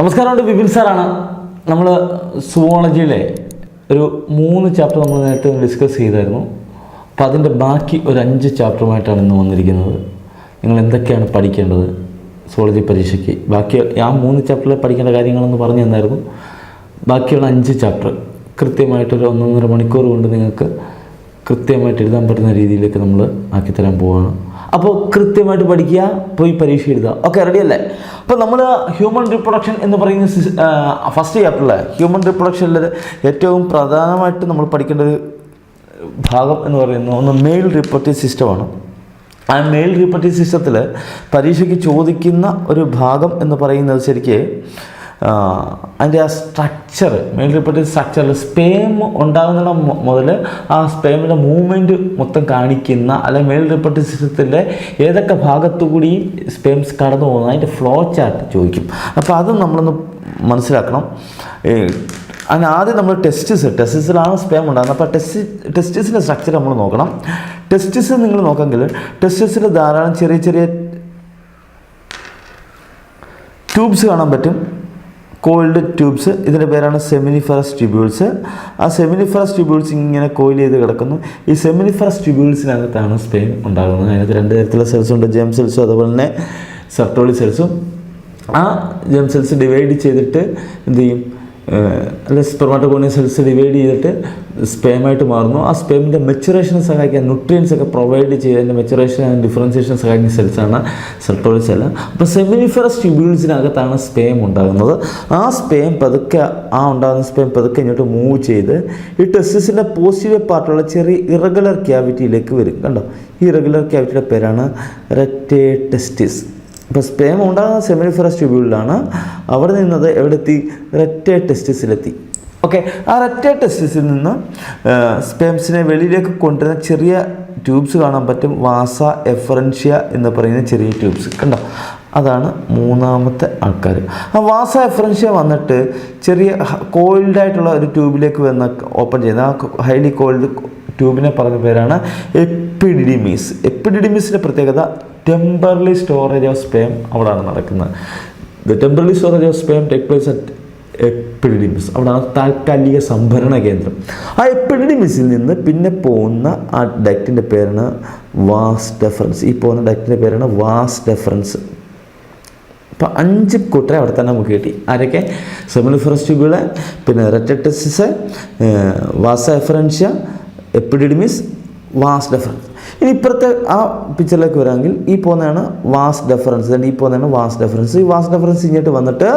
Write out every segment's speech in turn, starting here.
നമസ്കാരം, വിപിൻ സാറാണ്. നമ്മൾ സുവോളജിയിലെ ഒരു 3 ചാപ്റ്റർ നമ്മൾ നേരത്തെ ഡിസ്കസ് ചെയ്തായിരുന്നു. അപ്പോൾ അതിൻ്റെ ബാക്കി ഒരു 5 ചാപ്റ്ററുമായിട്ടാണ് ഇന്ന് വന്നിരിക്കുന്നത്. നിങ്ങൾ എന്തൊക്കെയാണ് പഠിക്കേണ്ടത് സുവോളജി പരീക്ഷയ്ക്ക്, ബാക്കി ആ 3 ചാപ്റ്ററിൽ പഠിക്കേണ്ട കാര്യങ്ങളെന്ന് പറഞ്ഞു തന്നായിരുന്നു. ബാക്കിയുള്ള 5 ചാപ്റ്റർ കൃത്യമായിട്ടൊരു 1.5 മണിക്കൂർ കൊണ്ട് നിങ്ങൾക്ക് കൃത്യമായിട്ട് എഴുതാൻ പറ്റുന്ന രീതിയിലേക്ക് നമ്മൾ ആക്കിത്തരാൻ പോവുകയാണ്. അപ്പോൾ കൃത്യമായിട്ട് പഠിക്കുക, പോയി പരീക്ഷ എഴുതുക. ഓക്കെ, റെഡി അല്ലേ? അപ്പോൾ നമ്മൾ ഹ്യൂമൻ റീപ്രൊഡക്ഷൻ എന്ന് പറയുന്ന ഫസ്റ്റ് ചാപ്റ്ററിലെ ഹ്യൂമൻ റീപ്രൊഡക്ഷനിൽ ഏറ്റവും പ്രധാനമായിട്ട് നമ്മൾ പഠിക്കേണ്ട ഒരു ഭാഗം എന്ന് പറയുന്നത് ഒന്ന് മെയിൽ റീപ്രൊഡക്റ്റീവ് സിസ്റ്റമാണ്. ആ മെയിൽ റീപ്രൊഡക്റ്റീവ് സിസ്റ്റത്തിൽ പരീക്ഷയ്ക്ക് ചോദിക്കുന്ന ഒരു ഭാഗം എന്ന് പറയുന്നത് ശരിക്ക് അതിൻ്റെ ആ സ്ട്രക്ചർ, മെയിൽ റീപ്രൊഡക്റ്റീവ് സ്ട്രക്ചറിൽ സ്പേം ഉണ്ടാകുന്ന മുതൽ ആ സ്പേമിൻ്റെ മൂവ്മെൻറ്റ് മൊത്തം കാണിക്കുന്ന, അല്ലെങ്കിൽ മെയിൽ റീപ്രൊഡക്റ്റീവ് സിസ്റ്റത്തിൻ്റെ ഏതൊക്കെ ഭാഗത്തുകൂടി സ്പേംസ് കടന്നു പോകുന്നത് അതിൻ്റെ ഫ്ലോ ചാർട്ട് ചോദിക്കും. അപ്പോൾ അതും നമ്മളൊന്ന് മനസ്സിലാക്കണം. അതിന് ആദ്യം നമ്മൾ ടെസ്റ്റിസിലാണ് സ്പേം ഉണ്ടാകുന്നത്. അപ്പോൾ ടെസ്റ്റിസിൻ്റെ സ്ട്രക്ചർ നമ്മൾ നോക്കണം. ടെസ്റ്റിസ് നിങ്ങൾ നോക്കെങ്കിൽ ടെസ്റ്റിസിൽ ധാരാളം ചെറിയ ചെറിയ ട്യൂബ്സ് കാണാൻ പറ്റും, കോയിൽഡ് ട്യൂബ്സ്. ഇതിൻ്റെ പേരാണ് സെമിനിഫറസ് ട്യൂബ്യൂൾസ്. ആ സെമിനിഫറസ് ട്യൂബ്യൂൾസ് ഇങ്ങനെ കോയിൽ ചെയ്ത് കിടക്കുന്നു. ഈ സെമിനിഫറസ് ട്യൂബ്യൂൾസിനകത്താണ് സ്പേം ഉണ്ടാകുന്നത്. അതിനകത്ത് 2 തരത്തിലുള്ള സെൽസ് ഉണ്ട്, ജെം സെൽസും അതുപോലെ തന്നെ സെർട്ടോളി സെൽസും. ആ ജെം സെൽസ് ഡിവൈഡ് ചെയ്തിട്ട് എന്ത് ചെയ്യും, അല്ലെ സ്പെർമാറ്റോഗോണിയ സെൽസ് ഡിവൈഡ് ചെയ്തിട്ട് സ്പേമായിട്ട് മാറുന്നു. ആ സ്പേമിൻ്റെ മെച്ചുറേഷനെ സഹായിക്കാൻ, ന്യൂട്രിയൻസ് ഒക്കെ പ്രൊവൈഡ് ചെയ്തതിൻ്റെ മെച്ചുറേഷൻ ആൻഡ് ഡിഫറൻസിയേഷൻ സഹായിക്കുന്ന സെൽസാണ് സെർട്ടോളി സെൽ. അപ്പോൾ സെമിനിഫറസ് ട്യൂബ്യൂൾസിനകത്താണ് സ്പേം ഉണ്ടാകുന്നത്. ആ സ്പേം പതുക്കെ, ഉണ്ടാകുന്ന സ്പേം പതുക്കെ ഇങ്ങോട്ട് മൂവ് ചെയ്ത് ഈ ടെസ്റ്റിസിൻ്റെ പോസിറ്റീവ് പാർട്ടുള്ള ചെറിയ ഇറഗുലർ ക്യാവിറ്റിയിലേക്ക് വരും. കണ്ടോ, ഈ ഇറഗുലർ ക്യാവിറ്റിയുടെ പേരാണ് റെറ്റെ ടെസ്റ്റിസ്. ഇപ്പോൾ സ്പേം ഉണ്ടാകുന്ന സെമിനിഫറസ് ട്യൂബ്യൂളിലാണ്. അവിടെ നിന്നത് എവിടെത്തി? റെറ്റെ ടെസ്റ്റിസിലെത്തി. ഓക്കെ, ആ റെറ്റെ ടെസ്റ്റിസിൽ നിന്ന് സ്പേംസിനെ വെളിയിലേക്ക് കൊണ്ടുവരുന്ന ചെറിയ ട്യൂബ്സ് കാണാൻ പറ്റും. വാസ എഫറൻഷ്യ എന്ന് പറയുന്ന ചെറിയ ട്യൂബ്സ് കണ്ടോ, അതാണ് 3ാമത്തെ ആൾക്കാർ. ആ വാസ എഫറൻഷ്യ വന്നിട്ട് ചെറിയ കോയിൽഡായിട്ടുള്ള ഒരു ട്യൂബിലേക്ക് വന്ന് ഓപ്പൺ ചെയ്യുന്ന ആ ഹൈലി കോയിൽഡ് ട്യൂബിനെ പറഞ്ഞ പേരാണ് എപ്പിഡിഡിമിസ്. എപ്പിഡിഡിമിസിൻ്റെ പ്രത്യേകത ടെമ്പററി സ്റ്റോറേജ് ഓഫ് സ്പേം അവിടെയാണ് നടക്കുന്നത്. The temporary storage of sperm take place at എപ്പിഡിഡിമിസ്. അവിടെയാണ് താൽക്കാലിക സംഭരണ കേന്ദ്രം. ആ എപ്പിഡിഡിമിസിൽ നിന്ന് പിന്നെ പോകുന്ന ആ ഡക്റ്റിൻ്റെ പേരാണ് വാസ് ഡെഫറൻസ്. ഈ പോകുന്ന ഡക്റ്റിൻ്റെ പേരാണ് വാസ് ഡെഫറൻസ്. അപ്പോൾ 5 കൂട്ടരെ അവിടെ തന്നെ നമുക്ക് കിട്ടി. ആരൊക്കെ? സെമിനിഫറസ് ട്യൂബ്യൂള്, പിന്നെ റെറ്റെ ടെസ്റ്റിസ്, വാസ എഫറൻഷ്യ, എപ്പിഡിഡിമിസ്, വാസ് ഡെഫറൻസ്. ഇനി ഇപ്പുറത്തെ ആ പിക്ചറിലേക്ക് വരാമെങ്കിൽ ഈ പോകുന്നതാണ് വാസ് ഡെഫറൻസ്, ഈ പോകുന്നതാണ് വാസ് ഡെഫറൻസ്. ഈ വാസ് ഡെഫറൻസ് ഇങ്ങോട്ട് വന്നിട്ട്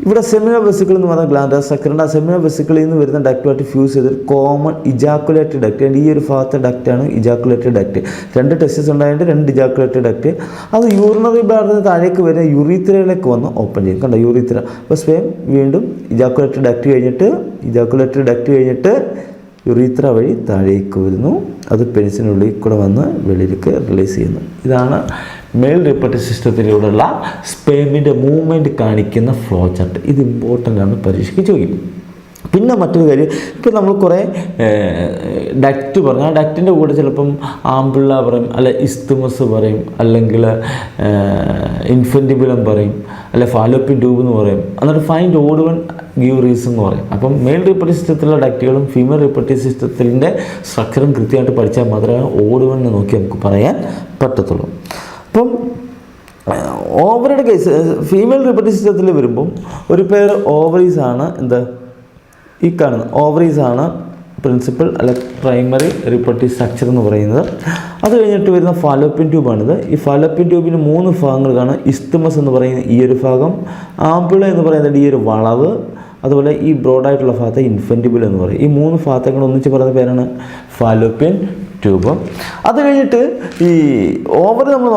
ഇവിടെ സെമിനൽ വെസിക്കിൾ എന്ന് പറഞ്ഞ ഗ്ലാൻഡ് സ്ട്രക്ചറുണ്ട്. ആ സെമിനൽ വെസിക്കിളിൽ നിന്ന് വരുന്ന ഡക്റ്റുമായിട്ട് ഫ്യൂസ് ചെയ്തൊരു കോമൺ ഇജാക്കുലേറ്റഡ് ഡക്റ്റ്. ഈ ഒരു ഭാഗത്തെ ഡക്റ്റാണ് ഇജാക്കുലേറ്റഡ് ഡക്റ്റ്. 2 ടെസ്റ്റിസ് ഉണ്ടായതുകൊണ്ട് 2 ഇജാക്കുലേറ്റഡ് ഡക്റ്റ്. അത് യൂറിനറി ബ്ലാഡറിന് താഴേക്ക് വരുന്ന യുറീത്രയിലേക്ക് വന്ന് ഓപ്പൺ ചെയ്യും. കണ്ടോ, യുറീത്ര. അപ്പോൾ സ്പേം വീണ്ടും ഇജാക്കുലേറ്റഡ് ഡക്റ്റ് കഴിഞ്ഞിട്ട് യുറീത്ര വഴി താഴേക്ക് വരുന്നു. അത് പെനിസിനുള്ളിൽ കൂടെ വന്ന് വെളിയിലേക്ക് റിലീസ് ചെയ്യുന്നു. ഇതാണ് മെയിൽ റീപ്രൊഡക്റ്റീവ് സിസ്റ്റത്തിലൂടെയുള്ള സ്പേമിൻ്റെ മൂവ്മെൻറ്റ് കാണിക്കുന്ന ഫ്ലോ ചാർട്ട്. ഇത് ഇമ്പോർട്ടൻ്റ് ആണ്, പരീക്ഷയ്ക്ക് ചോദിക്കും. പിന്നെ മറ്റൊരു കാര്യം, ഇപ്പോൾ നമ്മൾ കുറേ ഡക്റ്റ് പറഞ്ഞു. ആ ഡക്റ്റിൻ്റെ കൂടെ ചിലപ്പം ആംബുള്ള പറയും, അല്ലെ ഇസ്തുമസ് പറയും, അല്ലെങ്കിൽ ഇൻഫൻറ്റിബുലം പറയും, അല്ലെ ഫാലോപ്പിൻ ട്യൂബ് എന്ന് പറയും. എന്നിട്ട് find odd one give reason എന്ന് പറയും. അപ്പം മെയിൽ റീപ്രൊഡക്റ്റീവ് സിസ്റ്റത്തിലുള്ള ഡക്റ്റുകളും ഫീമെയിൽ റീപ്രൊഡക്റ്റീവ് സിസ്റ്റത്തിൻ്റെ സ്ട്രക്ചറും കൃത്യമായിട്ട് പഠിച്ചാൽ മാത്രമേ ഓഡ് വൺ എന്ന് നോക്കി നമുക്ക് പറയാൻ പറ്റത്തുള്ളൂ. അപ്പം ഓവറിയുടെ കേസ് ഫീമെയിൽ റീപ്രൊഡക്റ്റീവ് സിസ്റ്റത്തിൽ വരുമ്പം ഒരു പേർ ഓവറീസാണ്. എന്താ ഈ കാണുന്നത് ഓവറീസാണ് പ്രിൻസിപ്പൽ അല്ലെ പ്രൈമറി റീപ്രൊഡക്റ്റീവ് സ്ട്രക്ചർ എന്ന് പറയുന്നത്. അത് കഴിഞ്ഞിട്ട് വരുന്ന ഫാലോപ്പിൻ ട്യൂബാണിത്. ഈ ഫാലോപ്പിൻ ട്യൂബിന് 3 ഭാഗങ്ങൾ കാണാം. ഇസ്തുമസ് എന്ന് പറയുന്ന ഈ ഒരു ഭാഗം, ആംബുള എന്ന് പറയുന്നത് ഈ ഒരു വളവ്, അതുപോലെ ഈ ബ്രോഡായിട്ടുള്ള ഭാഗത്തെ ഇൻഫൻറ്റിബിൾ എന്ന് പറയും. ഈ 3 ഭാഗങ്ങൾ ഒന്നിച്ച് പറയുന്ന പേരാണ് ഫാലോപ്പിൻ ട്യൂബ്. അത് കഴിഞ്ഞിട്ട് ഈ ഓവർ നമ്മൾ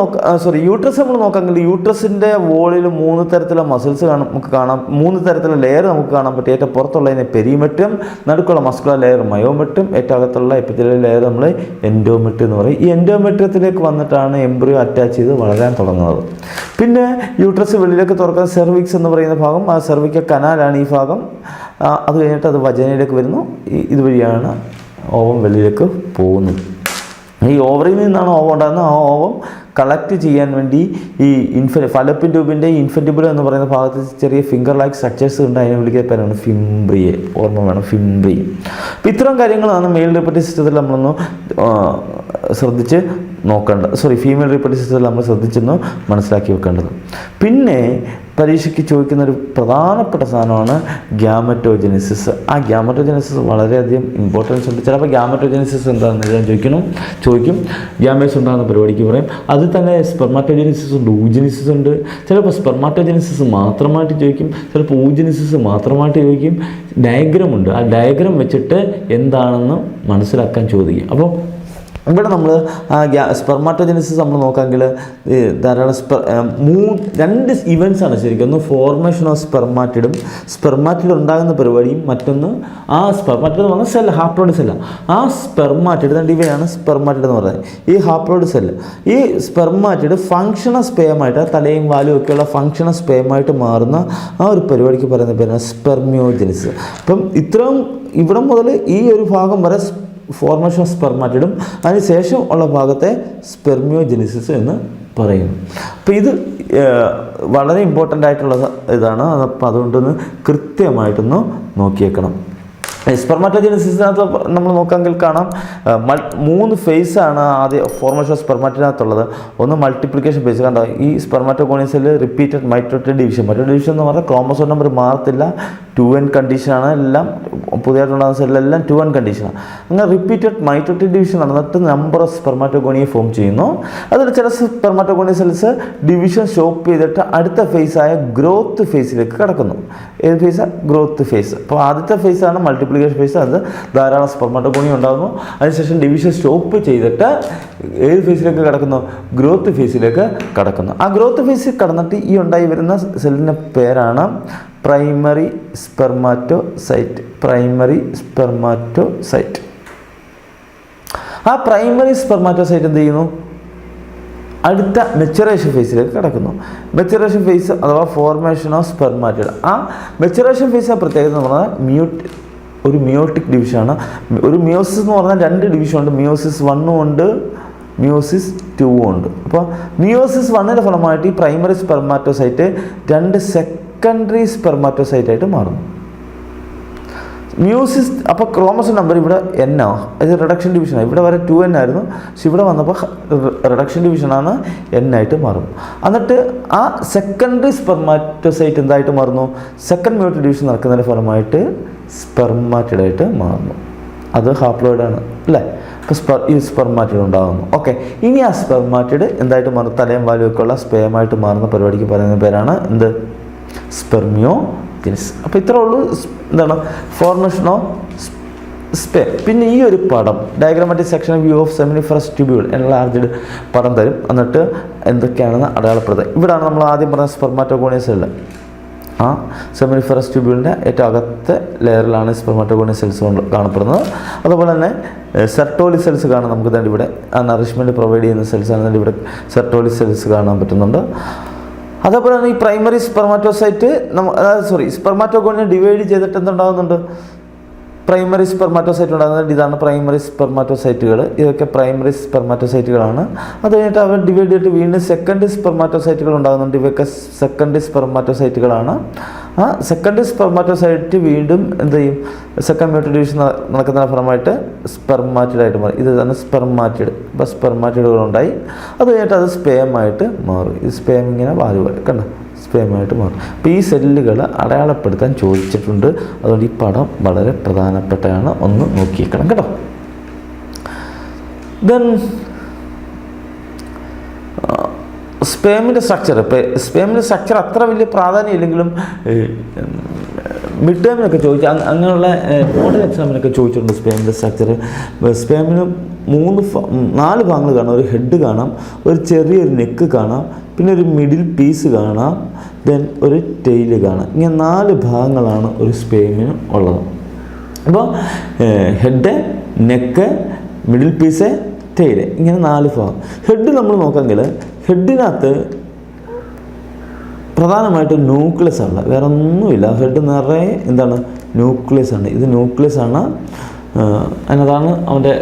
യൂട്രസ് നമ്മൾ നോക്കാമെങ്കിൽ യൂട്രസിൻ്റെ വോളിൽ 3 തരത്തിലുള്ള മസിൽസ് നമുക്ക് കാണാം. 3 തരത്തിലുള്ള ലെയർ നമുക്ക് കാണാൻ പറ്റും. ഏറ്റവും പുറത്തുള്ളതിനെ പെരിമെട്രം, നടുക്കുള്ള മസ്കുലർ ലെയർ മയോമെട്രം, ഏറ്റവും അകത്തുള്ള എപ്പിത്തലിയൽ ലെയർ നമ്മൾ എൻഡോമെട്രം എന്ന് പറയും. ഈ എൻഡോമെട്രത്തിലേക്ക് വന്നിട്ടാണ് എംബ്രിയോ അറ്റാച്ച് ചെയ്ത് വളരാൻ തുടങ്ങുന്നത്. പിന്നെ യൂട്രസ് വെളിയിലേക്ക് തുറക്കുന്ന സെർവിക്സ് എന്ന് പറയുന്ന ഭാഗം, ആ സെർവിക്കൽ കനാലാണ് ഈ ഭാഗം. അത് കഴിഞ്ഞിട്ട് അത് വജനയിലേക്ക് വരുന്നു. ഇതുവഴിയാണ് ഓവം വെളിയിലേക്ക് പോകുന്നത്. ഈ ഓവറിൽ നിന്നാണ് ഓവം ഉണ്ടാകുന്നത്. ആ ഓവം കളക്ട് ചെയ്യാൻ വേണ്ടി ഈ ഫലപ്പിൻ ട്യൂബിൻ്റെ ഇൻഫൻറ്റിബിൾ എന്ന് പറയുന്ന ഭാഗത്ത് ചെറിയ ഫിംഗർ ലൈക്ക് സ്ട്രക്ചേഴ്സ് ഉണ്ട്. അതിനെ വിളിക്കുന്ന പേരാണ് ഫിംബ്രിയെ. ഓർമ്മ വേണം, ഫിംബ്രി. അപ്പോൾ ഇത്തരം കാര്യങ്ങളാണ് മെയിൽ റീപ്രൊഡക്റ്റീവ് സിസ്റ്റത്തിൽ നമ്മളൊന്ന് ശ്രദ്ധിച്ച് ഫീമെയിൽ റീപ്രൊഡക്റ്റീവ് സിസ്റ്റത്തിൽ നമ്മൾ ശ്രദ്ധിച്ചൊന്ന് മനസ്സിലാക്കി വെക്കേണ്ടത്. പിന്നെ പരീക്ഷയ്ക്ക് ചോദിക്കുന്ന ഒരു പ്രധാനപ്പെട്ട സാധനമാണ് ഗ്യാമറ്റോജനിസിസ്. ആ ഗ്യാമറ്റോജനിസിസ് വളരെയധികം ഇമ്പോർട്ടൻസ് ഉണ്ട്. ചിലപ്പോൾ ഗ്യാമറ്റോജനിസിസ് എന്താണെന്ന് എഴുതാൻ ചോദിക്കും. ഗ്യാമേറ്റ്സ് ഉണ്ടാകുന്ന പരിപാടിക്ക് പറയും. അതിൽ തന്നെ സ്പെർമാറ്റോജനിസിസ് ഉണ്ട്, ഊജനിസിസ് ഉണ്ട്. ചിലപ്പോൾ സ്പെർമാറ്റോജനിസിസ് മാത്രമായിട്ട് ചോദിക്കും, ചിലപ്പോൾ ഊജനിസിസ് മാത്രമായിട്ട് ചോദിക്കും. ഡയഗ്രാം ഉണ്ട്, ആ ഡയഗ്രാം വെച്ചിട്ട് എന്താണെന്ന് മനസ്സിലാക്കാൻ ചോദിക്കും. അപ്പോൾ ഇവിടെ നമ്മൾ സ്പെർമാറ്റോജനിസിസ് നമ്മൾ നോക്കാമെങ്കിൽ ധാരാളം രണ്ട് ഇവൻറ്റ്സാണ് ശരിക്കും. ഒന്ന് ഫോർമേഷൻ ഓഫ് സ്പെർമാറ്റിഡ് ഉണ്ടാകുന്ന പരിപാടിയും, മറ്റൊന്ന് ആ സ്പെർമാറ്റിഡ് എന്ന് പറഞ്ഞാൽ സെല്ല്, ഹാപ്ലോയിഡ് സെല്ല്. ആ സ്പെർമാറ്റിഡ് ഇവയാണ് സ്പെർമാറ്റിഡ് എന്ന് പറയുന്നത്. ഈ ഹാപ്ലോയിഡ് സെല്ല്, ഈ സ്പെർമാറ്റിഡ് ഫങ്ഷണൽ സ്പേമായിട്ട്, തലയും വാലും ഒക്കെയുള്ള ഫങ്ഷണൽ സ്പേമായിട്ട് മാറുന്ന ആ ഒരു പരിപാടിക്ക് പറയുന്ന പേരാണ് സ്പെർമിയോജനിസിസ്. അപ്പം ഇവിടം മുതൽ ഈ ഒരു ഭാഗം വരെ ഫോർമേഷൻ ഓഫ് സ്പെർമാറ്റിഡും അതിനുശേഷം ഉള്ള ഭാഗത്തെ സ്പെർമിയോജനിസിസ് എന്ന് പറയുന്നു. അപ്പോൾ ഇത് വളരെ ഇമ്പോർട്ടൻ്റ് ആയിട്ടുള്ള ഇതാണ്. അപ്പോൾ അതുകൊണ്ടൊന്ന് കൃത്യമായിട്ടൊന്ന് നോക്കിയേക്കണം. സ്പെർമാറ്റോജനിസിസിനകത്ത് നമ്മൾ നോക്കാമെങ്കിൽ കാണാം 3 ഫേസാണ് ആദ്യം ഫോർമേഷൻ ഓഫ് സ്പെർമാറ്റിനകത്തുള്ളത്. ഒന്ന് മൾട്ടിപ്ലിക്കേഷൻ ഫേസ്. കണ്ടോ, ഈ spermatogonial cell repeated mitotic division എന്ന് പറഞ്ഞാൽ ക്രോമസോം നമ്പർ മാറത്തില്ല, 2n കണ്ടീഷനാണ്. എല്ലാം പുതിയതായിട്ടുണ്ടാകുന്ന സെല്ലെല്ലാം 2n കണ്ടീഷനാണ്. അങ്ങനെ റിപ്പീറ്റഡ് മൈറ്റോട്ടിക് ഡിവിഷൻ നടന്നിട്ട് നമ്പർ ഓഫ് സ്പെർമാറ്റോഗോണിയെ ഫോം ചെയ്യുന്നു. അതിൽ ചില സ്പെർമാറ്റോഗോണിയൽ സെൽസ് ഡിവിഷൻ സ്റ്റോപ്പ് ചെയ്തിട്ട് അടുത്ത ഫേസായ ഗ്രോത്ത് ഫേസിലേക്ക് കടക്കുന്നു. ഏത് ഫേസാണ്? Growth phase. അപ്പോൾ ആദ്യത്തെ ഫേസാണ് മൾട്ടിപ്ലിക്കേഷൻ ഫേസ്. അത് ധാരാളം സ്പെർമാറ്റോഗോണി ഉണ്ടാകുന്നു. അതിനുശേഷം ഡിവിഷൻ സ്റ്റോപ്പ് ചെയ്തിട്ട് ഏത് ഫേസിലേക്ക് കടക്കുന്നു? ഗ്രോത്ത് ഫേസിലേക്ക് കടക്കുന്നു. ആ ഗ്രോത്ത് ഫേസിൽ കടന്നിട്ട് ഈ ഉണ്ടായി വരുന്ന സെല്ലിൻ്റെ പേരാണ് പ്രൈമറി സ്പെർമാറ്റോസൈറ്റ്. ആ പ്രൈമറി സ്പെർമാറ്റോസൈറ്റ് എന്ത് ചെയ്യുന്നു? അടുത്ത മെച്ചുറേഷൻ ഫേസിലേക്ക് കടക്കുന്നു. മെച്ചുറേഷൻ ഫേസ് അഥവാ ഫോർമേഷൻ ഓഫ് സ്പെർമാറ്റിഡ്. ആ മെച്ചുറേഷൻ ഫേസിൻ്റെ പ്രത്യേകത എന്ന് പറഞ്ഞാൽ ഒരു മിയോട്ടിക് ഡിവിഷനാണ്. ഒരു മിയോസിസ് എന്ന് പറഞ്ഞാൽ 2 ഡിവിഷൻ ഉണ്ട്. മിയോസിസ് 1 ഉണ്ട്, മിയോസിസ് 2 ഉണ്ട്. അപ്പോൾ മിയോസിസ് 1ൻ്റെ ഫലമായിട്ട് ഈ പ്രൈമറി സ്പെർമാറ്റോസൈറ്റ് 2 സെക്കൻഡറി സ്പെർമാറ്റോസൈറ്റായിട്ട് മാറുന്നു. മ്യൂസിസ് അപ്പോൾ ക്രോമസോം നമ്പർ ഇവിടെ n ആണ്. ഇത് റിഡക്ഷൻ ഡിവിഷനാണ്. ഇവിടെ വരെ 2n ആയിരുന്നു, പക്ഷെ ഇവിടെ വന്നപ്പോൾ റിഡക്ഷൻ ഡിവിഷനാണ് n ആയിട്ട് മാറും. എന്നിട്ട് ആ സെക്കൻഡറി സ്പെർമാറ്റോസൈറ്റ് എന്തായിട്ട് മാറുന്നു? സെക്കൻഡ് മ്യൂട്ടേറ്റ് ഡിവിഷൻ നടക്കുന്നതിൻ്റെ ഫലമായിട്ട് സ്പെർമാറ്റിഡായിട്ട് മാറുന്നു. അത് ഹാപ്ലോയിഡാണ് അല്ലേ? അപ്പോൾ ഈ സ്പെർമാറ്റിഡ് ഉണ്ടാകുന്നു. ഓക്കെ, ഇനി ആ സ്പെർമാറ്റിഡ് എന്തായിട്ട് മാറും? തലയും വാലും ഒക്കെ ഉള്ള സ്പേമായിട്ട് മാറുന്ന പരിപാടിക്ക് പറയുന്ന പേരാണ് എന്ത്? സ്പെർമിയോജനിസിസ്. അപ്പോൾ ഇത്രേ ഉള്ളൂ എന്താണ് ഫോർമേഷൻ ഓഫ് സ്പേം. പിന്നെ ഈ ഒരു പടം diagrammatic section view of seminiferous tubule enlarged പടം തരും. എന്നിട്ട് എന്തൊക്കെയാണെന്ന് അടയാളപ്പെടുത്തുക. ഇവിടെയാണ് നമ്മൾ ആദ്യം പറഞ്ഞ സ്പെർമാറ്റോഗോണിയൽ സെല്ല്. ആ സെമിനിഫറസ് ട്യൂബ്യൂളിൻ്റെ ഏറ്റവും അകത്തെ ലെയറിലാണ് സ്പെർമാറ്റോഗോണിയൽ സെൽസ് കാണപ്പെടുന്നത്. അതുപോലെ തന്നെ സെർട്ടോളി സെൽസ് കാണാൻ നമുക്ക് തന്നെ ഇവിടെ ആ നറിഷ്മെൻറ്റ് പ്രൊവൈഡ് ചെയ്യുന്ന സെൽസാണ് ഇവിടെ സെർട്ടോളി സെൽസ് കാണാൻ പറ്റുന്നുണ്ട്. അതേപോലെ തന്നെ ഈ പ്രൈമറി സ്പെർമാറ്റോസൈറ്റ് സ്പെർമാറ്റോഗോണിനെ ഡിവൈഡ് ചെയ്തിട്ട് എന്തുണ്ടാകുന്നുണ്ട്? പ്രൈമറി സ്പെർമാറ്റോസൈറ്റ് ഉണ്ടാകുന്നത്. ഇതാണ് പ്രൈമറി സ്പെർമാറ്റോസൈറ്റുകൾ. ഇതൊക്കെ പ്രൈമറി സ്പെർമാറ്റോസൈറ്റുകളാണ്. അത് കഴിഞ്ഞിട്ട് അവർ ഡിവൈഡ് ചെയ്തിട്ട് വീണ്ടും സെക്കൻഡറി സ്പെർമാറ്റോസൈറ്റുകൾ ഉണ്ടാകുന്നുണ്ട്. ഇവയൊക്കെ സെക്കൻഡറി സ്പെർമാറ്റോസൈറ്റുകളാണ്. ആ സെക്കൻഡറി സ്പെർമാറ്റോസൈറ്റ് വീണ്ടും എന്ത് ചെയ്യും? സെക്കൻഡ് മ്യൂട്ടേറ്റ് ഡിവിഷൻ നടക്കുന്നതിന് ഫലമായിട്ട് സ്പെർമാറ്റിഡായിട്ട് മാറും. ഇത് തന്നെ സ്പെർമാറ്റിഡ്. ഇപ്പോൾ സ്പെർമാറ്റിഡുകളുണ്ടായി. അത് കഴിഞ്ഞിട്ട് അത് സ്പേമായിട്ട് മാറും. ഈ സ്പേം ഇങ്ങനെ വാലുപോലെ കണ്ടോ സ്പേമായിട്ട് മാറും. അപ്പോൾ ഈ സെല്ലുകൾ അടയാളപ്പെടുത്താൻ ചോദിച്ചിട്ടുണ്ട്. അതുകൊണ്ട് ഈ പടം വളരെ പ്രധാനപ്പെട്ടതാണ്, ഒന്ന് നോക്കിയേക്കണം കേട്ടോ. ദെൻ സ്പേമിൻ്റെ സ്ട്രക്ചർ അത്ര വലിയ പ്രാധാന്യം ഇല്ലെങ്കിലും മിഡ് ടേമിനൊക്കെ ചോദിച്ചാൽ അങ്ങനെയുള്ള മോഡൽ എക്സാമിനൊക്കെ ചോദിച്ചിട്ടുണ്ട് സ്പേമിൻ്റെ സ്ട്രക്ചർ. സ്പേമിന് 4 ഭാഗങ്ങൾ കാണാം. ഒരു ഹെഡ് കാണാം, ഒരു ചെറിയൊരു നെക്ക് കാണാം, പിന്നെ ഒരു മിഡിൽ പീസ് കാണാം, ദെൻ ഒരു ടെയില് കാണാം. ഇങ്ങനെ 4 ഭാഗങ്ങളാണ് ഒരു സ്പേമിന് ഉള്ളത്. അപ്പോൾ head, neck, middle piece, tail, ഇങ്ങനെ 4 ഭാഗം. ഹെഡ് നമ്മൾ നോക്കാമെങ്കിൽ ഹെഡിനകത്ത് പ്രധാനമായിട്ട് ന്യൂക്ലിയസ് ആണ്, വേറെ ഒന്നുമില്ല. ഹെഡ് നിറയെ എന്താണ്? ന്യൂക്ലിയസ് ആണ്. ഇത് ന്യൂക്ലിയസ് ആണ്. എന്നതാണ് അവൻ്റെ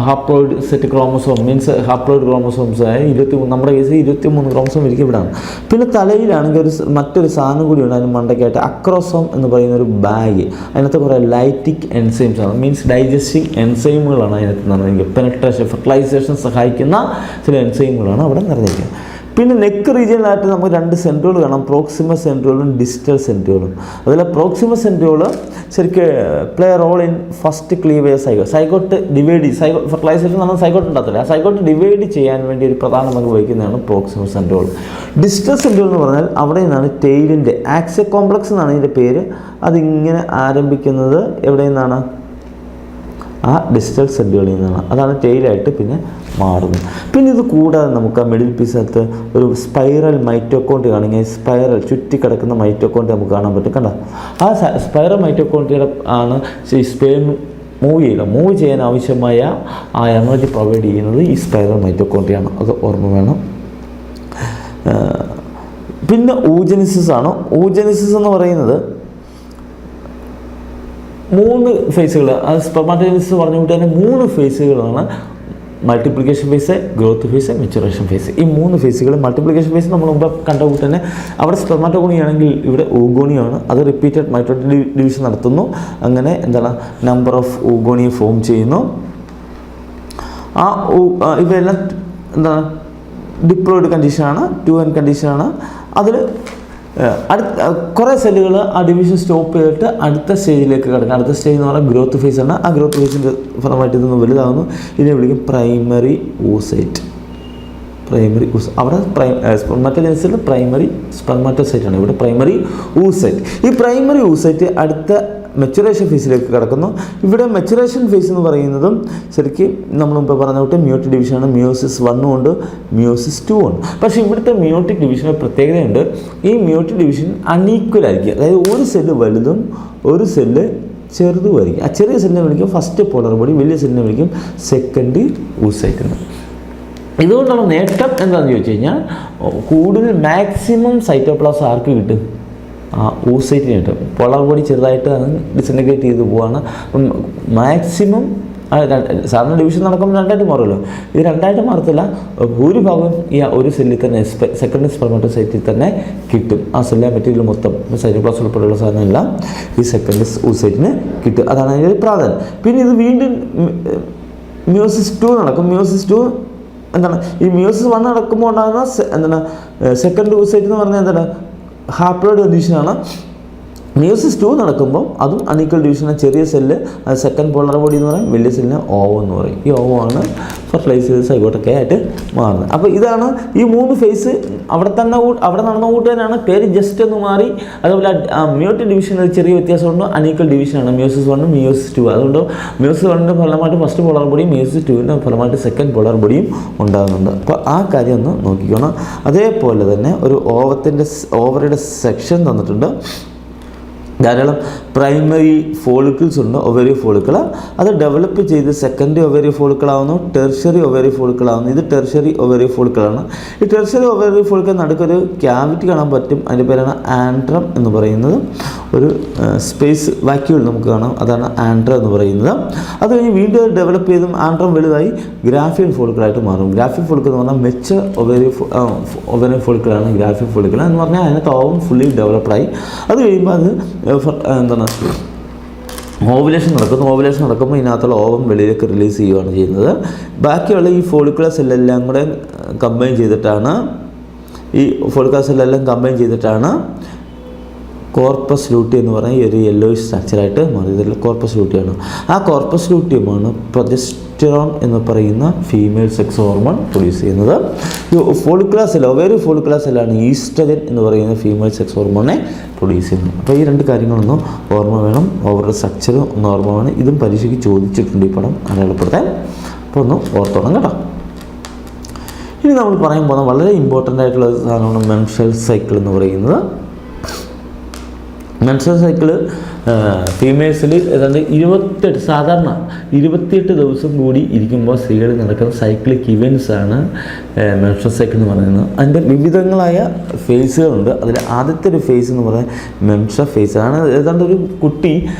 haploid set chromosome means haploid chromosomes ആയ 23 നമ്മുടെ കേസിൽ 23 ക്രോമസോം ഇരിക്കും ഇവിടെയാണ്. പിന്നെ തലയിലാണെങ്കിൽ മറ്റൊരു സാധനം കൂടിയുണ്ട് അതിന് മണ്ടയ്ക്കായിട്ട് അക്രോസോം എന്ന് പറയുന്ന ഒരു ബാഗ്. അതിനകത്ത് കുറേ ലൈറ്റിക് എൻസൈംസ് ആണ്, മീൻസ് ഡൈജസ്റ്റിംഗ് എൻസൈമുകളാണ് അതിനകത്ത് നിറഞ്ഞിരിക്കുക. പെനട്രേഷൻ ഫെർട്ടിലൈസേഷൻ സഹായിക്കുന്ന ചില എൻസൈമുകളാണ് അവിടെ നിറഞ്ഞിരിക്കുന്നത്. പിന്നെ നെക്ക് റീജിയനിലായിട്ട് നമുക്ക് 2 സെൻട്രിയോൾ കാണാം, പ്രോക്സിമസ് സെൻട്രിയോളും ഡിസ്റ്റൽ സെൻട്രിയോളും. അതിൽ പ്രോക്സിമസ് സെൻട്രിയോൾ ശരിക്കും play role in first cleavage zygote divide fertilization നമ്മൾ സൈഗോട്ട് ഉണ്ടാകത്തില്ല, ആ സൈഗോട്ട് ഡിവൈഡ് ചെയ്യാൻ വേണ്ടി ഒരു പ്രധാന പങ്ക് വഹിക്കുന്നതാണ് പ്രോക്സിമസ് സെൻട്രിയോൾ. ഡിസ്റ്റൽ സെൻട്രിയോൾ എന്ന് പറഞ്ഞാൽ അവിടെ നിന്നാണ് ടെയിലിൻ്റെ ആക്സിയ കോംപ്ലക്സ് എന്നാണ് ഇതിൻ്റെ പേര്. അതിങ്ങനെ ആരംഭിക്കുന്നത് എവിടെ നിന്നാണ്? ആ ഡിസ്റ്റൽ സെൻട്രിയോളിൽ നിന്നാണ്. അതാണ് ടെയിലായിട്ട് പിന്നെ മാറുന്നത്. പിന്നെ ഇത് കൂടാതെ നമുക്ക് ആ മിഡിൽ പീസിനകത്ത് ഒരു സ്പൈറൽ മൈറ്റോകോൺട്രിയ കാണുമെങ്കിൽ സ്പൈറൽ ചുറ്റിക്കിടക്കുന്ന മൈറ്റോകോൺട്രിയ നമുക്ക് കാണാൻ പറ്റും. കണ്ടോ? ആ സ്പൈറൽ മൈറ്റോകോൺട്രിയയുടെ ആണ് ഈ സ്പേം മൂവ് ചെയ്യാൻ ആവശ്യമായ ആ എനർജി പ്രൊവൈഡ് ചെയ്യുന്നത് ഈ സ്പൈറൽ മൈറ്റോകോൺട്രിയ ആണ്. അത് ഓർമ്മ വേണം. പിന്നെ ഊജനിസിസ് ആണ്. ഊജനിസിസ് എന്ന് പറയുന്നത് 3 ഫേസുകൾ, അത് സ്പെർമാറ്റോജനിസിസ് പറഞ്ഞുകൊണ്ട് തന്നെ 3 ഫേസുകളാണ്. Multiplication phase, growth phase, maturation phase. ഈ 3 ഫേസുകൾ. മൾട്ടിപ്ലിക്കേഷൻ ഫേസ് നമ്മൾ മുമ്പ് കണ്ട കൂട്ട് തന്നെ അവിടെ സ്പെർമാറ്റോഗോണി ആണെങ്കിൽ ഇവിടെ ഊഗോണിയാണ്. അത് റിപ്പീറ്റഡ് മൈറ്റോട്ടിക് ഡിവിഷൻ നടത്തുന്നു. അങ്ങനെ എന്താണ് നമ്പർ ഓഫ് ഊഗോണിയെ ഫോം ചെയ്യുന്നു. ആ ഇവയെല്ലാം എന്താണ് ഡിപ്ലോയിഡ് കണ്ടീഷനാണ്, 2n കണ്ടീഷനാണ്. അതിൽ കുറേ സെല്ലുകൾ ആ ഡിവിഷൻ സ്റ്റോപ്പ് ചെയ്തിട്ട് അടുത്ത സ്റ്റേജിലേക്ക് കിടക്കും. അടുത്ത സ്റ്റേജ് എന്ന് പറഞ്ഞാൽ ഗ്രോത്ത് ഫേസ് ആണ്. ആ ഗ്രോത്ത് ഫേസിൻ്റെ ഫലമായിട്ട് ഇതൊന്ന് വലുതാകുന്നു. ഇതിനെ വിളിക്കും പ്രൈമറി ഊസൈറ്റ്. അവിടെ സ്പെർമാറ്റോജനിസിൽ പ്രൈമറി സ്പെർമാറ്റോസൈറ്റ് ആണ്, ഇവിടെ പ്രൈമറി ഊസൈറ്റ്. ഈ പ്രൈമറി ഊസൈറ്റ് അടുത്ത മെച്ചുറേഷൻ ഫേസിലേക്ക് കിടക്കുന്നു. ഇവിടെ മെച്ചുറേഷൻ ഫേസ് എന്ന് പറയുന്നതും ശരിക്കും നമ്മൾ മുമ്പ് പറഞ്ഞ തൊട്ട് മ്യൂട്ടിക് ഡിവിഷനാണ്. മിയോസിസ് 1 ഉണ്ട്, മിയോസിസ് 2 ഉണ്ട്. പക്ഷേ ഇവിടുത്തെ മ്യൂട്ടിക് ഡിവിഷന് പ്രത്യേകതയുണ്ട്. ഈ മ്യൂട്ടിക് ഡിവിഷൻ അൺഈക്വൽ ആയിരിക്കും. അതായത് ഒരു സെല്ല് വലുതും ഒരു സെല്ല് ചെറുതുമായിരിക്കും. ആ ചെറിയ സെല്ലിനെ വിളിക്കും ഫസ്റ്റ് പോളർ ബോഡി, വലിയ സെല്ലിനെ വിളിക്കും സെക്കൻഡ് ഊസൈറ്റ് എന്ന്. ഇതുകൊണ്ടുള്ള നേട്ടം എന്താണെന്ന് ചോദിച്ചു കഴിഞ്ഞാൽ കൂടുതൽ മാക്സിമം സൈറ്റോപ്ലാസം ആർക്ക് കിട്ടും? ഊസൈറ്റിന് കിട്ടും. പോളർ ബോഡി ചെറുതായിട്ട് അത് ഡിസൻറ്റഗ്രേറ്റ് ചെയ്ത് പോവാണ്. മാക്സിമം സാധാരണ ഡിവിഷൻ നടക്കുമ്പോൾ 2ആയിട്ട് മാറുമല്ലോ. ഇത് 2ആയിട്ട് മാറത്തില്ല. ഭൂരിഭാഗം ഈ ഒരു സെല്ലിൽ തന്നെ സെക്കൻഡ് സ്പെർമാറ്റോസൈറ്റിൽ തന്നെ കിട്ടും. ആ സെല്ലിലെ മെറ്റീരിയൽ മൊത്തം സൈറ്റോപ്ലാസം ഉൾപ്പെടെയുള്ള സാധനമെല്ലാം ഈ സെക്കൻഡ് ഊസൈറ്റിന് കിട്ടും. അതാണ് അതിൻ്റെ ഒരു പ്രാധാന്യം. പിന്നെ ഇത് വീണ്ടും മിയോസിസ് 2 നടക്കും. മിയോസിസ് 2 എന്താണ് ഈ മിയോസിസ് 1 നടക്കുമ്പോൾ ഉണ്ടാകുന്ന എന്താണ് സെക്കൻഡ് ഊസൈറ്റ് എന്ന് പറഞ്ഞാൽ എന്താണ് ഹാപ്ലോയിഡ് കണ്ടീഷനാണ്. മിയോസിസ് 2 നടക്കുമ്പോൾ അതും അൺഈക്വൽ ഡിവിഷനാണ്. ചെറിയ സെല്ല് അത് സെക്കൻഡ് പോളർ ബോഡി എന്ന് പറയും, വലിയ സെല്ലിന് ഓവം എന്ന് പറയും. ഈ ഓവമാണ് ഫെർട്ടിലൈസ് ചെയ്ത് സൈഗോട്ടൊക്കെ ആയിട്ട് മാറുന്നത്. അപ്പോൾ ഇതാണ് ഈ 3 ഫേസ്. അവിടെ നടന്ന കൂട്ട് തന്നെയാണ്, പേര് ജസ്റ്റ് ഒന്ന് മാറി. അതുപോലെ മ്യൂട്ടിക് ഡിവിഷനിൽ ചെറിയ വ്യത്യാസമുണ്ട്. അൺഈക്വൽ ഡിവിഷനാണ് മിയോസിസ് 1 മിയോസിസ് 2. അതുകൊണ്ട് മിയോസിസ് 1ൻ്റെ ഫലമായിട്ട് ഫസ്റ്റ് പോളർ ബോഡിയും മിയോസിസ് 2ൻ്റെ ഫലമായിട്ട് സെക്കൻഡ് പോളർ ബോഡിയും ഉണ്ടാകുന്നുണ്ട്. അപ്പോൾ ആ കാര്യം ഒന്ന് നോക്കിക്കണം. അതേപോലെ തന്നെ ഒരു ഓവറിയുടെ സെക്ഷൻ തന്നിട്ടുണ്ട്. ധാരാളം പ്രൈമറി ഫോളിക്കിൾസ് ഉണ്ട്, ഒവേറി ഫോളിക്കിൾ. അത് ഡെവലപ്പ് ചെയ്ത് സെക്കൻഡറി ഒവേറി ഫോളിക്കിളാവുന്നു, ടെർഷ്യറി ഒവേറി ഫോളിക്കിളാവുന്നു. ഇത് ടെർഷ്യറി ഒവേറി ഫോളിക്കിളാണ്. ഈ ടെർഷ്യറി ഒവേറി ഫോളിക്കിൾ നടുക്കൊരു ക്യാവിറ്റി കാണാൻ പറ്റും. അതിൻ്റെ പേരാണ് ആൻഡ്രം എന്ന് പറയുന്നത്. ഒരു സ്പേസ് വാക്യൂൾ നമുക്ക് കാണാം, അതാണ് ആൻഡ്രം എന്ന് പറയുന്നത്. അത് കഴിഞ്ഞ് വീണ്ടും ഡെവലപ്പ് ചെയ്തും ആൻഡ്രം വലുതായി ഗ്രാഫിയൻ ഫോളിക്കിളായിട്ട് മാറും. ഗ്രാഫിയൻ ഫോളിക്കിൾ എന്ന് പറഞ്ഞാൽ മെച്ചർ ഒവേറി ഫോളിക്കിളാണ് ഗ്രാഫിയൻ ഫോളിക്കിൾ എന്ന് പറഞ്ഞാൽ. അതിനകത്ത് ഓവം ഫുള്ളി ഡെവലപ്ഡായി. അത് കഴിയുമ്പോൾ അത് എന്താണ് ഓവുലേഷൻ നടക്കുന്നു. ഓവുലേഷൻ നടക്കുമ്പോൾ ഇതിനകത്തുള്ള ഓവം വെളിയിലേക്ക് റിലീസ് ചെയ്യുകയാണ് ചെയ്യുന്നത്. ബാക്കിയുള്ള ഈ ഫോളിക്കുലർ സെല്ലെല്ലാം കൂടെ കമ്പൈൻ ചെയ്തിട്ടാണ് കോർപ്പസ് ലൂട്ടി എന്ന് പറഞ്ഞാൽ ഈ ഒരു യെല്ലോയിഷ് സ്ട്രക്ചറായിട്ട് മാറിയതിൽ കോർപ്പസ് ലൂട്ടിയാണ്. ആ കോർപ്പസ് ലൂട്ടിയമാണ് പ്രൊജസ്റ്ററോൺ എന്ന് പറയുന്ന ഫീമെയിൽ സെക്സ് ഹോർമോൺ പ്രൊഡ്യൂസ് ചെയ്യുന്നത്. ഈ ഫോളിക്കുലർ സെൽ, ഒവേറി ഫോളിക്കുലർ സെല്ലാണ് ഈസ്ട്രജൻ എന്ന് പറയുന്ന ഫീമെയിൽ സെക്സ് ഹോർമോണിനെ പ്രൊഡ്യൂസ് ചെയ്യുന്നത്. അപ്പോൾ ഈ 2 കാര്യങ്ങളൊന്നും ഓർമ്മ വേണം. ഓവറുടെ സ്ട്രക്ചർ ഒന്ന് ഓർമ്മ വേണം. ഇതും പരീക്ഷയ്ക്ക് ചോദിച്ചിട്ടുണ്ട് ഈ പടം അടയാളപ്പെടുത്താൻ. അപ്പോൾ ഒന്ന് ഓർത്തോണം കേട്ടോ. ഇനി നമ്മൾ പറയാൻ പോകുന്ന വളരെ ഇമ്പോർട്ടൻ്റ് ആയിട്ടുള്ള സാധനമാണ് മെൻസ്ട്രൽ സൈക്കിൾ എന്ന് പറയുന്നത്. മെൻസ്ട്രൽ സൈക്കിൾ ഫീമെയിൽസിൽ ഏതാണ്ട് 28 സാധാരണ 28 ദിവസം കൂടി ഇരിക്കുമ്പോൾ സ്ത്രീകളിൽ നടക്കുന്ന സൈക്ലിക് ഇവൻറ്റ്സ് ആണ് മെൻസ്ട്രൽ സൈക്കിൾ എന്ന് പറയുന്നത്. അതിൻ്റെ വിവിധങ്ങളായ ഫേസുകളുണ്ട്. അതിൽ ആദ്യത്തെ ഒരു ഫേസ് എന്ന് പറയുന്നത് മെൻസ്ട്രൽ ഫേസ് ആണ്. ഏതാണ്ട് ഒരു കുട്ടി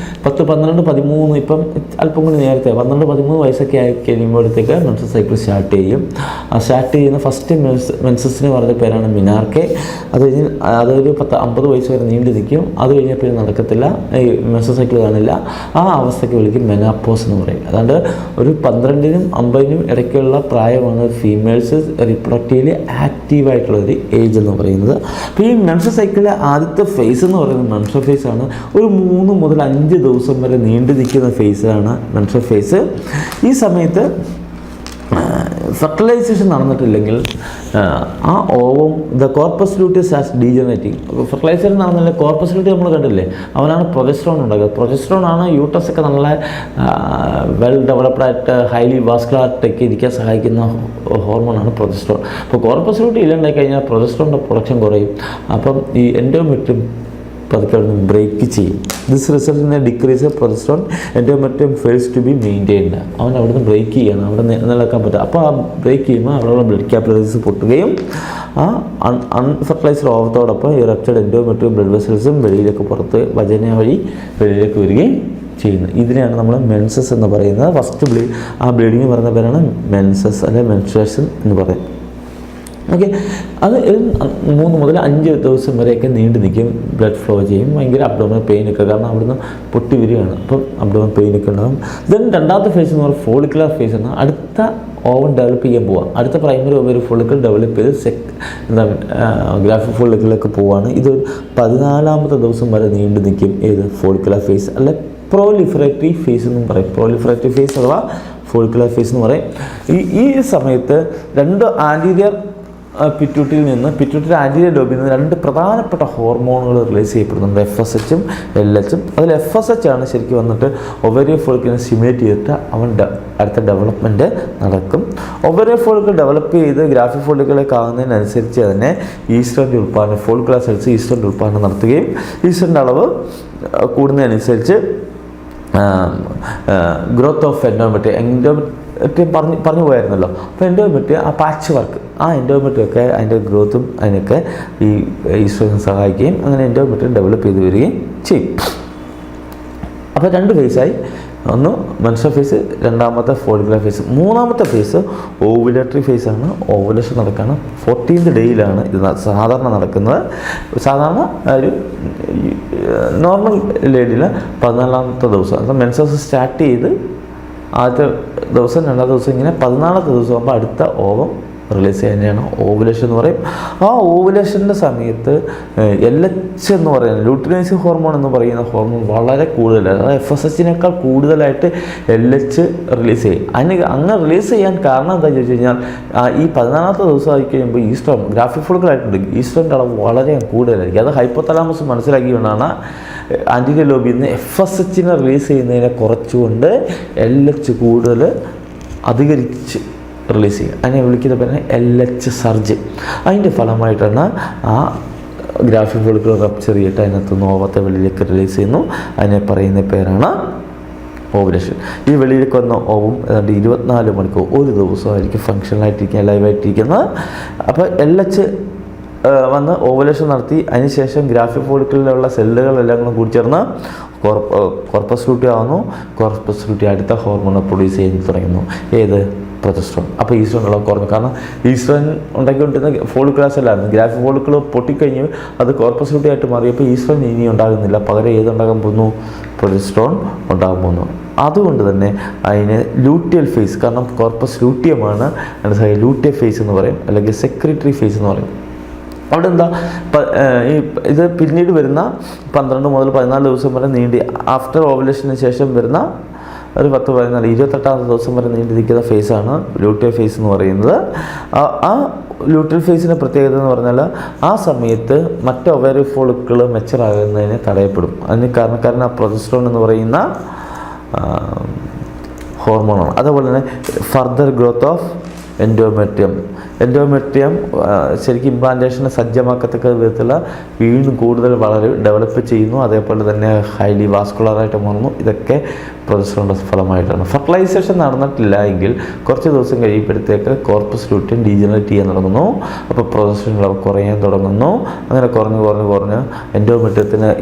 10, 12, 13 ഇപ്പം അല്പം കൂടി നേരത്തെ 12, 13 വയസ്സൊക്കെ ആയി കഴിയുമ്പോഴത്തേക്ക് മെൻസ്ട്രൽ സൈക്കിൾ സ്റ്റാർട്ട് ചെയ്യും. ആ സ്റ്റാർട്ട് ചെയ്യുന്ന ഫസ്റ്റ് മെൻസസിന് പറഞ്ഞ പേരാണ് മിനാർക്കെ. അത് കഴിഞ്ഞ് അതൊരു 50 വയസ്സ് വരെ നീണ്ടു നിൽക്കും. അത് കഴിഞ്ഞാൽ പിന്നെ നടക്കത്തില്ല, ഈ മെൻസ്ട്രൽ സൈക്കിൾ കാണില്ല. ആ അവസ്ഥയ്ക്ക് വിളിക്കും മെനാപ്പോസ് എന്ന് പറയും. അതുകൊണ്ട് ഒരു 12നും 50നും ഇടയ്ക്കുള്ള പ്രായമാണ് ഫീമെയിൽസ് റിപ്രൊഡക്റ്റീവ്ലി ആക്റ്റീവായിട്ടുള്ളൊരു ഏജ് എന്ന് പറയുന്നത്. അപ്പോൾ ഈ മെൻസ്ട്രൽ സൈക്കിളിലെ ആദ്യത്തെ ഫേസ് എന്ന് പറയുന്നത് മെൻസ്ട്രൽ ഫേസ് ആണ്. ഒരു 3 മുതൽ 5 ദിവസം വരെ നീണ്ടു നിൽക്കുന്ന ഫേസാണ് മെൻസ്ട്രൽ ഫേസ്. ഈ സമയത്ത് ഫെർട്ടിലൈസേഷൻ നടന്നിട്ടില്ലെങ്കിൽ ആ ovum corpus luteus as degenerating. Fertilization നടന്നില്ല, കോർപ്പസ് ലൂട്ടി നമ്മൾ കണ്ടില്ലേ, അവനാണ് പ്രൊജസ്ട്രോൺ ഉണ്ടാക്കുക. പ്രൊജസ്ട്രോൺ ആണ് യൂട്ടസ് ഒക്കെ നല്ല വെൽ ഡെവലപ്ഡായിട്ട് ഹൈലി വാസ്കുലാറിറ്റൊക്കെ ഇരിക്കാൻ സഹായിക്കുന്ന ഹോർമോണാണ് പ്രൊജസ്ട്രോൺ. അപ്പോൾ കോർപ്പസ് ലൂട്ടി ഇല്ലാണ്ടായി കഴിഞ്ഞാൽ പ്രൊജസ്ട്രോണിൻ്റെ പ്രൊഡക്ഷൻ കുറയും. അപ്പം ഈ എൻഡോമെട്രിയം പതുക്കെ അവിടെ നിന്ന് ബ്രേക്ക് ചെയ്യും. This result in a decrease progesterone, endometrium fails to be maintained. അവൻ അവിടെ നിന്ന് ബ്രേക്ക് ചെയ്യണം, അവിടെ നിലനിൽക്കാൻ പറ്റും. അപ്പോൾ ആ ബ്രേക്ക് ചെയ്യുമ്പോൾ അവിടെയുള്ള ബ്ലഡ് ക്യാപ്പിലറീസ് പൊട്ടുകയും ആ അൺഫെർട്ടിലൈസ്ഡ് ഓവത്തോടൊപ്പം ഈ റപ്ചർഡ് എൻഡോമെട്രിയം ബ്ലഡ് വെസൽസും വെളിയിലേക്ക് പുറത്ത് വജന വഴി വെളിയിലേക്ക് വരികയും ചെയ്യുന്നു. ഇതിനെയാണ് നമ്മൾ മെൻസസ് എന്ന് പറയുന്നത്. ഫസ്റ്റ് ആ ബ്ലീഡിങ് പറയുന്ന പേരാണ് മെൻസസ് അല്ലെങ്കിൽ മെൻസ്ട്രേഷൻ എന്ന് പറയും. ഓക്കെ, അത് 3 മുതൽ 5 ദിവസം വരെയൊക്കെ നീണ്ടു നിൽക്കും. ബ്ലഡ് ഫ്ലോ ചെയ്യും, ഭയങ്കര അബ്ഡോമിനൽ പെയിനൊക്കെ, കാരണം അവിടുന്ന് പൊട്ടി വരികയാണ്. അപ്പം അബ്ഡോമിനൽ പെയിനൊക്കെ ഉണ്ടാകും. ദെൻ രണ്ടാമത്തെ ഫേസ് എന്ന് പറയുന്നത് ഫോളിക്കുലർ ഫേസ് ആണ്. അടുത്ത ഓവൻ ഡെവലപ്പ് ചെയ്യാൻ പോവാം. അടുത്ത പ്രൈമറി ഓവറി ഫോളിക്കിൾ ഡെവലപ്പ് ചെയ്ത് ഗ്രാഫിക് ഫോളിക്കിളൊക്കെ പോവാണ്. ഇത് 14ാമത്തെ ദിവസം വരെ നീണ്ടു നിൽക്കും. ഏത് ഫോളിക്കുലർ ഫേസ് അല്ല പ്രോലിഫറേറ്ററി ഫേസ് എന്നും പറയും. പ്രോലിഫറേറ്ററി ഫേസ് അഥവാ ഫോളിക്കുലർ ഫേസ് എന്ന് പറയും. ഈ സമയത്ത് 2 ആൻറ്റീരിയർ പിറ്റ്യൂട്ടറിയിൽ നിന്ന് ആൻറ്റീരിയർ ലോബിൽ നിന്ന് 2 പ്രധാനപ്പെട്ട ഹോർമോണുകൾ റിലീസ് ചെയ്യപ്പെടുന്നുണ്ട്, FSH-ഉം LH-ഉം. അതിൽ FSH ആണ് ശരിക്കും വന്നിട്ട് ഒവേറിയൻ ഫോളിക്കിളിനെ സ്റ്റിമുലേറ്റ് ചെയ്തിട്ട് അവൻ്റെ അടുത്ത ഡെവലപ്മെൻറ്റ് നടക്കും. ഒവേറിയൻ ഫോളിക്കിൾ ഡെവലപ്പ് ചെയ്ത് ഗ്രാഫിക് ഫോളിക്കിളൊക്കെ ആകുന്നതിനനുസരിച്ച് തന്നെ ഈസ്ട്രജൻ ഉൽപ്പാദനം, ഫോളിക്കുലർ സെൽസ് ഈസ്ട്രജൻ ഉൽപ്പാദനം നടത്തുകയും ഈസ്ട്രജൻ്റെ അളവ് കൂടുന്നതനുസരിച്ച് ഗ്രോത്ത് ഓഫ് എൻഡോമെട്രിയം പറഞ്ഞു പോയായിരുന്നല്ലോ. അപ്പോൾ എൻഡോമെട്രിയം ആ പാച്ച് വർക്ക്, ആ എൻഡോമെട്രിയൊക്കെ അതിൻ്റെ ഗ്രോത്തും അതിനൊക്കെ ഈ ഈസ്ട്രജൻ സഹായിക്കുകയും അങ്ങനെ എൻഡോമെട്രിയം ഡെവലപ്പ് ചെയ്ത് വരികയും ചെയ്യും. അപ്പോൾ 2 ഫേസായി. ഒന്ന് മെൻസ്ട്രൽ ഫേസ്, രണ്ടാമത്തെ ഫോളിക്കുലർ ഫേസ്. മൂന്നാമത്തെ ഫേസ് ഓവുലേറ്ററി ഫേസാണ്. ഓവുലേഷൻ നടക്കുകയാണ് 14th ഡേയിലാണ് ഇത് സാധാരണ നടക്കുന്നത്. സാധാരണ ഒരു നോർമൽ ലേഡിയിൽ 14ാമത്തെ ദിവസം, അത് മെൻസസ് സ്റ്റാർട്ട് ചെയ്ത് ആദ്യത്തെ ദിവസം 2ാം ദിവസം ഇങ്ങനെ 14ാമത്തെ ദിവസം ആകുമ്പോൾ അടുത്ത ഓവം റിലീസ് ചെയ്യുന്നതാണ് ഓവുലേഷൻ എന്ന് പറയും. ആ ഓവുലേഷൻ്റെ സമയത്ത് LH എന്ന് പറയുന്നത് ലൂട്ടിനൈസിങ് ഹോർമോൺ എന്ന് പറയുന്ന ഹോർമോൺ വളരെ കൂടുതലാണ്. അതായത് FSH-നേക്കാൾ കൂടുതലായിട്ട് LH റിലീസ് ചെയ്യും. അങ്ങനെ റിലീസ് ചെയ്യാൻ കാരണം എന്താണെന്ന് ചോദിച്ചു കഴിഞ്ഞാൽ ഈ 14ാമത്തെ ദിവസം ആയി കഴിയുമ്പോൾ ഈസ്ട്രോൺ ഗ്രാഫിക് ഫോളിക്കിളായിട്ടുണ്ട്, ഈസ്ട്രോൻ്റെ അളവ് വളരെ കൂടുതലായിരിക്കും. അത് ഹൈപ്പോതലാമസ് മനസ്സിലാക്കിക്കൊണ്ടാണ് ആൻറ്റീരിയർ ലോബിയിൽ നിന്ന് FSH-നെ റിലീസ് ചെയ്യുന്നതിനെ കുറച്ചുകൊണ്ട് LH കൂടുതൽ അധികരിച്ച് റിലീസ് ചെയ്യുക. അതിനെ വിളിക്കുന്ന പേരാണ് LH സർജ്. അതിൻ്റെ ഫലമായിട്ടാണ് ആ ഗ്രാഫിക് ഫോളിക്കിൾ റപ്ചർ ചെയ്തിട്ട് അതിനകത്ത് ഓവത്തെ വെളിയിലേക്ക് റിലീസ് ചെയ്യുന്നു. അതിനെ പറയുന്ന പേരാണ് ഓവുലേഷൻ. ഈ വെളിയിലേക്ക് വന്ന ഓവും ഏതാണ്ട് 24 മണിക്കൂർ ഒരു ദിവസമായിരിക്കും ഫങ്ഷണലായിട്ടിരിക്കുക, ലൈവായിട്ടിരിക്കുന്നത്. അപ്പോൾ LH വന്ന് ഓവുലേഷൻ നടത്തി അതിനുശേഷം ഗ്രാഫിക് ഫോളിക്കിളിലുള്ള സെല്ലുകളെല്ലാം കൂടി ചേർന്ന് കോർപ്പസ് ലൂട്ടി ആവുന്നു. കോർപ്പസ് ലൂട്ടി അടുത്ത ഹോർമോൺ പ്രൊഡ്യൂസ് ചെയ്യാൻ തുടങ്ങുന്നു. ഏത്? പ്രൊജസ്ട്രോൺ. അപ്പോൾ ഈസ്ട്രോൺ ഉള്ള കുറഞ്ഞു. കാരണം ഈസ്ട്രോൺ ഉണ്ടാക്കിക്കൊണ്ടിരുന്ന ഫോളിക്കുലർ സെല്ലായിരുന്നു. ഗ്രാഫിക് ഫോളിക്കിൾ പൊട്ടിക്കഴിഞ്ഞ് അത് കോർപ്പസ് ലൂട്ടി ആയിട്ട് മാറിയപ്പോൾ ഈസ്ട്രോൺ ഇനി ഉണ്ടാകുന്നില്ല, പകരം ഏതുണ്ടാകാൻ പോകുന്നു? പ്രൊജസ്ട്രോൺ ഉണ്ടാകാൻ പോകുന്നു. അതുകൊണ്ട് തന്നെ അതിന് ലൂട്ടിയൽ ഫേസ്, കാരണം കോർപ്പസ് ലൂട്ടിയമാണ് ലൂട്ടിയ ഫേസ് എന്ന് പറയും, അല്ലെങ്കിൽ സെക്രട്ടറി ഫേസ് എന്ന് പറയും. അവിടെ എന്താ ഇത് പിന്നീട് വരുന്ന 12 മുതൽ 14 ദിവസം വരെ നീണ്ടി ആഫ്റ്റർ ഓവുലേഷന് ശേഷം വരുന്ന ഒരു 10, 14, 28ാമത്തെ ദിവസം വരെ നീണ്ടു നിൽക്കുന്ന ഫേസാണ് ലൂട്ടിയൽ ഫേസ് എന്ന് പറയുന്നത്. ആ ലൂട്ടിയൽ ഫേസിൻ്റെ പ്രത്യേകത എന്ന് പറഞ്ഞാൽ ആ സമയത്ത് മറ്റ് ഒവേറി ഫോളിക്കിൾ മെച്ചറാകുന്നതിനെ തടയപ്പെടും. അതിന് കാരണക്കാരൻ പ്രൊജസ്ട്രോൺ എന്ന് പറയുന്ന ഹോർമോണാണ്. അതുപോലെ തന്നെ further growth of endometrium. Endometrium ശരിക്കും ഇംപ്ലാന്റേഷനെ സജ്ജമാക്കത്തക്ക വിധത്തിലുള്ള വീണ്ടും കൂടുതൽ വളരെ ഡെവലപ്പ് ചെയ്യുന്നു. അതേപോലെ തന്നെ ഹൈലി വാസ്കുലറായിട്ട് മാറുന്നു. ഇതൊക്കെ പ്രൊജസ്ട്രോണിൻ്റെ ഫലമായിട്ടാണ്. ഫെർട്ടിലൈസേഷൻ നടന്നിട്ടില്ല എങ്കിൽ കുറച്ച് ദിവസം കഴിയുമ്പോഴത്തേക്ക് കോർപ്പസ് ലൂട്ടിയം ഡീജനറേറ്റ് ചെയ്യാൻ തുടങ്ങുന്നു. അപ്പോൾ പ്രൊജസ്ട്രോൺ അളവ് കുറയാൻ തുടങ്ങുന്നു. അങ്ങനെ കുറഞ്ഞ്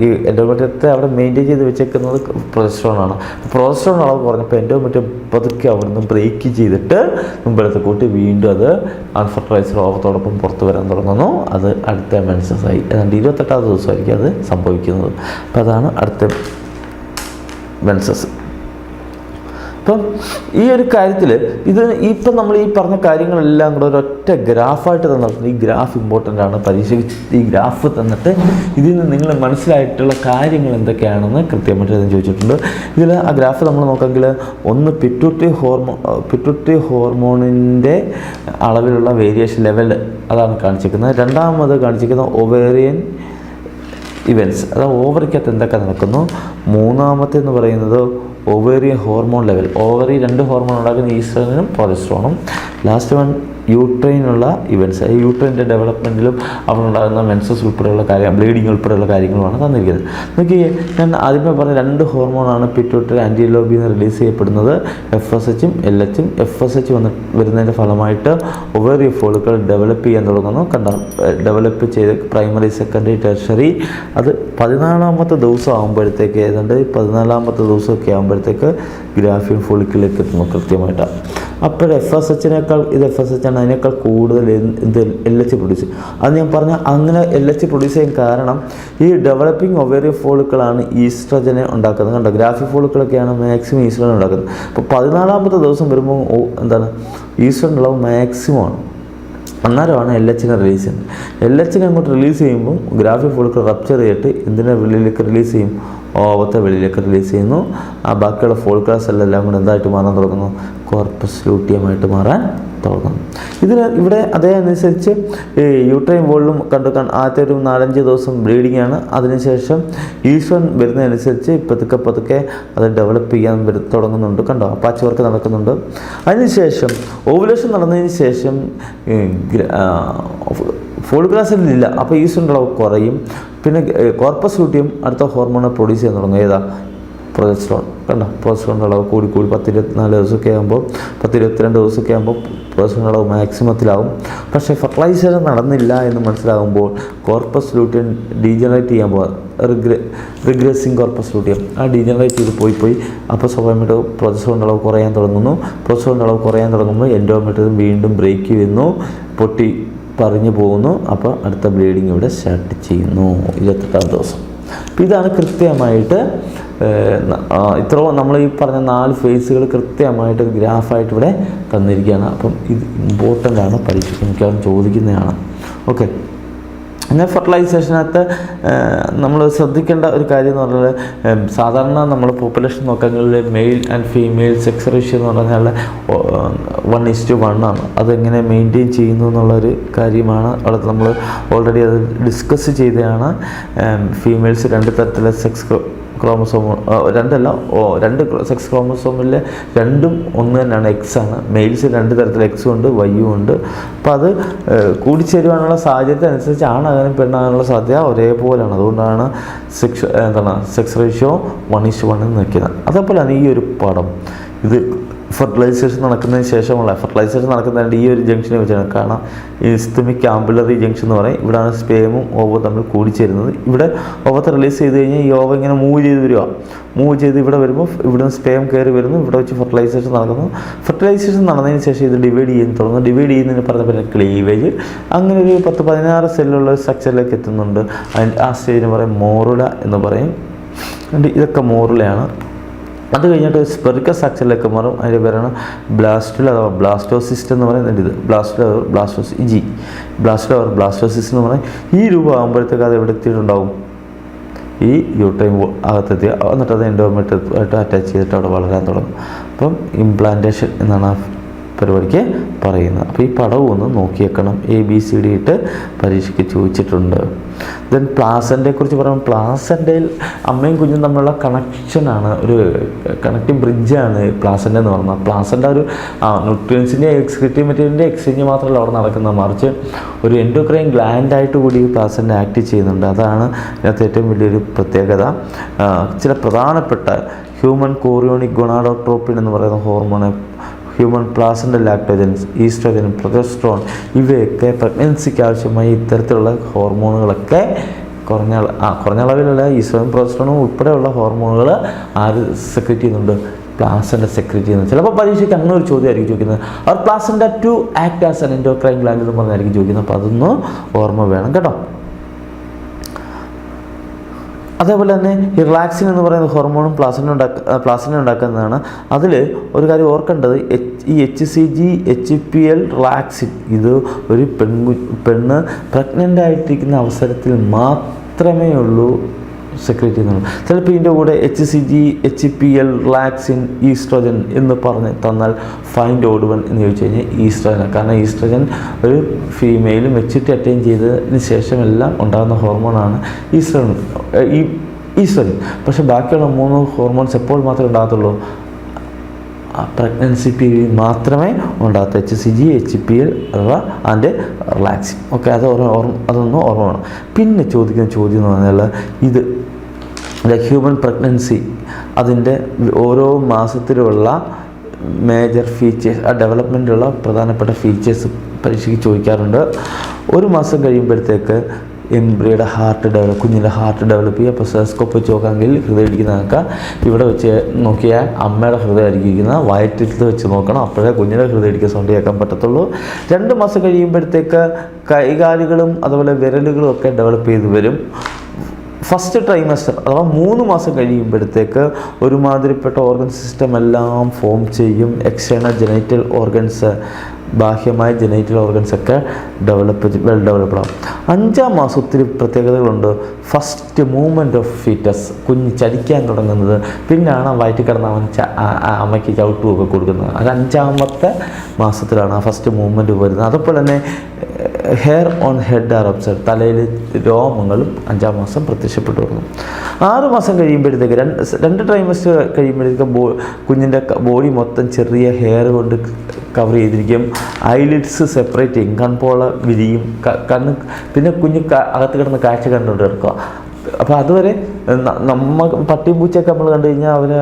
ഈ എൻഡോമെട്രിയത്തെ അവിടെ മെയിൻറ്റെയിൻ ചെയ്ത് വെച്ചേക്കുന്നത് പ്രൊജസ്ട്രോണാണ്. പ്രൊജസ്ട്രോൺ അളവ് കുറഞ്ഞപ്പോൾ എൻഡോമെട്രിയം പതുക്കെ അവിടുന്ന് ബ്രേക്ക് ചെയ്തിട്ട് മുമ്പെടുത്ത് കൂട്ടി വീണ്ടും അത് അൺഫെർട്ടിലൈസ്ഡ് ഓവത്തോടൊപ്പം പുറത്ത് വരാൻ തുടങ്ങുന്നു. അത് അടുത്ത മെൻസസ് ആയി. ഏതാണ്ട് 28ാമത്തെ ദിവസമായിരിക്കും അത് സംഭവിക്കുന്നത്. അപ്പോൾ അതാണ് അടുത്ത മെൻസസ്. അപ്പം ഈ ഒരു കാര്യത്തിൽ ഇപ്പം നമ്മൾ ഈ പറഞ്ഞ കാര്യങ്ങളെല്ലാം കൂടെ ഒരൊറ്റ ഗ്രാഫായിട്ട് തന്നിട്ടുണ്ട്. ഈ ഗ്രാഫ് ഇമ്പോർട്ടൻ്റ് ആണ്. പരീക്ഷയ്ക്ക് ഈ ഗ്രാഫ് തന്നിട്ട് ഇതിൽ നിന്ന് നിങ്ങൾ മനസ്സിലായിട്ടുള്ള കാര്യങ്ങൾ എന്തൊക്കെയാണെന്ന് കൃത്യമായിട്ട് ഞാൻ ചോദിച്ചിട്ടുണ്ട്. ഇതിൽ ആ ഗ്രാഫ് നമ്മൾ നോക്കാമെങ്കിൽ ഒന്ന് പിറ്റ്യൂട്ടറി ഹോർമോണിൻ്റെ അളവിലുള്ള വേരിയേഷൻ ലെവൽ അതാണ് കാണിച്ചിരിക്കുന്നത്. രണ്ടാമത് കാണിച്ചിരിക്കുന്ന ഒവേറിയൻ ഇവൻറ്റ്സ്, അതായത് ഓവറിക്കകത്ത് എന്തൊക്കെ നടക്കുന്നു. മൂന്നാമത്തെ എന്ന് പറയുന്നത് ovarian hormone level. Ovary 2 hormone ഉണ്ടാക്കുന്ന ഈസ്ട്രജനും പ്രൊജസ്ട്രോണും. ലാസ്റ്റ് വൺ യൂട്രൈനുള്ള ഇവൻറ്റ്സ്. യൂട്രൈൻ്റെ ഡെവലപ്മെൻറ്റിലും അവിടെ ഉണ്ടാകുന്ന മെൻസസ് ഉൾപ്പെടെയുള്ള ബ്ലീഡിങ് ഉൾപ്പെടെയുള്ള കാര്യങ്ങളുമാണ് തന്നിരിക്കുന്നത്. നോക്കിയേ, ഞാൻ ആദ്യമേ പറഞ്ഞ 2 ഹോർമോണാണ് പിറ്റ്യൂട്ടറി ആൻറ്റിലോബിയിൽ നിന്ന് റിലീസ് ചെയ്യപ്പെടുന്നത്. FSH ഉം LH ഉം. FSH വരുന്നതിൻ്റെ ഫലമായിട്ട് ഒവേറിയ ഫോളുകൾ ഡെവലപ്പ് ചെയ്യാൻ തുടങ്ങുന്നു. ഡെവലപ്പ് ചെയ്ത് പ്രൈമറി, സെക്കൻഡറി, ടെർഷറി. അത് 14ാമത്തെ ദിവസം ആകുമ്പോഴത്തേക്ക്, ഏതാണ്ട് 14ാമത്തെ ദിവസമൊക്കെ ആകുമ്പോഴത്തേക്ക് ഗ്രാഫിയൻ ഫോളിക്കിലേക്ക് എത്തുന്നു കൃത്യമായിട്ട്. അപ്പോൾ FSHനേക്കാൾ ഇത് FSH ആണ്, അതിനേക്കാൾ കൂടുതൽ LH പ്രൊഡ്യൂസ്. അത് ഞാൻ പറഞ്ഞ അങ്ങനെ LH പ്രൊഡ്യൂസ് ചെയ്യാൻ കാരണം ഈ ഡെവലപ്പിംഗ് ഒവേറിയ ഫോളുക്കളാണ് ഈസ്ട്രജനെ ഉണ്ടാക്കുന്നത്. കണ്ടോ, ഗ്രാഫിക് ഫോളുക്കളൊക്കെയാണ് മാക്സിമം ഈസ്ട്രജൻ ഉണ്ടാക്കുന്നത്. അപ്പോൾ 14ാമത്തെ ദിവസം വരുമ്പോൾ എന്താണ് ഈസ്ട്രജൻ അളവ് മാക്സിമം ആണ്. അന്നേരമാണ് LHനെ റിലീസ് ചെയ്യുന്നത്. LHനെ അങ്ങോട്ട് റിലീസ് ചെയ്യുമ്പോൾ ഗ്രാഫിക് ഫോളിക്കിൾ റപ്ചർ ചെയ്തിട്ട് എന്തിനെ വെളിയിലേക്ക് റിലീസ് ചെയ്യും? ഓവത്തെ വെളിയിലേക്ക് റിലീസ് ചെയ്യുന്നു. ആ ബാക്കിയുള്ള ഫോളിക്കുലർ സെല്ലെല്ലാം കൂടെ എന്തായിട്ട് മാറാൻ തുടങ്ങുന്നു? കോർപ്പസ് ലൂട്ടിയമായിട്ട് മാറാൻ തുടങ്ങുന്നു. ഇവിടെ അതനുസരിച്ച് ഈ യൂട്രൈൻ വോളിലും ആദ്യത്തെ ഒരു 4-5 ദിവസം ബ്ലീഡിംഗ് ആണ്. അതിനുശേഷം ഈസ്ട്രോജൻ വരുന്നതനുസരിച്ച് പതുക്കെ അത് ഡെവലപ്പ് ചെയ്യാൻ തുടങ്ങുന്നുണ്ട്. കണ്ടോ, പാച്ച് വർക്ക് നടക്കുന്നുണ്ട്. അതിനുശേഷം ഓവുലേഷൻ നടന്നതിന് ശേഷം ഫോളിക്കുലർ സെല്ലില്ല. അപ്പോൾ ഈസ്ട്രോജൻ്റെ അളവ് കുറയും. പിന്നെ കോർപ്പസ് ലൂട്ടിയം അടുത്ത ഹോർമോണെ പ്രൊഡ്യൂസ് ചെയ്യാൻ തുടങ്ങും. ഏതാ? പ്രൊജസ്ട്രോൺ. കണ്ടോ, പ്രൊജസ്ട്രോണിൻ്റെ അളവ് കൂടി 10-24 ദിവസമൊക്കെ ആകുമ്പോൾ, 10-22 ദിവസമൊക്കെ ആകുമ്പോൾ പ്രൊജസ്ട്രോണിൻ്റെ അളവ് മാക്സിമത്തിലാവും. പക്ഷേ ഫെർട്ടിലൈസേഷൻ നടന്നില്ല എന്ന് മനസ്സിലാകുമ്പോൾ കോർപ്പസ് ലൂട്ടിയം ഡീജനറേറ്റ് ചെയ്യാൻ പോകാം. റിഗ്രസിങ് കോർപ്പസ് ലൂട്ടിയം ആ ഡീജനറേറ്റ് ചെയ്ത് പോയി അപ്പോൾ സ്വാഭാവികമായിട്ട് പ്രൊജസ്ട്രോണിൻ്റെ അളവ് കുറയാൻ തുടങ്ങുന്നു. പ്രൊജസ്ട്രോണിൻ്റെ അളവ് കുറയാൻ തുടങ്ങുമ്പോൾ എൻഡോമെട്രിയം വീണ്ടും ബ്രേക്ക് ചെയ്യുന്നു, പൊട്ടി പറഞ്ഞു പോകുന്നു. അപ്പോൾ അടുത്ത ബ്ലീഡിങ് ഇവിടെ സ്റ്റാർട്ട് ചെയ്യുന്നു 28ാം ദിവസം. അപ്പോൾ ഇതാണ് കൃത്യമായിട്ട് നമ്മൾ ഈ പറഞ്ഞ 4 ഫേസുകൾ കൃത്യമായിട്ട് ഗ്രാഫായിട്ട് ഇവിടെ തന്നിരിക്കുകയാണ്. അപ്പം ഇത് ഇമ്പോർട്ടൻ്റ് ആണ്, പരീക്ഷയ്ക്ക് മിക്കവാറും ചോദിക്കുന്നതാണ്. ഓക്കെ, പിന്നെ ഫെർട്ടിലൈസേഷനകത്ത് നമ്മൾ ശ്രദ്ധിക്കേണ്ട ഒരു കാര്യം എന്ന് പറഞ്ഞാൽ, സാധാരണ നമ്മൾ പോപ്പുലേഷൻ നോക്കുകയാണെങ്കിൽ male and female sex ratio എന്ന് പറഞ്ഞാൽ 1:1 ആണ്. അതെങ്ങനെ മെയിൻറ്റെയിൻ ചെയ്യുന്നു എന്നുള്ളൊരു കാര്യമാണ്. അവിടെ നമ്മൾ ഓൾറെഡി അത് ഡിസ്കസ് ചെയ്തതാണ്. ഫീമെയിൽസ് 2 തരത്തിലെ സെക്സ് ക്രോമസോം, 2 സെക്സ് ക്രോമസോമിലെ 2ഉം ഒന്ന് തന്നെയാണ്, എക്സ് ആണ്. മെയിൽസ് 2 തരത്തിൽ എക്സും ഉണ്ട്, വൈയും ഉണ്ട്. അപ്പോൾ അത് കൂടിച്ചേരുവാനുള്ള സാഹചര്യത്തെ അനുസരിച്ച് ആണാകാനും പെണ്ണാകാനുള്ള സാധ്യത ഒരേപോലെയാണ്. അതുകൊണ്ടാണ് സെക്സ് റേഷ്യോ 1:1 എന്ന് നിൽക്കുന്നത്. അതേപോലെയാണ് ഈ ഒരു പടം. ഇത് ഫെർട്ടിലൈസേഷൻ നടക്കുന്നതിന് ശേഷമുള്ള ഫെർട്ടിലൈസേഷൻ നടക്കുന്നതിൻ്റെ ഈ ഒരു ജംഗ്ഷനെ വെച്ചാണ് കാണാം. ഈ ഇസ്തമിക് ആംബുലറി ജംഗ്ഷൻ എന്ന് പറയും. ഇവിടെയാണ് സ്പേമും ഓവവും തമ്മിൽ കൂടിച്ചേരുന്നത്. ഇവിടെ ഓവത്തെ റിലീസ് ചെയ്ത് കഴിഞ്ഞാൽ ഈ ഓവ ഇങ്ങനെ മൂവ് ചെയ്ത് ഇവിടെ വരുമ്പോൾ ഇവിടുന്ന് സ്പേം കയറി വരുന്നു. ഇവിടെ വെച്ച് ഫെർട്ടിലൈസേഷൻ നടക്കുന്നു. ഫെർട്ടിലൈസേഷൻ നടന്നതിന് ശേഷം ഇത് ഡിവൈഡ് ചെയ്യാൻ തുടങ്ങുന്നു. ഡിവൈഡ് ചെയ്യുന്നതിന് പറഞ്ഞ പിന്നെ ക്ലീവേജ്. അങ്ങനെ ഒരു 10-16 സെല്ലുള്ള സ്ട്രക്ചറിലേക്ക് എത്തുന്നുണ്ട്. ആ സ്റ്റേജിന് പറയും മോറുല എന്ന് പറയും. ഇതൊക്കെ മോറുലയാണ്. അത് കഴിഞ്ഞിട്ട് സ്പെറിക്കൽ സ്ട്രക്ചറിലേക്ക് മാറും. അതിൻ്റെ പേരാണ് ബ്ലാസ്റ്റുല അഥവാ ബ്ലാസ്റ്റോസിസ്റ്റ് എന്ന് പറയുന്നത്. ഇത് ബ്ലാസ്റ്റോസിസ്റ്റ് എന്ന് പറയും. ഈ രൂപം ആകുമ്പോഴത്തേക്ക് അത് എവിടെ എത്തിയിട്ടുണ്ടാവും? ഈ യൂട്രൈൻ അകത്തെത്തി. എന്നിട്ട് അത് എൻഡോമെട്രിയമായിട്ട് അറ്റാച്ച് ചെയ്തിട്ട് അവിടെ വളരാൻ തുടങ്ങും. അപ്പം ഇംപ്ലാന്റേഷൻ എന്നാണ് പരിപാടിക്ക് പറയുന്നത്. അപ്പോൾ ഈ പടവും ഒന്ന് നോക്കിയേക്കണം. ABCD ഇട്ട് പരീക്ഷയ്ക്ക് ചോദിച്ചിട്ടുണ്ട്. ദെൻ പ്ലാസൻ്റെക്കുറിച്ച് പറയുമ്പോൾ പ്ലാസൻ്റയിൽ അമ്മയും കുഞ്ഞും തമ്മിലുള്ള കണക്ഷനാണ്, ഒരു കണക്റ്റിംഗ് ബ്രിഡ്ജാണ് പ്ലാസൻ്റ എന്ന് പറഞ്ഞാൽ. പ്ലാസൻ്റ ഒരു ന്യൂട്രിയൻസിൻ്റെ എക്സ്ക്രീറ്റീവ് മെറ്റീരിയലിൻ്റെ എക്സ്ചേഞ്ച് മാത്രമല്ല അവിടെ നടക്കുന്നത്, മറിച്ച് ഒരു എൻഡോക്രൈൻ ഗ്ലാൻഡായിട്ട് കൂടി പ്ലാസൻ്റ ആക്ട് ചെയ്യുന്നുണ്ട്. അതാണ് ഇതിനകത്ത് ഏറ്റവും വലിയൊരു പ്രത്യേകത. ചില പ്രധാനപ്പെട്ട ഹ്യൂമൻ കോറിയോണിക് ഗൊണാഡോട്രോപ്പിൻ എന്ന് പറയുന്ന hormone, human placental lactogens, estrogen, progesterone, ഇവയൊക്കെ പ്രഗ്നൻസിക്ക് ആവശ്യമായ ഇത്തരത്തിലുള്ള ഹോർമോണുകളൊക്കെ കുറഞ്ഞ അളവിലുള്ള ഈസ്ട്രോജൻ, പ്രൊജസ്ട്രോണും ഉൾപ്പെടെയുള്ള ഹോർമോണുകൾ ആര് സെക്രറ്റ് ചെയ്യുന്നുണ്ട്? പ്ലാസൻ്റ സെക്രറ്റ് ചെയ്യുന്നത്. ചിലപ്പോൾ പരീക്ഷയ്ക്ക് അങ്ങനെ ഒരു ചോദ്യമായിരിക്കും ചോദിക്കുന്നത്. അവർ placenta to act as an endocrine gland എന്ന് പറഞ്ഞായിരിക്കും ചോദിക്കുന്നത്. അപ്പോൾ അതൊന്ന് ഓർമ്മ വേണം കേട്ടോ. അതേപോലെ തന്നെ ഈ റിലാക്സിൻ എന്ന് പറയുന്ന ഹോർമോണും പ്ലാസൻ്റ ഉണ്ടാക്കുന്നതാണ്. അതിൽ ഒരു കാര്യം ഓർക്കേണ്ടത്, ഈ HCG HPL റിലാക്സിൻ ഇത് ഒരു പെണ്ണ് പ്രഗ്നൻ്റ് ആയിട്ടിരിക്കുന്ന അവസരത്തിൽ മാത്രമേ ഉള്ളൂ സെക്രറ്റ് ചെയ്യുന്നുള്ളൂ. ചിലപ്പോൾ ഇതിൻ്റെ കൂടെ HCG HPL റിലാക്സിൻ ഈസ്ട്രോജൻ എന്ന് പറഞ്ഞ് തന്നാൽ ഫൈൻഡ് ഓഡ് വൺ എന്ന് ചോദിച്ചു കഴിഞ്ഞാൽ ഈസ്ട്രോജനാണ്. കാരണം ഈസ്ട്രോജൻ ഒരു ഫീമെയിൽ മെച്യൂരിറ്റി അറ്റൈൻ ചെയ്തതിന് ശേഷം എല്ലാം ഉണ്ടാകുന്ന ഹോർമോണാണ് ഈസ്ട്രോജൻ. പക്ഷേ ബാക്കിയുള്ള 3 ഹോർമോൺസ് എപ്പോൾ മാത്രമേ ഉണ്ടാകത്തുള്ളൂ? പ്രഗ്നൻസി പീരീഡ് മാത്രമേ ഉണ്ടാകത്തു. HCG HPL and relaxin. Okay, അതൊന്നും ഓർമ്മ വേണം. പിന്നെ ചോദിക്കുന്ന ചോദ്യം എന്ന് പറഞ്ഞാൽ ഇത് ഹ്യൂമൻ പ്രഗ്നൻസി അതിൻ്റെ ഓരോ മാസത്തിലുള്ള മേജർ ഫീച്ചേഴ്സ്, ആ ഡെവലപ്മെൻറ്റുള്ള പ്രധാനപ്പെട്ട ഫീച്ചേഴ്സ് പരീക്ഷയ്ക്ക് ചോദിക്കാറുണ്ട്. ഒരു മാസം കഴിയുമ്പോഴത്തേക്ക് എംബ്രിയുടെ കുഞ്ഞിൻ്റെ ഹാർട്ട് ഡെവലപ്പ് ചെയ്യുക. അപ്പോൾ സ്റ്റെതസ്കോപ്പ് വെച്ച് നോക്കാമെങ്കിൽ ഹൃദയം ഇടിക്കുന്നതൊക്കെ ഇവിടെ വെച്ച് നോക്കിയാൽ അമ്മയുടെ ഹൃദയം ഇരിക്കുന്നത് വയറ്റിൽ വെച്ച് നോക്കണം. അപ്പോഴേ കുഞ്ഞിൻ്റെ ഹൃദയം ഇടിക്കുക സൗണ്ട് കേൾക്കാൻ പറ്റത്തുള്ളൂ. 2 മാസം കഴിയുമ്പോഴത്തേക്ക് കൈകാലുകളും അതുപോലെ വിരലുകളും ഒക്കെ ഡെവലപ്പ് ചെയ്ത് വരും. ഫസ്റ്റ് ട്രൈമസ്റ്റർ അഥവാ 3 മാസം കഴിയുമ്പോഴത്തേക്ക് ഒരുമാതിരിപ്പെട്ട ഓർഗൻ സിസ്റ്റം എല്ലാം ഫോം ചെയ്യും. എക്സ്റ്റേണൽ ജെനൈറ്റൽ ഓർഗൻസ്, ബാഹ്യമായ ജെനൈറ്റൽ ഓർഗൻസൊക്കെ വെൽ ഡെവലപ്ഡ് ആവും. 5-ാം മാസം ഒത്തിരി പ്രത്യേകതകളുണ്ട്. ഫസ്റ്റ് മൂവ്മെൻറ്റ് ഓഫ് ഫീറ്റസ്, കുഞ്ഞ് ചലിക്കാൻ തുടങ്ങുന്നത്. പിന്നാണ് വയറ്റിൽ കിടന്ന് അവൻ അമ്മയ്ക്ക് ചവിട്ടുമൊക്കെ കൊടുക്കുന്നത്. അത് 5-ാമത്തെ മാസത്തിലാണ് ആ ഫസ്റ്റ് മൂവ്മെൻറ്റ് വരുന്നത്. അതുപോലെ തന്നെ ഹെയർ ഓൺ ഹെഡ് ആർ അബ്സെർവ്, തലയിൽ രോമങ്ങളും 5-ാം മാസം പ്രത്യക്ഷപ്പെട്ടു തുടങ്ങും. 6 മാസം കഴിയുമ്പോഴത്തേക്ക് 2 ട്രൈമസ്റ്റർ കഴിയുമ്പോഴത്തേക്ക് കുഞ്ഞിൻ്റെ ബോഡി മൊത്തം ചെറിയ ഹെയർ കൊണ്ട് കവർ ചെയ്തിരിക്കും. ഐലിഡ്സ് സെപ്പറേറ്റ് ചെയ്യും, കൺപോള വിരിയും, കണ്ണ് പിന്നെ കുഞ്ഞ് അകത്ത് കിടന്ന് കാഴ്ച കണ്ടുകൊണ്ട് കിടക്കുക. അപ്പോൾ അതുവരെ പട്ടിയും പൂച്ചയൊക്കെ നമ്മൾ കണ്ടു കഴിഞ്ഞാൽ അവന്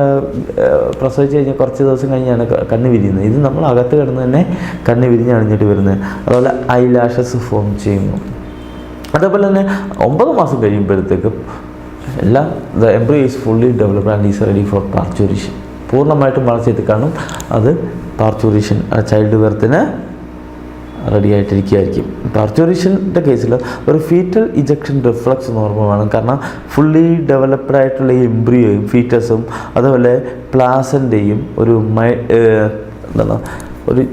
പ്രസവിച്ച് കഴിഞ്ഞാൽ കുറച്ച് ദിവസം കഴിഞ്ഞാണ് കണ്ണ് വിരിയുന്നത്. ഇത് നമ്മൾ അകത്ത് കിടന്ന് തന്നെ കണ്ണ് വിരിഞ്ഞ് അണിഞ്ഞിട്ട് വരുന്നത്. അതുപോലെ ഐലാഷസ് ഫോം ചെയ്യുന്നു. അതേപോലെ തന്നെ 9 മാസം കഴിയുമ്പോഴത്തേക്ക് എല്ലാം embryo is fully developed and is ready for parturition. പൂർണ്ണമായിട്ടും വളർച്ചയെത്തി കാണും. അത് പാർച്യൂറേഷൻ ചൈൽഡ് ബർത്തിന് റെഡി ആയിട്ടിരിക്കുകയായിരിക്കും. പാർച്യൂറേഷൻ്റെ കേസിൽ ഒരു ഫീറ്റൽ ഇജക്ഷൻ റിഫ്ലക്സ് നോർമലാണ്. കാരണം ഫുള്ളി ഡെവലപ്ഡ് ആയിട്ടുള്ള ഈ എംബ്രിയോയും ഫീറ്റസും അതുപോലെ പ്ലാസൻ്റെയും ഒരു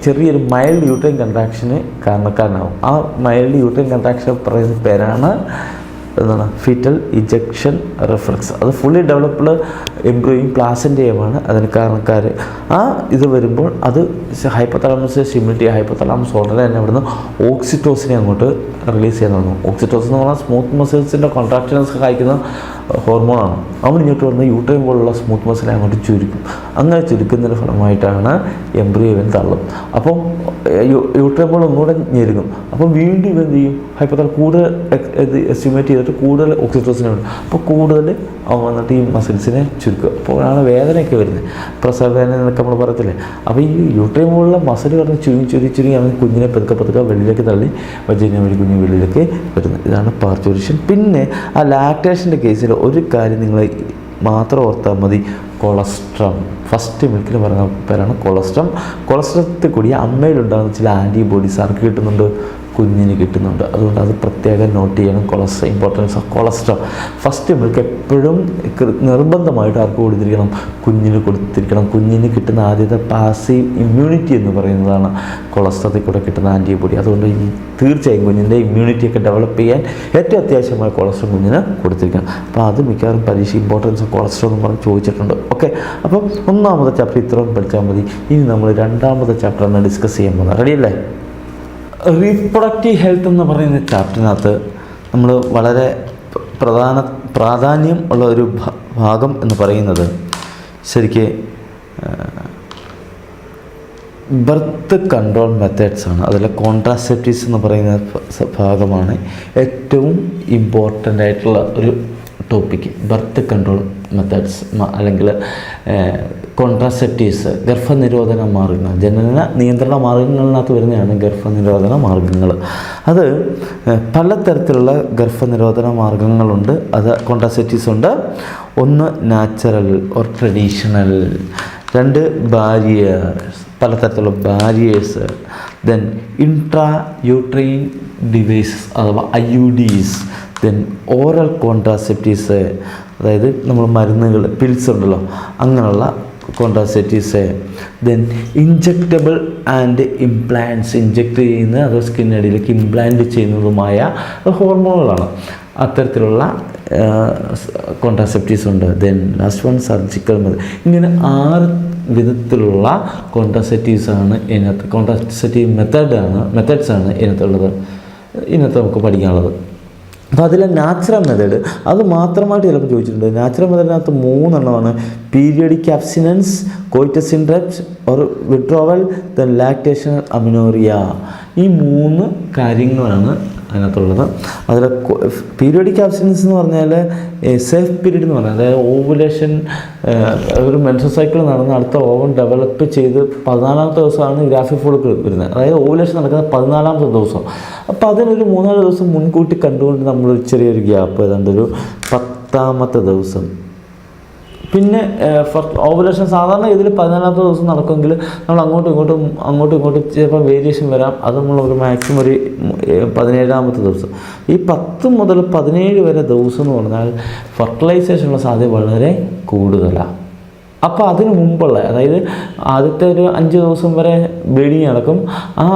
ചെറിയൊരു മൈൽഡ് യൂട്രൈൻ കൺട്രാക്ഷന് കാരണക്കാരനാവും. ആ മൈൽഡ് യൂട്രൈൻ കൺട്രാക്ഷൻ പറയുന്ന പേരാണ് ഫീറ്റൽ ഇജക്ഷൻ റിഫ്ലക്സ്. അത് ഫുള്ളി ഡെവലപ്ഡ് എംബ്രിയോയും പ്ലാസൻ്റെയുമാണ് അതിന് കാരണക്കാർ. ആ ഇത് വരുമ്പോൾ അത് ഹൈപ്പോതലാമസ് സ്റ്റിമുലേറ്റ് ചെയ്യുക. ഹൈപ്പോതലാമസ് ഉടനെ തന്നെ അവിടുന്ന് ഓക്സിറ്റോസിനെ അങ്ങോട്ട് റിലീസ് ചെയ്യാൻ തുടങ്ങും. ഓക്സിറ്റോസിൻ എന്ന് പറഞ്ഞാൽ സ്മൂത്ത് മസിൽസിൻ്റെ കോൺട്രാക്ഷനെ സഹായിക്കുന്ന ഹോർമോണാണ്. അവൻ ഇങ്ങോട്ട് വന്ന് യൂട്രൈൻ പോലുള്ള സ്മൂത്ത് മസിലെ അങ്ങോട്ട് ചുരുക്കും. അങ്ങനെ ചുരുക്കുന്നതിൻ്റെ ഫലമായിട്ടാണ് എംബ്രിയോ ഇവൻ തള്ളും. അപ്പം യൂട്രൈൻ ബോൾ ഒന്നുകൂടെ ഞെരുങ്ങും. അപ്പം വീണ്ടും ഇവൻ എന്ത് ചെയ്യും? ഹൈപ്പോതല കൂടുതൽ എസ്റ്റിമേറ്റ് ചെയ്തിട്ട് കൂടുതൽ ഓക്സിറ്റോസിനെ ഉണ്ട്. അപ്പോൾ കൂടുതൽ അവൻ വന്നിട്ട് ഈ മസിൽസിനെ ചുരുക്കുക. അപ്പോഴാണ് വേദനയൊക്കെ വരുന്നത്. പ്രസവ വേദന എന്നൊക്കെ നമ്മൾ പറയത്തില്ലേ. അപ്പോൾ ഈ യൂട്രൈൻ പോലുള്ള മസിൽ കിടന്ന് ചുരുങ്ങി അവൻ കുഞ്ഞിനെ പതുക്കെ വെളിയിലേക്ക് തള്ളി വജൈന വഴി കുഞ്ഞ് വെളിയിലേക്ക് വരുന്നത്. ഇതാണ് പാർച്യൂറേഷൻ. പിന്നെ ആ ലാക്ടേഷൻ്റെ കേസിൽ ഒരു കാര്യം നിങ്ങൾ മാത്രം ഓർത്താൽ മതി. കൊളസ്ട്രം. ഫസ്റ്റ് മിൽക്കിന് പറയുന്ന പേരാണ് കൊളസ്ട്രം. കൊളസ്ട്രത്തിൽ കൂടി അമ്മയിലുണ്ടാകുന്ന ചില ആൻറ്റിബോഡീസ് ആർക്ക് കിട്ടുന്നുണ്ട്? കുഞ്ഞിന് കിട്ടുന്നുണ്ട്. അതുകൊണ്ട് അത് പ്രത്യേകം നോട്ട് ചെയ്യണം. Cholesterol, importance of cholesterol. First milk എപ്പോഴും നിർബന്ധമായിട്ട് ആർക്ക് കൊടുത്തിരിക്കണം? കുഞ്ഞിന് കൊടുത്തിരിക്കണം. കുഞ്ഞിന് കിട്ടുന്ന ആദ്യത്തെ പാസീവ് ഇമ്മ്യൂണിറ്റി എന്ന് പറയുന്നതാണ് കൊളസ്ട്രോളിൽ കൂടെ കിട്ടുന്ന ആൻറ്റിബോഡി. അതുകൊണ്ട് തീർച്ചയായും കുഞ്ഞിൻ്റെ ഇമ്മ്യൂണിറ്റിയൊക്കെ ഡെവലപ്പ് ചെയ്യാൻ ഏറ്റവും അത്യാവശ്യമായ കൊളസ്ട്രോൾ കുഞ്ഞിന് കൊടുത്തിരിക്കണം. അപ്പോൾ അത് മിക്കവാറും പരീക്ഷ ഇമ്പോർട്ടൻസ് ഓഫ് കൊളസ്ട്രോൾ എന്ന് പറഞ്ഞ് ചോദിച്ചിട്ടുണ്ട്. ഓക്കെ, അപ്പോൾ ഒന്നാമത്തെ ചാപ്റ്റർ ഇത്രയും പഠിച്ചാൽ മതി. ഇനി നമ്മൾ രണ്ടാമത്തെ ചാപ്റ്ററാണ് ഡിസ്കസ് ചെയ്യാൻ പോകുന്നത്. റെഡിയല്ലേ? റീപ്രൊഡക്റ്റീവ് ഹെൽത്ത് എന്ന് പറയുന്ന ചാപ്റ്ററിനകത്ത് നമ്മൾ വളരെ പ്രാധാന്യം ഉള്ള ഒരു ഭാഗം എന്ന് പറയുന്നത് ശരിക്ക് ബർത്ത് കൺട്രോൾ മെത്തേഡ്സ് ആണ്. അതിൽ കോൺട്രാസെപ്റ്റീവ്സ് എന്ന് പറയുന്ന ഭാഗമാണ് ഏറ്റവും ഇമ്പോർട്ടൻ്റ് ആയിട്ടുള്ള ഒരു ടോപ്പിക്ക്. ബർത്ത് കൺട്രോൾ മെത്തേഡ്സ് അല്ലെങ്കിൽ കോൺട്രാസെപ്റ്റീവ്സ്, ഗർഭനിരോധന മാർഗങ്ങൾ, ജനന നിയന്ത്രണ മാർഗങ്ങളിനകത്ത് വരുന്നതാണ് ഗർഭനിരോധന മാർഗങ്ങൾ. അത് പലതരത്തിലുള്ള ഗർഭനിരോധന മാർഗങ്ങളുണ്ട്. അത് കോൺട്രാസെപ്റ്റീവ്സ് ഉണ്ട്. ഒന്ന് നാച്ചുറൽ ഓർ ട്രഡീഷണൽ, രണ്ട് ബാരിയേഴ്സ്, പലതരത്തിലുള്ള barriers, then intra uterine devices അഥവാ IUDs, ദെൻ ഓറൽ കോൺട്രാസെപ്റ്റീവ്സ്, അതായത് നമ്മൾ മരുന്നുകൾ, പിൽസ് ഉണ്ടല്ലോ, അങ്ങനെയുള്ള കോൺട്രാസെപ്റ്റീവ്സ്, ദെൻ ഇൻജെക്റ്റബിൾ ആൻഡ് ഇംപ്ലാൻറ്റ്സ്, ഇൻജെക്റ്റ് ചെയ്യുന്ന അത് സ്കിന്നടിയിലേക്ക് ഇംപ്ലാൻറ്റ് ചെയ്യുന്നതുമായ ഹോർമോണുകളാണ്. അത്തരത്തിലുള്ള കോൺട്രാസെപ്റ്റീവ്സ് ഉണ്ട്. Then last one surgical method. ഇങ്ങനെ 6 വിധത്തിലുള്ള കോൺട്രാസെപ്റ്റീവ്സ് ആണ് ഇതിനകത്ത്, കോൺട്രാസെപ്റ്റീവ് മെത്തേഡ്സാണ് ഇതിനകത്തുള്ളത്, ഇതിനകത്ത് നമുക്ക് പഠിക്കാനുള്ളത്. അപ്പോൾ അതിലെ നാച്ചുറൽ മെത്തേഡ് അത് മാത്രമായിട്ട് ചിലപ്പോൾ ചോദിച്ചിട്ടുണ്ട്. നാച്ചുറൽ മെത്തേഡിനകത്ത് 3 എണ്ണമാണ്: periodic abstinence, coitus interrupt or withdrawal, then lactation, amenorrhea. ഈ 3 കാര്യങ്ങളാണ് അതിനകത്തുള്ളത്. അതിൽ പീരിയോഡിക് ആബ്സിനൻസ് എന്ന് പറഞ്ഞാൽ സേഫ് പീരീഡ് എന്ന് പറഞ്ഞാൽ, അതായത് ഓവുലേഷൻ, ഒരു മെൻസ്ട്രൽ സൈക്കിൾ നടന്ന് അടുത്ത ഓവൻ ഡെവലപ്പ് ചെയ്ത് 14ാമത്തെ ദിവസമാണ് ഗ്രാഫിക് ഫോളിക്കിൾ വരുന്നത്. അതായത് ഓവുലേഷൻ നടക്കുന്നത് 14ാമത്തെ ദിവസം. അപ്പോൾ അതിനൊരു 3-4 ദിവസം മുൻകൂട്ടി കണ്ടുകൊണ്ട് നമ്മൾ ചെറിയൊരു ഗ്യാപ്പ്, ഏതാണ്ട് ഒരു 10ാമത്തെ ദിവസം. പിന്നെ ഓവുലേഷൻ സാധാരണ ഇതിൽ 14ാമത്തെ ദിവസം നടക്കുമെങ്കിൽ നമ്മൾ അങ്ങോട്ടും ഇങ്ങോട്ടും ചിലപ്പോൾ വേരിയേഷൻ വരാം. അത് നമ്മളൊരു മാക്സിമം ഒരു 17ാമത്തെ ദിവസം. ഈ 10 മുതൽ 17 വരെ ദിവസം എന്ന് പറഞ്ഞാൽ ഫെർട്ടിലൈസേഷനുള്ള സാധ്യത വളരെ കൂടുതലാണ്. അപ്പോൾ അതിന് മുമ്പുള്ള, അതായത് ആദ്യത്തെ ഒരു 5 ദിവസം വരെ ബ്ലീഡിങ് നടക്കും. ആ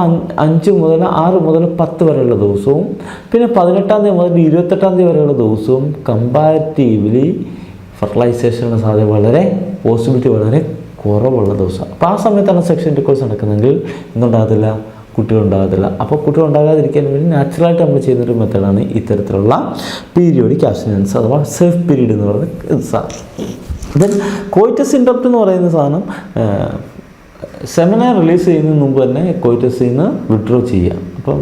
5 മുതൽ 6 മുതൽ 10 വരെയുള്ള ദിവസവും പിന്നെ 18ാം തീയതി മുതൽ 28ാം തീയതി വരെയുള്ള ദിവസവും കമ്പാരിറ്റീവ്ലി ഫെർട്ടിലൈസേഷനുള്ള സാധ്യത പോസിബിലിറ്റി വളരെ കുറവുള്ള ദിവസമാണ്. അപ്പോൾ ആ സമയത്താണ് സെക്ഷൻ ഇൻ്റർകോഴ്സ് നടക്കുന്നതെങ്കിൽ എന്തുണ്ടാകത്തില്ല? കുട്ടികളുണ്ടാകത്തില്ല. അപ്പോൾ കുട്ടികളുണ്ടാകാതിരിക്കാൻ വേണ്ടി നാച്ചുറലായിട്ട് നമ്മൾ ചെയ്യുന്നൊരു മെത്തേഡാണ് ഇത്തരത്തിലുള്ള പീരിയോഡിക് ആബ്സ്റ്റിനൻസ് അഥവാ സേഫ് പീരീഡ് എന്ന് പറയുന്നത് സാധനം. ദെൻ കോയിറ്റസ് ഇൻട്രപ്റ്റ് എന്ന് പറയുന്ന സാധനം സെമിന റിലീസ് ചെയ്യുന്നതിന് മുമ്പ് തന്നെ കോയിറ്റസിൽ നിന്ന് വിഡ്രോ ചെയ്യുക. അപ്പം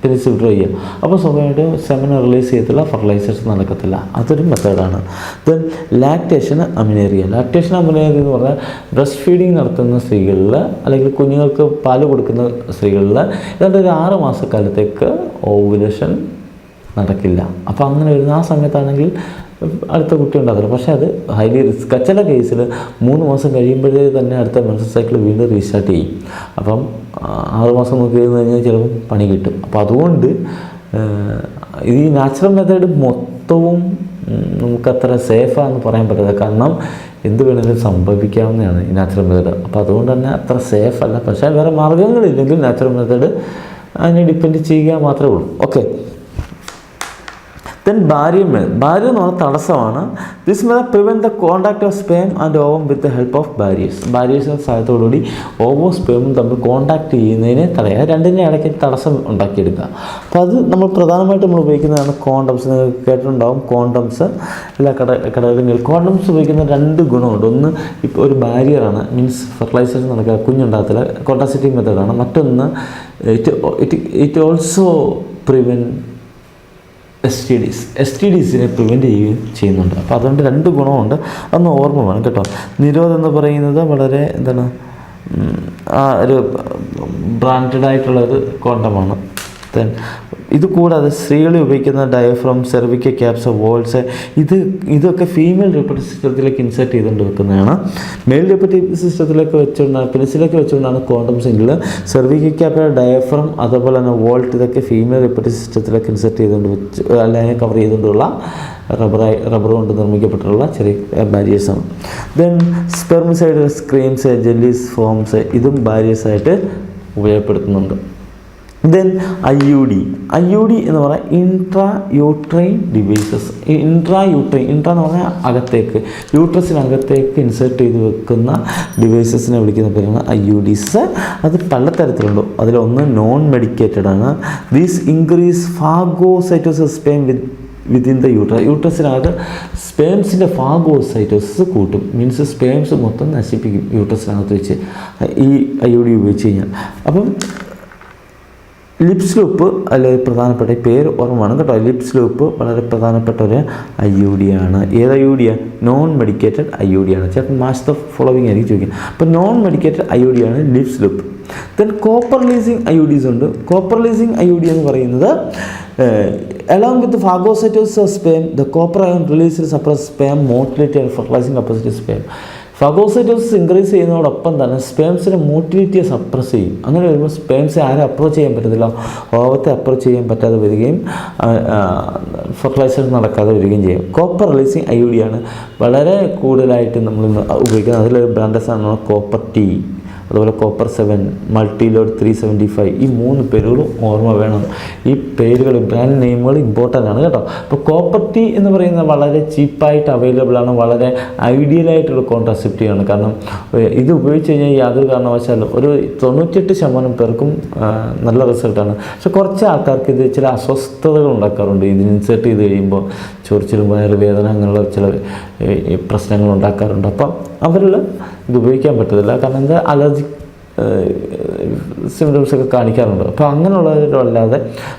പെനിസ് വിഡ്രോ ചെയ്യുക. അപ്പോൾ സ്വാഭാവികമായിട്ട് സെമിന റിലീസ് ചെയ്യത്തില്ല, ഫെർട്ടിലൈസേഷൻ നടക്കത്തില്ല. അതൊരു മെത്തേഡാണ്. Then lactation amenorrhea. Lactation amenorrhea എന്ന് പറഞ്ഞാൽ ബ്രസ്റ്റ് ഫീഡിങ് നടത്തുന്ന സ്ത്രീകളിൽ അല്ലെങ്കിൽ കുഞ്ഞുങ്ങൾക്ക് പാല് കൊടുക്കുന്ന സ്ത്രീകളിൽ ഏതാണ്ട് ഒരു 6 മാസക്കാലത്തേക്ക് ഓവുലേഷൻ നടക്കില്ല. അപ്പോൾ അങ്ങനെ വരുന്ന ആ സമയത്താണെങ്കിൽ അടുത്ത കുട്ടി ഉണ്ടാകില്ല. പക്ഷേ അത് ഹൈലി റിസ്ക്. ചില കേസിൽ 3 മാസം കഴിയുമ്പോഴേ തന്നെ അടുത്ത മെൻസ്ട്രൽ സൈക്കിൾ വീണ്ടും റീസ്റ്റാർട്ട് ചെയ്യും. അപ്പം 6 മാസം നോക്കി കഴിഞ്ഞാൽ ചിലപ്പം പണി കിട്ടും. അപ്പോൾ അതുകൊണ്ട് ഈ നാച്ചുറൽ മെത്തേഡ് മൊത്തവും നമുക്കത്ര സേഫാണെന്ന് പറയാൻ പറ്റില്ല. കാരണം എന്ത് വേണമെങ്കിലും സംഭവിക്കാവുന്നതാണ് ഈ നാച്ചുറൽ മെത്തേഡ്. അപ്പോൾ അതുകൊണ്ട് തന്നെ അത്ര സേഫ് അല്ല. പക്ഷേ വേറെ മാർഗ്ഗങ്ങളില്ലെങ്കിൽ നാച്ചുറൽ മെത്തേഡ് അതിനെ ഡിപ്പെൻഡ് ചെയ്യുക മാത്രമേ ഉള്ളൂ. ഓക്കെ. ദെൻ ബാരിയർ എന്ന് പറഞ്ഞാൽ തടസ്സമാണ്. This method prevent the contact of sperm and ovum with the help of barriers. ബാരിയേഴ്സിൻ്റെ സഹായത്തോടുകൂടി ഓവോ സ്പേമും തമ്മിൽ കോൺടാക്ട് ചെയ്യുന്നതിനെ തടയുക, രണ്ടിൻ്റെ ഇടയ്ക്ക് തടസ്സം ഉണ്ടാക്കിയെടുക്കുക. അപ്പോൾ അത് നമ്മൾ പ്രധാനമായിട്ട് നമ്മൾ ഉപയോഗിക്കുന്നതാണ് കോണ്ടംസ്. നിങ്ങൾ കേട്ടിട്ടുണ്ടാവും കോണ്ടംസ്. എല്ലാ കടകളിലും കോണ്ടംസ് ഉപയോഗിക്കുന്ന 2 ഗുണമുണ്ട്. ഒന്ന് ഇപ്പോൾ ഒരു ബാരിയറാണ്, മീൻസ് ഫെർട്ടിലൈസേഷൻ നടക്കുക, കുഞ്ഞുണ്ടാകത്തില്ല, കോൺട്രാസെപ്റ്റീവ് മെത്തേഡാണ്. മറ്റൊന്ന് it also prevent STDs prevent ചെയ്യുന്നുണ്ട്. അപ്പോൾ അതുകൊണ്ട് 2 ഗുണമുണ്ട്. അതൊന്ന് ഓർമ്മ വേണം കേട്ടോ. നിരോധം എന്ന് പറയുന്നത് വളരെ ആ ഒരു ബ്രാൻഡഡ് ആയിട്ടുള്ളൊരു കോണ്ടമാണ്. ദെൻ ഇത് കൂടാതെ സ്ത്രീകൾ ഉപയോഗിക്കുന്ന ഡയഫ്രം, സെർവിക്കൽ ക്യാപ്സ്, വോൾസ് ഇതൊക്കെ ഫീമെയിൽ റിപ്രഡക്റ്റീവ് സിസ്റ്റത്തിലേക്ക് ഇൻസേർട്ട് ചെയ്തുകൊണ്ട് വെക്കുന്നതാണ്. മെയിൽ റിപ്രഡക്റ്റീവ് സിസ്റ്റത്തിലേക്ക് വെച്ചുകൊണ്ടാണ്, പെനിസിലേക്ക് വെച്ചുകൊണ്ടാണ് കോണ്ടംസ് എങ്കിൽ സെർവിക്കൽ ക്യാപ്പ്, ഡയഫ്രം, അതുപോലെ തന്നെ വോൾട്ട് ഇതൊക്കെ ഫീമെയിൽ റിപ്രഡക്റ്റീവ് സിസ്റ്റത്തിലേക്ക് ഇൻസേർട്ട് ചെയ്തുകൊണ്ട് വെച്ച് അല്ലെങ്കിൽ കവർ ചെയ്തുകൊണ്ടുള്ള റബ്ബർ കൊണ്ട് നിർമ്മിക്കപ്പെട്ടിട്ടുള്ള ചെറിയ ബാരിയേഴ്സാണ്. ദെൻ സ്പെർമിസൈഡ്, സ്ക്രീംസ്, ജെല്ലീസ്, ഫോംസ് ഇതും ബാരിയേഴ്സായിട്ട് ഉപയോഗപ്പെടുത്തുന്നുണ്ട്. ദെൻ IUD എന്ന് പറഞ്ഞാൽ ഇൻട്രാ യൂട്രൈൻ ഡിവൈസസ്. ഇൻട്രാ എന്ന് പറഞ്ഞാൽ അകത്തേക്ക്, യൂട്രസിനകത്തേക്ക് ഇൻസേർട്ട് ചെയ്ത് വെക്കുന്ന ഡിവൈസസിനെ വിളിക്കുന്ന പേരാണ് IUDs. അത് പലതരത്തിലുണ്ട്. അതിലൊന്ന് നോൺ മെഡിക്കേറ്റഡ് ആണ്. These increase phagocytosis sperm within the യൂട്രസിനകത്ത് സ്പേംസിൻ്റെ ഫാഗോസൈറ്റോസിസ് കൂട്ടും. മീൻസ് സ്പേംസ് മൊത്തം നശിപ്പിക്കും യൂട്രസിനകത്ത് വെച്ച് ഈ IUD ഉപയോഗിച്ച് കഴിഞ്ഞാൽ. അപ്പം ലിപ്സ് ലൂപ്പ് അല്ലെങ്കിൽ പ്രധാനപ്പെട്ട പേര് ഓർമ്മയാണ് കേട്ടോ. ലിപ്സ് ലൂപ്പ് വളരെ പ്രധാനപ്പെട്ട ഒരു IUD ആണ്. ഏത് IUD ആണ്? നോൺ മെഡിക്കേറ്റഡ് IUD ആണ്. ചിലപ്പോൾ മാച്ച് ദ ഫോളോവിങ് ആയിരിക്കും ചോദിക്കുന്നത്. അപ്പോൾ നോൺ മെഡിക്കേറ്റഡ് IUD ആണ് lips loop. Then copper releasing IUDs ഉണ്ട്. കോപ്പർ റിലീസിങ് IUD എന്ന് പറയുന്നത് along with the phagocytosis of sperm, the copper ion released suppress sperm motility and fertilizing capacity of sperm. Phagocytosis increase ചെയ്യുന്നതോടൊപ്പം തന്നെ സ്പേംസിൻ്റെ മോട്ടിലിറ്റിയെ suppress ചെയ്യും. അങ്ങനെ വരുമ്പോൾ സ്പേംസിനെ ആരെ അപ്രോച്ച് ചെയ്യാൻ പറ്റത്തില്ല, ഓവത്തെ അപ്രോച്ച് ചെയ്യാൻ പറ്റാതെ വരികയും ഫെർട്ടിലൈസേഷൻ നടക്കാതെ വരികയും ചെയ്യും. കോപ്പർ റിലീസിങ് IUD ആണ് വളരെ കൂടുതലായിട്ട് നമ്മൾ ഉപയോഗിക്കുന്നത്. അതിലൊരു ബ്രാൻഡസാണ് കോപ്പർ T, അതുപോലെ കോപ്പർ 7, മൾട്ടിലോഡ് 375. ഈ 3 പേരുകളും ഓർമ്മ വേണം. ഈ പേരുകൾ, ബ്രാൻഡ് നെയിമുകൾ ഇമ്പോർട്ടൻ്റ് ആണ് കേട്ടോ. അപ്പോൾ കോപ്പർ T എന്ന് പറയുന്നത് വളരെ ചീപ്പായിട്ട് അവൈലബിൾ ആണ്, വളരെ ഐഡിയലായിട്ടുള്ള കോൺട്രാസെപ്റ്റീവാണ്. കാരണം ഇത് ഉപയോഗിച്ച് കഴിഞ്ഞാൽ യാതൊരു കാരണവശാലും ഒരു 98% പേർക്കും നല്ല റിസൾട്ടാണ്. പക്ഷെ കുറച്ച് ആൾക്കാർക്ക് ഇത് ചില അസ്വസ്ഥതകൾ ഉണ്ടാക്കാറുണ്ട്. ഇതിന് ഇൻസേർട്ട് ചെയ്ത് കഴിയുമ്പോൾ ചൊറിച്ചിലും വയറുവേദന അങ്ങനെയുള്ള ചില പ്രശ്നങ്ങൾ ഉണ്ടാക്കാറുണ്ട്. അപ്പം അവരിൽ ഇത് ഉപയോഗിക്കാൻ പറ്റത്തില്ല. കാരണം എന്താ, അലർജിക് സിംറ്റംസൊക്കെ കാണിക്കാറുണ്ട്. അപ്പോൾ അങ്ങനെയുള്ളവരല്ലാതെ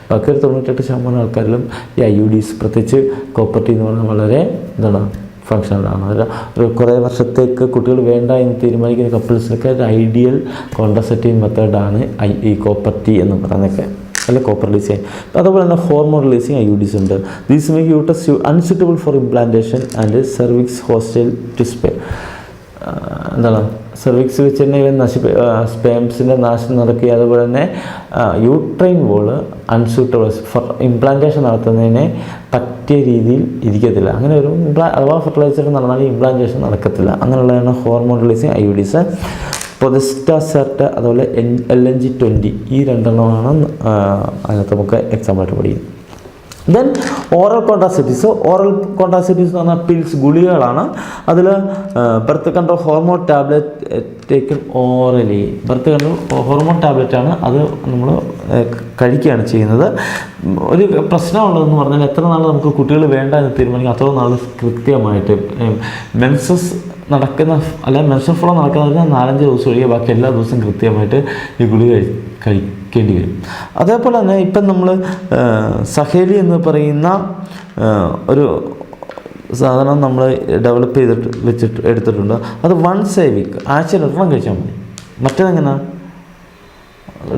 ബാക്കി ഒരു 98% ആൾക്കാരിലും ഈ IUDs, പ്രത്യേകിച്ച് കോപ്പർ T എന്ന് പറഞ്ഞാൽ വളരെ ഫങ്ഷണലാണ്. ഒരു കുറേ വർഷത്തേക്ക് കുട്ടികൾ വേണ്ട എന്ന് തീരുമാനിക്കുന്ന കപ്പിൾസിനൊക്കെ ഒരു ഐഡിയൽ കോൺട്രസെപ്റ്റീവ് മെത്തേഡാണ് ഈ കോപ്പർ T എന്ന് പറയുന്നതൊക്കെ, അല്ലെ കോപ്പർ റിലീസിങ്. അതുപോലെ തന്നെ ഹോർമോൺ റിലീസിങ് IUDs ഉണ്ട്. These make uterus unsuitable for implantation and cervix hostile to sperm. Cervix വെച്ച് തന്നെ സ്പേംസിൻ്റെ നാശം നടക്കുക. അതുപോലെ തന്നെ uterine wall unsuitable for implantation നടത്തുന്നതിനെ പറ്റിയ രീതിയിൽ ഇരിക്കത്തില്ല. അങ്ങനെ ഒരു അഥവാ ഫെർട്ടിലൈസേഷൻ നടന്നാൽ ഇംപ്ലാന്റേഷൻ നടക്കത്തില്ല. അങ്ങനെയുള്ളതാണ് ഹോർമോൺ റിലീസിങ് IUDs. പ്രൊജസ്റ്റാസെർട്ട്, അതുപോലെ LNG-20 ഈ 2 അതിനകത്ത് നമുക്ക് എക്സാമ്പിളായിട്ട് പഠിക്കും. Then oral contraceptives. Oral contraceptives എന്ന് പറഞ്ഞാൽ പിൽസ്, ഗുളികകളാണ്. അതിൽ birth control hormone tablet taken orally. Birth control hormone ടാബ്ലറ്റാണ്, അത് നമ്മൾ കഴിക്കുകയാണ് ചെയ്യുന്നത്. ഒരു പ്രശ്നമുള്ളതെന്ന് പറഞ്ഞാൽ എത്ര നാൾ നമുക്ക് കുട്ടികൾ വേണ്ട എന്ന് തീരുമാനിക്കും അത്ര നാൾ കൃത്യമായിട്ട് മെൻസസ് നടക്കുന്ന അല്ലെങ്കിൽ മെൻസ്ട്രൽ ഫ്ലോ നടക്കുന്നതിന് 4-5 ദിവസം ഒഴികെ ബാക്കി എല്ലാ ദിവസവും കൃത്യമായിട്ട് ഈ ഗുളിക കഴിക്കേണ്ടി വരും. അതേപോലെ തന്നെ ഇപ്പം നമ്മൾ സഹേലി എന്ന് പറയുന്ന ഒരു സാധനം നമ്മൾ ഡെവലപ്പ് ചെയ്തിട്ട് എടുത്തിട്ടുണ്ട്. അത് വൺസ് എ വീക്ക്, ആഴ്ചയിൽ 1 കഴിച്ചാൽ മതി. മറ്റേതെങ്ങനെ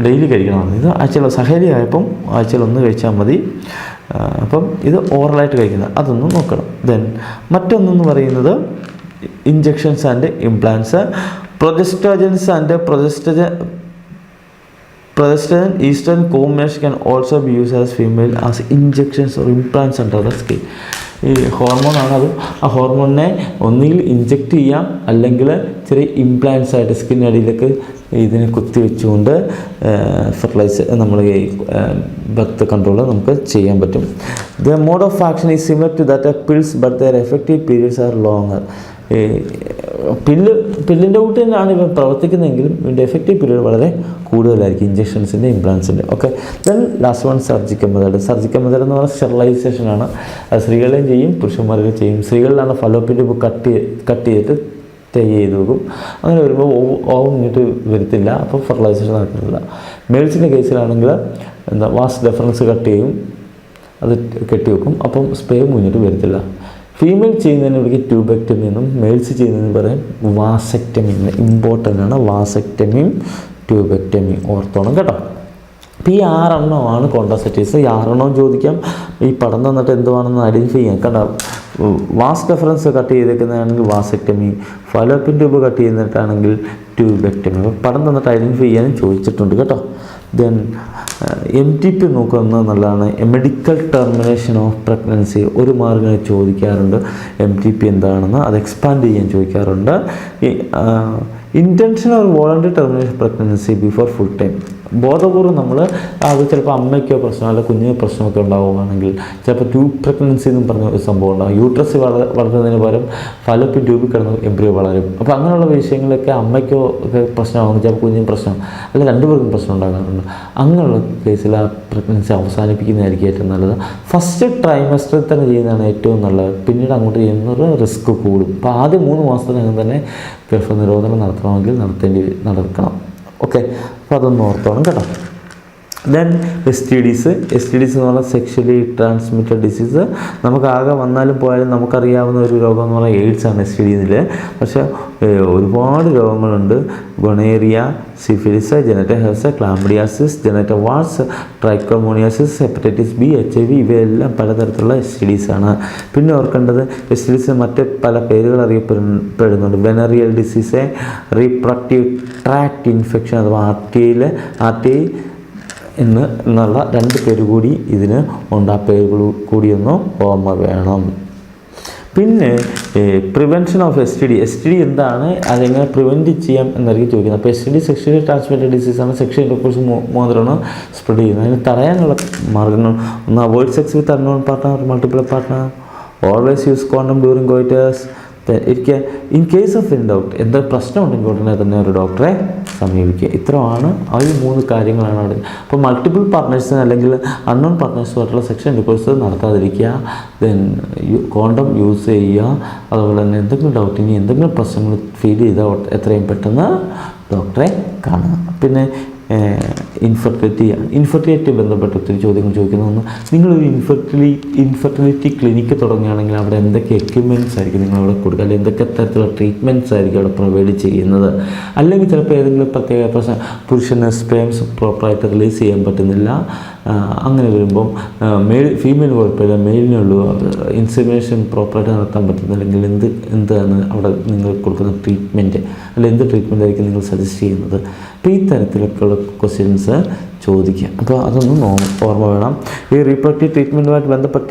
ഡെയിലി കഴിക്കണം. ഇത് സഹേലി ആയപ്പം ആഴ്ചയിൽ 1 കഴിച്ചാൽ മതി. അപ്പം ഇത് ഓറലായിട്ട് കഴിക്കുന്നത് അതൊന്നും നോക്കണം. ദെൻ മറ്റൊന്നെന്ന് പറയുന്നത് injections and implants. Progestogens and progesterone eastern combination can also be used as female as injections or implants under the skin. ഈ ഹോർമോണാണ് അത്. ആ ഹോർമോണിനെ ഒന്നുകിൽ ഇഞ്ചെക്റ്റ് ചെയ്യാം, അല്ലെങ്കിൽ ചെറിയ ഇംപ്ലാന്റ്സ് ആയിട്ട് സ്കിന്നടിയിലേക്ക് ഇതിനെ കുത്തി വെച്ചുകൊണ്ട് നമ്മൾ ഈ ബർത്ത് കൺട്രോൾ നമുക്ക് ചെയ്യാൻ പറ്റും. The mode of action is similar to that of pills but their effective periods are longer. പില്ലിൻ്റെ കൂട്ട് തന്നെയാണ് ഇവ പ്രവർത്തിക്കുന്നതെങ്കിലും ഇതിൻ്റെ എഫക്റ്റീവ് പീരീഡ് വളരെ കൂടുതലായിരിക്കും ഇഞ്ചക്ഷൻസിൻ്റെ, ഇംപ്ലാന്റ്സിൻ്റെ ഒക്കെ. Then last one surgical method. Surgical method എന്ന് പറഞ്ഞാൽ സ്റ്റെറിലൈസേഷനാണ്. അത് സ്ത്രീകളെയും ചെയ്യും പുരുഷന്മാരെയും ചെയ്യും. സ്ത്രീകളിലാണ് ഫലോപ്പിൻ ട്യൂബ് കട്ട് ചെയ്തിട്ട് ടൈ ചെയ്ത് വെക്കും. അങ്ങനെ വരുമ്പോൾ ഓവം ഇങ്ങോട്ട് വരത്തില്ല, അപ്പോൾ ഫെർട്ടിലൈസേഷൻ നടക്കുന്നില്ല. മെയിൽസിൻ്റെ കേസിലാണെങ്കിൽ വാസ് ഡെഫറൻസ് കട്ട് ചെയ്യും, അത് കെട്ടിവെക്കും, അപ്പം സ്പേം മുന്നിട്ട് വരത്തില്ല. ഫീമെയിൽ ചെയ്യുന്നതിന് വിളിക്കും ട്യൂബെക്ടമി എന്നും, മെയിൽസ് ചെയ്യുന്നതിന് പറയും വാസെക്ടമി എന്ന്. ഇമ്പോർട്ടൻ്റ് ആണ് വാസെക്ടമിയും ട്യൂബെക്ടമിയും, ഓർത്തോണം കേട്ടോ. അപ്പോൾ ഈ 6 കോൺട്രാസെപ്റ്റീവ്സ്. ഈ 6 ചോദിക്കാം. ഈ പടം തന്നിട്ട് എന്തുവാണെന്ന് ഐഡൻറ്റിഫൈ ചെയ്യാം. കണ്ട, വാസ് ഡെഫറൻസ് കട്ട് ചെയ്തേക്കുന്നതാണെങ്കിൽ വാസെക്ടമി, ഫലോപ്പിൻ ട്യൂബ് കട്ട് ചെയ്യുന്നിട്ടാണെങ്കിൽ ട്യൂബെക്ടമി. അപ്പോൾ പടം തന്നിട്ട് ഐഡൻറ്റിഫൈ ചെയ്യാനും ചോദിച്ചിട്ടുണ്ട് കേട്ടോ. ദെൻ MTP നോക്കുന്നത് നല്ലതാണ്. മെഡിക്കൽ ടെർമിനേഷൻ ഓഫ് പ്രഗ്നൻസി ഒരു മാർക്കിന് ചോദിക്കാറുണ്ട്. MTP എന്താണെന്ന് അത് എക്സ്പാൻഡ് ചെയ്യാൻ ചോദിക്കാറുണ്ട്. Intention or voluntary termination pregnancy before full time. ബോധപൂർവ്വം നമ്മൾ അത് ചിലപ്പോൾ അമ്മയ്ക്കോ പ്രശ്നം അല്ലെങ്കിൽ കുഞ്ഞിന് പ്രശ്നമൊക്കെ ഉണ്ടാവുകയാണെങ്കിൽ ചിലപ്പോൾ ട്യൂബ് പ്രഗ്നൻസി എന്നും പറഞ്ഞ ഒരു സംഭവം ഉണ്ടാകും. യൂട്രസ് വളർത്തുന്നതിന് പകരം ഫലോപ്പിൻ ട്യൂബിൽ കിടന്ന് എംബ്രിയോ വളരും. അപ്പോൾ അങ്ങനെയുള്ള വിഷയങ്ങളൊക്കെ അമ്മയ്ക്കോ ഒക്കെ പ്രശ്നമാകും, ചിലപ്പോൾ കുഞ്ഞിന് പ്രശ്നം, അല്ല രണ്ടുപേർക്കും പ്രശ്നം ഉണ്ടാകാറുണ്ട്. അങ്ങനെയുള്ള കേസിൽ ആ പ്രഗ്നൻസി അവസാനിപ്പിക്കുന്നതായിരിക്കും ഏറ്റവും നല്ലത്. ഫസ്റ്റ് ട്രൈമസ്റ്ററിൽ തന്നെ ചെയ്യുന്നതാണ് ഏറ്റവും നല്ലത്. പിന്നീട് അങ്ങോട്ട് ചെയ്യുന്നൊരു റിസ്ക് കൂടും. അപ്പോൾ ആദ്യം 3 മാസത്തിനകം തന്നെ ഗർഭനിരോധനം നടത്തണമെങ്കിൽ നടക്കണം. ഓക്കെ, അപ്പോൾ അതൊന്ന് ഓർത്തോണം കേട്ടോ. ദെൻ STDs എന്ന് പറഞ്ഞാൽ സെക്ഷലി ട്രാൻസ്മിറ്റഡ് ഡിസീസ്. നമുക്ക് ആകെ വന്നാലും പോയാലും നമുക്കറിയാവുന്ന ഒരു രോഗം എന്ന് പറഞ്ഞാൽ എയ്ഡ്സ് ആണ് STD. പക്ഷേ ഒരുപാട് രോഗങ്ങളുണ്ട്. Gonorrhea, syphilis, genital herpes, chlamydiasis, genital warts, trichomoniasis, hepatitis B, HIV ഇവയെല്ലാം പലതരത്തിലുള്ള STDs ആണ്. പിന്നെ ഓർക്കേണ്ടത് STDs മറ്റ് പല പേരുകൾ അറിയപ്പെടുന്നുണ്ട്. വെനറിയൽ ഡിസീസ്, റീപ്രൊഡക്റ്റീവ് ട്രാക്ട് ഇൻഫെക്ഷൻ അഥവാ RTI എന്നുള്ള 2 പേര് കൂടി ഇതിന് ഉണ്ട്. ആ പേരുകൾ കൂടിയൊന്നും ഓർമ്മ വേണം. പിന്നെ പ്രിവെൻഷൻ ഓഫ് STD എന്താണ്, അതെങ്ങനെ പ്രിവെൻറ്റ് ചെയ്യാം എന്നായിരിക്കും ചോദിക്കുന്നത്. അപ്പോൾ STD സെക്ഷലി ട്രാൻസ്മിറ്റഡ് ഡിസീസാണ്. സെക്ഷൽ ഇൻ്റർകോഴ്സ് മുഖാന്തരമാണ് സ്പ്രെഡ് ചെയ്യുന്നത്. അതിന് തടയാനുള്ള മാർഗ്ഗങ്ങൾ: ഒന്ന്, avoid sex with unknown partner, multiple partner, always use condom during coitus. In case of doubt എന്താ പ്രശ്നമുണ്ടെങ്കിൽ ഉടനെ തന്നെ ഒരു ഡോക്ടറെ സമീപിക്കുക. ഇത്രയാണ് ആ 3 കാര്യങ്ങളാണ് അവിടെ. അപ്പോൾ മൾട്ടിപ്പിൾ പാർട്ട്നേഴ്സിന് അല്ലെങ്കിൽ അൺനോൺ പാർട്ട്നേഴ്സുമായിട്ടുള്ള സെക്ഷൽ ഇൻ്റർകോഴ്സ് നടത്താതിരിക്കുക. ദെൻ കോണ്ടം യൂസ് ചെയ്യുക. അതുപോലെ തന്നെ എന്തെങ്കിലും ഡൗട്ടിന് എന്തെങ്കിലും പ്രശ്നങ്ങൾ ഫീൽ ചെയ്താൽ എത്രയും പെട്ടെന്ന് ഡോക്ടറെ കാണുക. പിന്നെ ഇൻഫെർട്ടിലിറ്റി ബന്ധപ്പെട്ട് ഒത്തിരി ചോദ്യങ്ങൾ ചോദിക്കുന്ന ഒന്ന്, നിങ്ങളൊരു ഇൻഫെർട്ടിലിറ്റി ക്ലിനിക്ക് തുടങ്ങുകയാണെങ്കിൽ അവിടെ എന്തൊക്കെ എക്യുപ്മെൻറ്റ്സ് ആയിരിക്കും നിങ്ങളവിടെ കൊടുക്കുക, അല്ലെങ്കിൽ എന്തൊക്കെ തരത്തിലുള്ള ട്രീറ്റ്മെൻറ്റ്സ് ആയിരിക്കും അവിടെ പ്രൊവൈഡ് ചെയ്യുന്നത്. അല്ലെങ്കിൽ ചിലപ്പോൾ ഏതെങ്കിലും പ്രത്യേക പ്രശ്നം, പുരുഷന് സ്പേംസ് പ്രോപ്പറായിട്ട് റിലീസ് ചെയ്യാൻ പറ്റുന്നില്ല, അങ്ങനെ വരുമ്പം ഫീമെയിൽ കുഴപ്പമില്ല, മെയിലിനുള്ളൂ, ഇൻസെമിനേഷൻ പ്രോപ്പറായിട്ട് നടത്താൻ പറ്റുന്നില്ലെങ്കിൽ എന്താണ് അവിടെ നിങ്ങൾ കൊടുക്കുന്ന ട്രീറ്റ്മെൻറ്റ്, അല്ലെങ്കിൽ എന്ത് ട്രീറ്റ്മെൻ്റ് ആയിരിക്കും നിങ്ങൾ സജസ്റ്റ് ചെയ്യുന്നത്. അപ്പോൾ ഈ തരത്തിലൊക്കെയുള്ള ക്വസ്റ്റ്യൻസ് ചോദിക്കുക. അപ്പോൾ അതൊന്നും ഓർമ്മ വേണം. ഈ റീപ്രൊഡക്റ്റീവ് ട്രീറ്റ്മെൻറ്റുമായിട്ട് ബന്ധപ്പെട്ട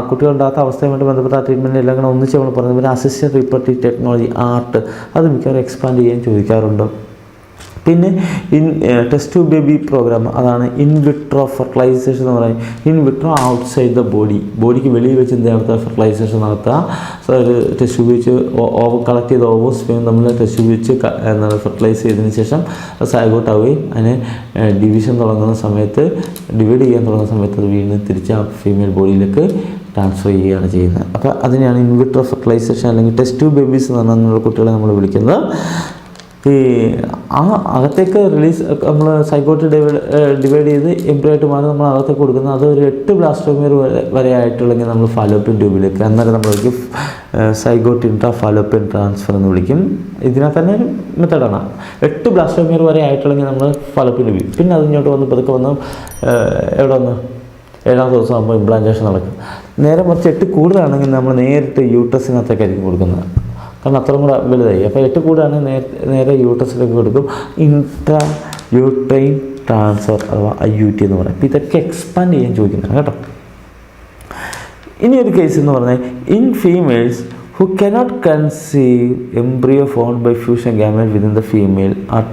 കുട്ടികളുണ്ടാകാത്ത അവസ്ഥയുമായിട്ട് ബന്ധപ്പെട്ട ആ ട്രീറ്റ്മെൻറ്റ് എല്ലാം കൂടെ ഒന്നിച്ച് നമ്മൾ പറയുന്നത്. പിന്നെ അസിസ്റ്റഡ് റീപ്രൊഡക്റ്റീവ് ടെക്നോളജി ആർട്ട് അത് മിക്കവാറും എക്സ്പാൻഡ് ചെയ്യാൻ ചോദിക്കാറുണ്ട്. പിന്നെ ടെസ്റ്റ് ട്യൂബ് ബേബി പ്രോഗ്രാം, അതാണ് ഇൻവിട്രോ ഫെർട്ടിലൈസേഷൻ എന്ന് പറയും. ഇൻവിട്രോ ഔട്ട്സൈഡ് ദ ബോഡിക്ക് വെളിയിൽ വെച്ച് എന്താണ് ഫെർട്ടിലൈസേഷൻ നടത്തുക. ഒരു ടെസ്റ്റ് ഉപയോഗിച്ച് കളക്ട് ചെയ്ത ഓവോസ്പേം നമ്മൾ ടെസ്റ്റ് ഉപയോഗിച്ച് ഫെർട്ടിലൈസ് ചെയ്തതിന് ശേഷം സൈഗോട്ട് ആവുകയും അതിനെ ഡിവൈഡ് ചെയ്യാൻ തുടങ്ങുന്ന സമയത്ത് അത് വീണ്ടും തിരിച്ച് ആ ഫീമെയിൽ ബോഡിയിലേക്ക് ട്രാൻസ്ഫർ ചെയ്യുകയാണ് ചെയ്യുന്നത്. അപ്പോൾ അതിനെയാണ് ഇൻവിട്രോ ഫെർട്ടിലൈസേഷൻ അല്ലെങ്കിൽ ടെസ്റ്റ് ട്യൂബ് ബേബീസ് എന്ന് പറഞ്ഞാൽ കുട്ടികളെ നമ്മൾ വിളിക്കുന്നത്. ഈ അകത്തേക്ക് നമ്മൾ സൈഗോട്ട് ഡിവൈഡ് ചെയ്ത് എംബ്രിയോയിട്ട് മാറി നമ്മൾ അകത്തേക്ക് കൊടുക്കുന്നത്. അത് ഒരു 8 ബ്ലാസ്റ്റോമിയർ വരെ ആയിട്ടുള്ളെങ്കിൽ നമ്മൾ ഫാലോപ്പിൻ ട്യൂബിലേക്ക്, അന്നേരം നമ്മൾക്ക് സൈഗോട്ട് ഇൻട്രാ ഫാലോപ്പിൻ ട്രാൻസ്ഫർ എന്ന് വിളിക്കും. ഇതിനകത്ത് തന്നെ ഒരു മെത്തേഡാണ്. 8 ബ്ലാസ്റ്റോമിയർ വരെ ആയിട്ടുള്ളെങ്കിൽ നമ്മൾ ഫാലോപ്പിൻ ട്യൂബിൽ, പിന്നെ അതിങ്ങോട്ട് വന്ന് പതുക്കെ വന്ന് എവിടെ വന്ന് 7ാമത്തെ ദിവസം ആകുമ്പോൾ ഇംപ്ലാന്റേഷൻ നടക്കും. നേരെ മറിച്ച് 8 കൂടുതലാണെങ്കിൽ നമ്മൾ നേരിട്ട് യൂട്രസിനകത്തേക്കായിരിക്കും കൊടുക്കുന്നത്, കാരണം അത്രയും കൂടെ വലുതായി. അപ്പോൾ 8 കൂടാണ് നേരെ യൂട്രസിലേക്ക് കൊടുക്കും. ഇൻട്രാ യൂട്രൈൻ ട്രാൻസ്ഫർ അഥവാ IUT എന്ന് പറയും. അപ്പോൾ ഇതൊക്കെ എക്സ്പാൻഡ് ചെയ്യാൻ ചോദിക്കുന്നതാണ് കേട്ടോ. ഇനി ഒരു കേസ് എന്ന് പറഞ്ഞാൽ in females who cannot conceive embryo formed by fusion gamete within the female or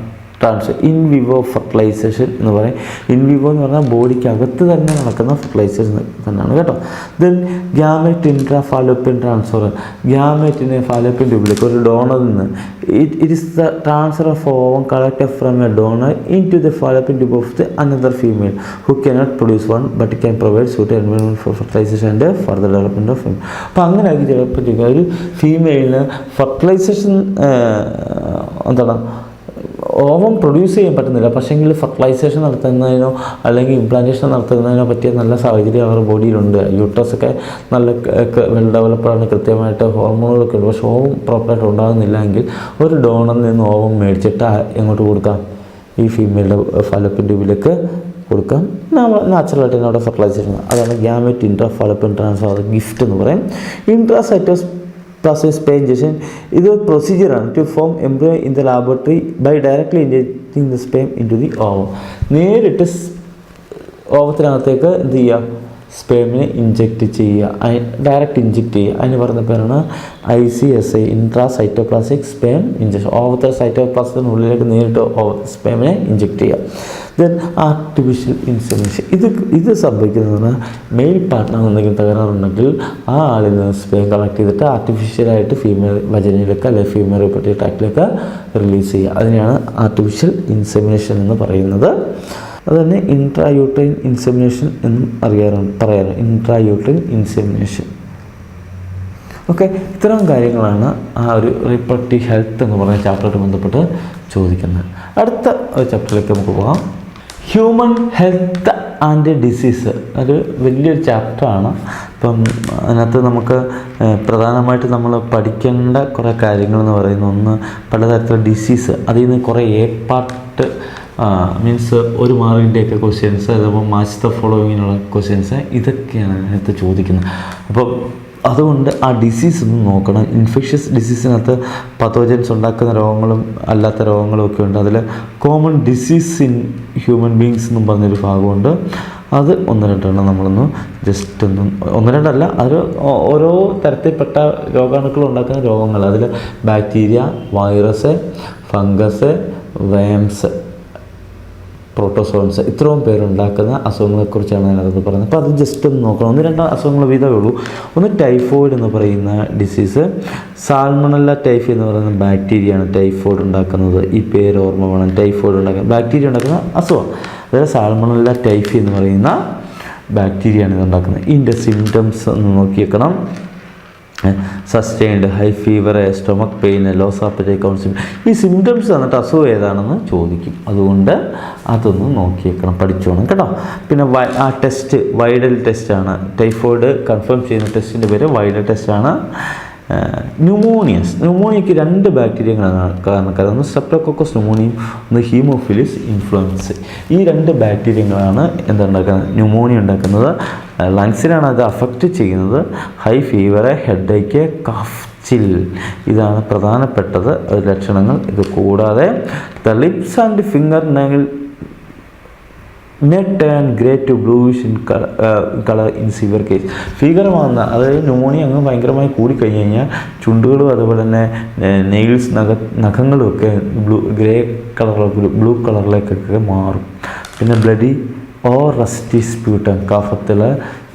transfer in vivo fertilization എന്ന് പറയും. ഇൻ വിവോ എന്ന് പറഞ്ഞാൽ ബോഡിക്ക് അകത്ത് തന്നെ നടക്കുന്ന ഫെർട്ടിലൈസേഷൻ തന്നെയാണ് കേട്ടോ. Then gamete intra fallopian transfer, ഗ്യാമറ്റിനെ ഫാലോപ്പിൻ ട്യൂബിലേക്ക് ഒരു ഡോണറിൽ നിന്ന് it is the transfer of ovum collected from a donor into the fallopian tube of the another female who cannot produce one but can provide suitable environment for fertilization and further development of female. അപ്പോൾ അങ്ങനെ ആക്കി ചിലപ്പോൾ ഒരു ഫീമെയിലിന് fertilization എന്താണ് ovum produce ചെയ്യാൻ പറ്റുന്നില്ല, പക്ഷേങ്കിൽ ഫെർട്ടിലൈസേഷൻ നടത്തുന്നതിനോ അല്ലെങ്കിൽ ഇംപ്ലാന്റേഷൻ നടത്തുന്നതിനോ പറ്റിയ നല്ല സാഹചര്യം അവരുടെ ബോഡിയിലുണ്ട്. യൂട്രസൊക്കെ നല്ല വെൽ ഡെവലപ്ഡാണ്, കൃത്യമായിട്ട് ഹോർമോണുകളൊക്കെ ഉണ്ട്. പക്ഷേ ഓവം പ്രോപ്പറായിട്ട് ഉണ്ടാകുന്നില്ല എങ്കിൽ ഒരു ഡോണറിൽ നിന്ന് ഓവം മേടിച്ചിട്ട് എങ്ങോട്ട് കൊടുക്കാം, ഈ ഈ ഫീമെയിലിൻ്റെ ഫാലോപ്പിയൻ ട്യൂബിലേക്ക് കൊടുക്കാം. നാച്ചുറലായിട്ട് തന്നെ അവിടെ ഫെർട്ടിലൈസേഷൻ. അതാണ് gamete intra fallopian transfer, gift എന്ന് പറയും. ഇൻട്രാസൈറ്റോപ്ലാസം സ്പേം ഇഞ്ചക്ഷൻ ഇത് പ്രൊസീജിയറാണ് to form embryo in the laboratory by directly injecting the sperm into the ovum. നേരിട്ട് ഓവത്തിനകത്തേക്ക് എന്ത് ചെയ്യുക, സ്പേമിനെ ഇഞ്ചെക്റ്റ് ചെയ്യുക, ഡയറക്റ്റ് ഇഞ്ചെക്റ്റ് ചെയ്യുക. അതിന് പറയുന്ന പേരാണ് ICSI, ഇൻട്രാസൈറ്റോപ്ലാസ്റ്റിക് സ്പേം ഇഞ്ചക്ഷൻ. ഓവത്തെ സൈറ്റോപ്ലാസത്തിനുള്ളിലേക്ക് നേരിട്ട് സ്പേമിനെ ഇഞ്ചെക്റ്റ് ചെയ്യുക. Then artificial insemination. ഇത് സംഭവിക്കുന്നതെന്ന് മെയിൽ പാർട്ട്ണർ എന്തെങ്കിലും തകരാറുണ്ടെങ്കിൽ ആ ആളിൽ നിന്ന് സ്പേം കളക്ട് ചെയ്തിട്ട് ആർട്ടിഫിഷ്യലായിട്ട് ഫീമെയിൽ വജനയിലേക്ക് അല്ലെങ്കിൽ ഫീമെയിൽ റിപ്രഡക്റ്റീവ് ട്രാക്റ്റിലേക്ക് റിലീസ് ചെയ്യുക. അതിനെയാണ് ആർട്ടിഫിഷ്യൽ ഇൻസെമിനേഷൻ എന്ന് പറയുന്നത്. അതുതന്നെ ഇൻട്രായൂട്രൈൻ ഇൻസെമിനേഷൻ എന്നും പറയാറുണ്ട്. Intrauterine insemination. ഓക്കെ, ഇത്തരം കാര്യങ്ങളാണ് ആ ഒരു റീപ്രഡക്റ്റീവ് ഹെൽത്ത് എന്ന് പറയുന്ന ചാപ്റ്ററുമായിട്ട് ബന്ധപ്പെട്ട് ചോദിക്കുന്നത്. അടുത്ത ഒരു ചാപ്റ്ററിലേക്ക് നമുക്ക് പോകാം. Human health and disease. ഒരു വലിയൊരു ചാപ്റ്ററാണ്. അപ്പം അതിനകത്ത് നമുക്ക് പ്രധാനമായിട്ട് നമ്മൾ പഠിക്കേണ്ട കുറേ കാര്യങ്ങളെന്ന് പറയുന്ന ഒന്ന് പലതരത്തിലുള്ള ഡിസീസ്. അതിൽ നിന്ന് കുറേ എ പാർട്ട് മീൻസ് ഒരു മാർക്കിൻ്റെയൊക്കെ ക്വസ്റ്റ്യൻസ്, അതേപോലെ മാച്ച് ദ ഫോളോവിങ്ങിനുള്ള ക്വസ്റ്റ്യൻസ്, ഇതൊക്കെയാണ് അതിനകത്ത് ചോദിക്കുന്നത്. അപ്പം അതുകൊണ്ട് ആ ഡിസീസ് ഒന്ന് നോക്കണം. ഇൻഫെക്ഷ്യസ് ഡിസീസിനകത്ത് പത്തോജൻസ് ഉണ്ടാക്കുന്ന രോഗങ്ങളും അല്ലാത്ത രോഗങ്ങളും ഒക്കെ ഉണ്ട്. അതിൽ common disease in human beings എന്നും പറഞ്ഞൊരു ഭാഗമുണ്ട്. അത് ഒന്ന് രണ്ടെണ്ണം നമ്മളൊന്ന് ജസ്റ്റ് ഒന്ന് രണ്ടല്ല, അത് ഓരോ തരത്തിൽപ്പെട്ട രോഗാണുക്കൾ ഉണ്ടാക്കുന്ന രോഗങ്ങൾ. അതിൽ ബാക്ടീരിയ, വൈറസ്, ഫംഗസ്, വേംസ്, പ്രോട്ടോസോൺസ്, ഇത്രയും പേരുണ്ടാക്കുന്ന അസുഖങ്ങളെക്കുറിച്ചാണ് ഞാനത് പറയുന്നത്. അപ്പോൾ അത് ജസ്റ്റ് ഒന്ന് നോക്കണം. ഒന്ന് രണ്ട് അസുഖങ്ങൾ വീതമേ ഉള്ളൂ. ഒന്ന് ടൈഫോയിഡ് എന്ന് പറയുന്ന ഡിസീസ്, സാൽമണല്ല ടൈഫി എന്ന് പറയുന്ന ബാക്ടീരിയയാണ് ടൈഫോയിഡ് ഉണ്ടാക്കുന്നത്. ഈ പേര് ഓർമ്മ വേണം. ടൈഫോയിഡ് ഉണ്ടാക്കുന്ന ബാക്ടീരിയ ഉണ്ടാക്കുന്ന അസുഖം, അതായത് സാൽമണല്ല ടൈഫി എന്ന് പറയുന്ന ബാക്ടീരിയയാണ് ഇത് ഉണ്ടാക്കുന്നത്. ഇതിൻ്റെ സിംറ്റംസ് ഒന്ന് നോക്കിയേക്കണം. Sustained high fever, stomach pain, loss appetite, counselling. ഈ സിംറ്റംസ് തന്നിട്ട് അസുഖം ഏതാണെന്ന് ചോദിക്കും. അതുകൊണ്ട് അതൊന്ന് നോക്കിയേക്കണം, പഠിച്ചോണം കേട്ടോ. പിന്നെ ആ ടെസ്റ്റ് വൈഡൽ ടെസ്റ്റാണ്. ടൈഫോയിഡ് കൺഫേം ചെയ്യുന്ന ടെസ്റ്റിൻ്റെ പേര് വൈഡൽ ടെസ്റ്റാണ്. ന്യൂമോണിയയ്ക്ക് രണ്ട് ബാക്ടീരിയകളാണ് കാരണക്കാർ. ഒന്ന് സ്ട്രെപ്റ്റോകോക്കസ് ന്യൂമോണിയം, ഒന്ന് ഹീമോഫിലിസ് ഇൻഫ്ലുവൻസ്. ഈ രണ്ട് ബാക്ടീരിയകളാണ് എന്തുണ്ടാക്കുന്നത്, ന്യൂമോണിയ ഉണ്ടാക്കുന്നത്. ലങ്സിനാണ് അത് അഫക്റ്റ് ചെയ്യുന്നത്. ഹൈ ഫീവർ, ഹെഡേക്ക്, കഫ്, ചിൽ, ഇതാണ് പ്രധാനപ്പെട്ടത് ലക്ഷണങ്ങൾ. ഇത് കൂടാതെ the lips and finger nail may turn grey to bluish in color in severe case. ഭീകരമാകുന്ന, അതായത് ന്യൂമോണിയ അങ്ങ് ഭയങ്കരമായി കൂടിക്കഴിഞ്ഞ് കഴിഞ്ഞാൽ ചുണ്ടുകളും അതുപോലെ തന്നെ നെയിൽസ് നഖങ്ങളും ഒക്കെ ഗ്രേ കളറിലേക്ക് ബ്ലൂ കളറിലേക്കൊക്കെ മാറും. പിന്നെ ബ്ലഡി ഓർ റസ്റ്റി സ്പ്യൂട്ടം, കഫത്തിൽ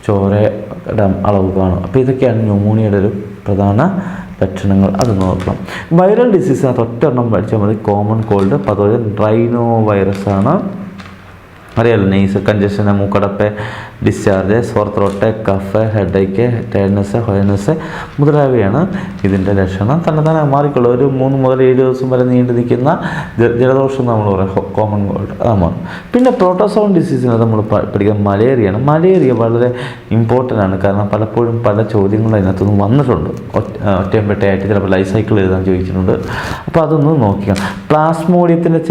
ചോരയുടെ അളവ് കാണും. അപ്പോൾ ഇതൊക്കെയാണ് ന്യൂമോണിയയുടെ ഒരു പ്രധാന ലക്ഷണങ്ങൾ. അത് നോക്കണം. വൈറൽ ഡിസീസിനകത്ത് ഒറ്റെണ്ണം പഠിച്ചാൽ മതി. Common cold pathogen rhino virus ആണ്. അറിയാലോ, നെയ്സ്, കഞ്ചഷൻ, മൂക്കടപ്പ്, discharge, sore throat, cough, headache, tiredness, hoarseness മുതലായവയാണ് ഇതിൻ്റെ ലക്ഷണം. തന്നെ മാറിക്കൊള്ളും. ഒരു 3 മുതൽ 7 ദിവസം വരെ നീണ്ടു നിൽക്കുന്ന ജലദോഷം നമ്മൾ പറയും കോമൺ കോൾഡ്, അതാണ്. പിന്നെ പ്രോട്ടോസോൺ ഡിസീസിനകത്ത് നമ്മൾ പഠിക്കുന്ന മലേറിയയാണ്. മലേറിയ വളരെ ഇമ്പോർട്ടൻ്റ് ആണ്. കാരണം പലപ്പോഴും പല ചോദ്യങ്ങളും അതിനകത്തുനിന്ന് വന്നിട്ടുണ്ട്. ഒറ്റപ്പെട്ടയായിട്ട് ചിലപ്പോൾ ലൈഫ് സൈക്കിൾ എഴുതാൻ ചോദിച്ചിട്ടുണ്ട്. അപ്പോൾ അതൊന്ന് നോക്കിയാണ്. പ്ലാസ്മോഡിയത്തിൻ്റെ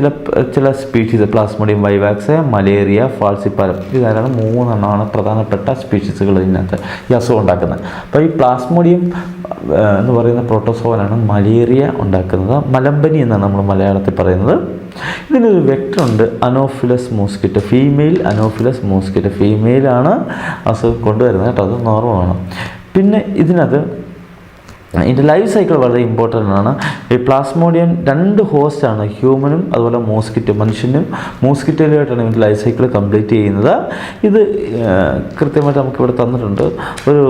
ചില സ്പീഷീസ്, പ്ലാസ്മോഡിയം വൈവാക്സ്, മലേറിയ, ഫാൾസിപ്പാരം, ഇതാണ് 3 എണ്ണമാണ് പ്രധാനപ്പെട്ട സ്പീഷീസുകൾ ഇതിനകത്ത് ഈ അസുഖം ഉണ്ടാക്കുന്നത്. അപ്പോൾ ഈ പ്ലാസ്മോഡിയം എന്ന് പറയുന്ന പ്രോട്ടോസോവനാണ് മലേറിയ ഉണ്ടാക്കുന്നത്. മലമ്പനി എന്നാണ് നമ്മൾ മലയാളത്തിൽ പറയുന്നത്. ഇതിനൊരു വെക്ടറുണ്ട്, anopheles mosquito, female anopheles mosquito. ഫീമെയിലാണ് അസുഖം കൊണ്ടുവരുന്നത് കേട്ടോ, അത് നോർമലാണ്. പിന്നെ ഇതിനകത്ത് ഇതിൻ്റെ ലൈഫ് സൈക്കിൾ വളരെ ഇമ്പോർട്ടൻ്റ് ആണ്. ഈ പ്ലാസ്മോഡിയം 2 ഹോസ്റ്റാണ്, ഹ്യൂമനും അതുപോലെ മോസ്കിറ്റോ, മനുഷ്യനും മോസ്കിറ്റോയിലുമായിട്ടാണ് ഇതിൻ്റെ ലൈഫ് സൈക്കിൾ കംപ്ലീറ്റ് ചെയ്യുന്നത്. ഇത് കൃത്യമായിട്ട് നമുക്കിവിടെ തന്നിട്ടുണ്ട്. ഒരു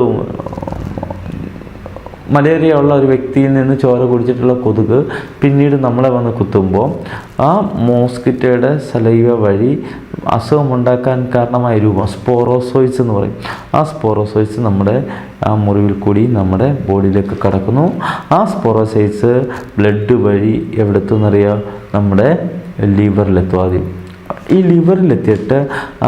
മലേറിയ ഉള്ള ഒരു വ്യക്തിയിൽ നിന്ന് ചോര കുടിച്ചിട്ടുള്ള കൊതുക് പിന്നീട് നമ്മളെ വന്ന് കുത്തുമ്പോൾ ആ മോസ്കിറ്റോയുടെ സലൈവ വഴി അസുഖമുണ്ടാക്കാൻ കാരണമായ രൂപം സ്പോറോസോയിഡ്സ് എന്ന് പറയും. ആ സ്പോറോസോയിഡ്സ് നമ്മുടെ ആ മുറിവിൽ കൂടി നമ്മുടെ ബോഡിയിലേക്ക് കടക്കുന്നു. ആ സ്പോറോസോയിഡ്സ് ബ്ലഡ് വഴി എവിടെത്തുന്നറിയാം, നമ്മുടെ ലിവറിലെത്തും. ആദ്യം ഈ ലിവറിലെത്തിയിട്ട്